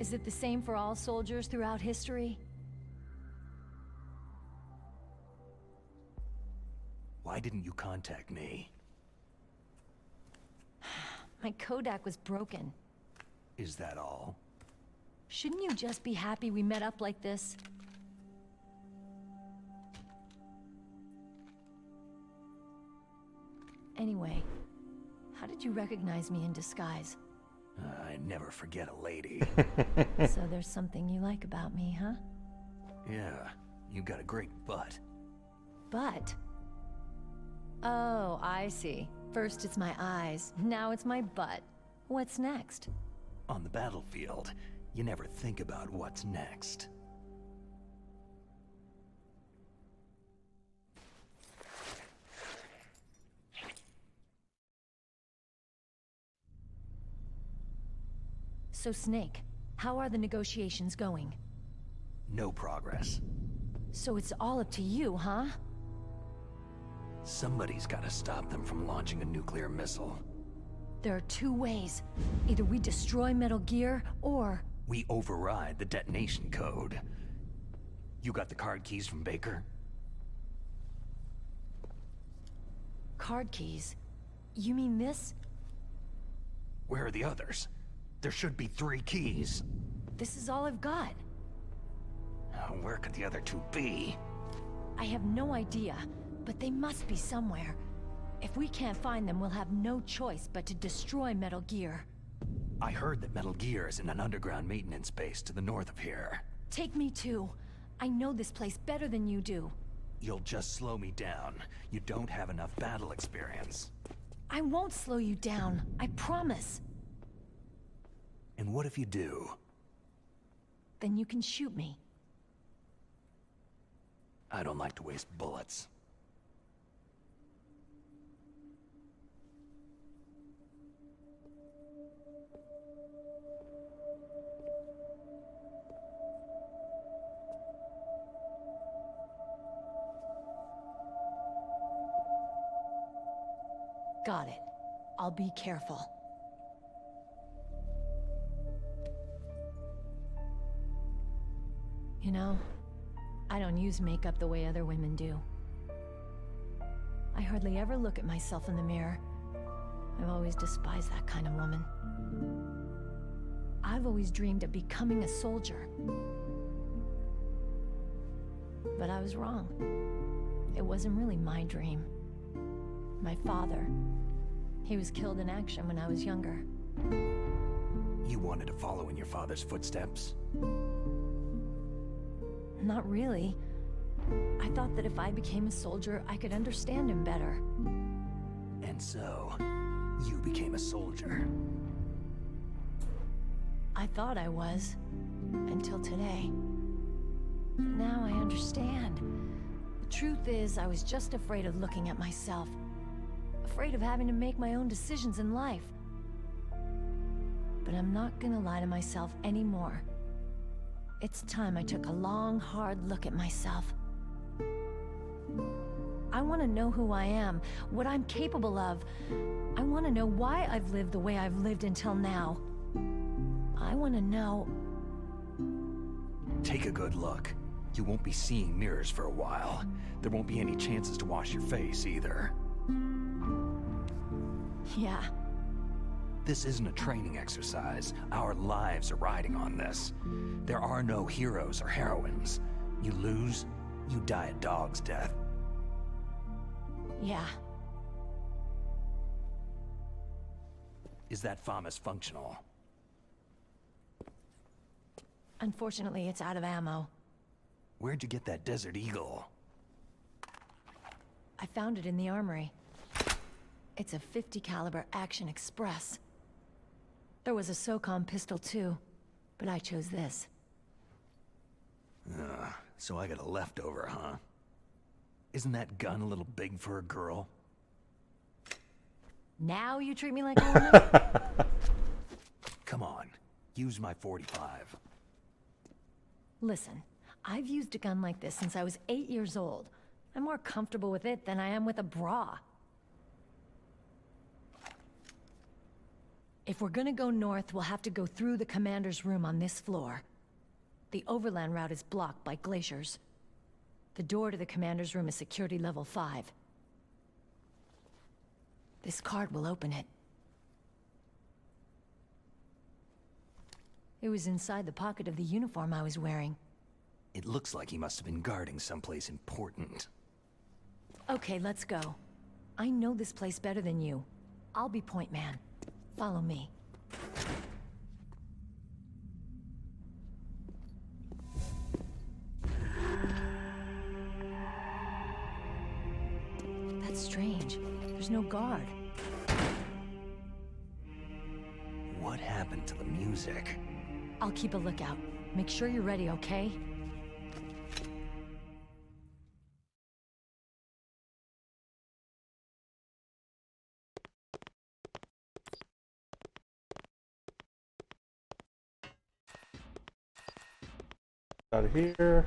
Is it the same for all soldiers throughout history? Why didn't you contact me? My Kodak was broken. Is that all? Shouldn't you just be happy we met up like this? Anyway, how did you recognize me in disguise? I never forget a lady. So there's something you like about me, huh? Yeah, you got a great butt. Butt? Oh, I see. First it's my eyes, now it's my butt. What's next? On the battlefield, you never think about what's next. So Snake, how are the negotiations going? No progress. So it's all up to you, huh? Somebody's gotta stop them from launching a nuclear missile. There are two ways. Either we destroy Metal Gear, or... We override the detonation code. You got the card keys from Baker? Card keys? You mean this? Where are the others? There should be 3 keys. This is all I've got. Where could the other 2 be? I have no idea, but they must be somewhere. If we can't find them, we'll have no choice but to destroy Metal Gear. I heard that Metal Gear is in an underground maintenance base to the north of here. Take me too. I know this place better than you do. You'll just slow me down. You don't have enough battle experience. I won't slow you down, I promise. And what if you do? Then you can shoot me. I don't like to waste bullets. Got it. I'll be careful. You know, I don't use makeup the way other women do. I hardly ever look at myself in the mirror. I've always despised that kind of woman. I've always dreamed of becoming a soldier. But I was wrong. It wasn't really my dream. My father, he was killed in action when I was younger. You wanted to follow in your father's footsteps? Not really. I thought that if I became a soldier, I could understand him better. And so, you became a soldier. I thought I was, until today. But now I understand. The truth is, I was just afraid of looking at myself. Afraid of having to make my own decisions in life. But I'm not gonna lie to myself anymore. It's time I took a long, hard look at myself. I want to know who I am, what I'm capable of. I want to know why I've lived the way I've lived until now. I want to know... Take a good look. You won't be seeing mirrors for a while. There won't be any chances to wash your face, either. Yeah. This isn't a training exercise. Our lives are riding on this. There are no heroes or heroines. You lose, you die a dog's death. Yeah. Is that FAMAS functional? Unfortunately, it's out of ammo. Where'd you get that Desert Eagle? I found it in the armory. It's a .50 caliber Action Express. There was a SOCOM pistol too, but I chose this. So I got a leftover, huh? Isn't that gun a little big for a girl? Now you treat me like a woman? Come on, use my .45. Listen, I've used a gun like this since I was 8 years old. I'm more comfortable with it than I am with a bra. If we're gonna go north, we'll have to go through the commander's room on this floor. The overland route is blocked by glaciers. The door to the commander's room is security level 5. This card will open it. It was inside the pocket of the uniform I was wearing. It looks like he must have been guarding someplace important. Okay, let's go. I know this place better than you. I'll be point man. Follow me. That's strange. There's no guard. What happened to the music? I'll keep a lookout. Make sure you're ready, okay? Out of here.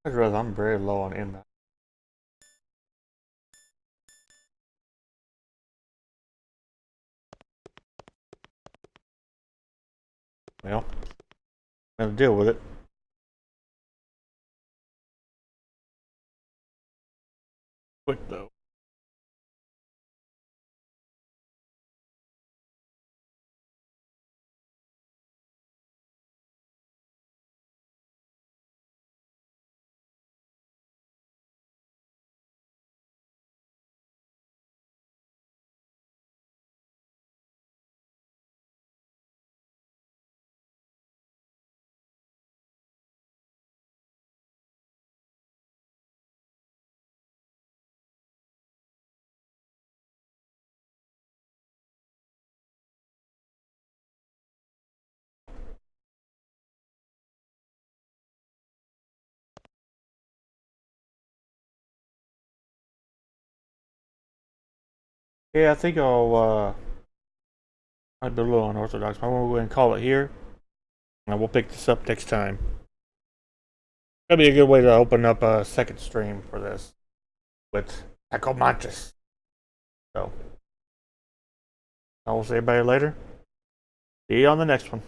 I realize I'm very low on inbound. Well, I'm gonna deal with it. Quick though. Yeah, I think I'd be a little unorthodox. I'm gonna go ahead and call it here, and we'll pick this up next time. That'd be a good way to open up a second stream for this with Psycho Mantis. So, I will see everybody later. See you on the next one.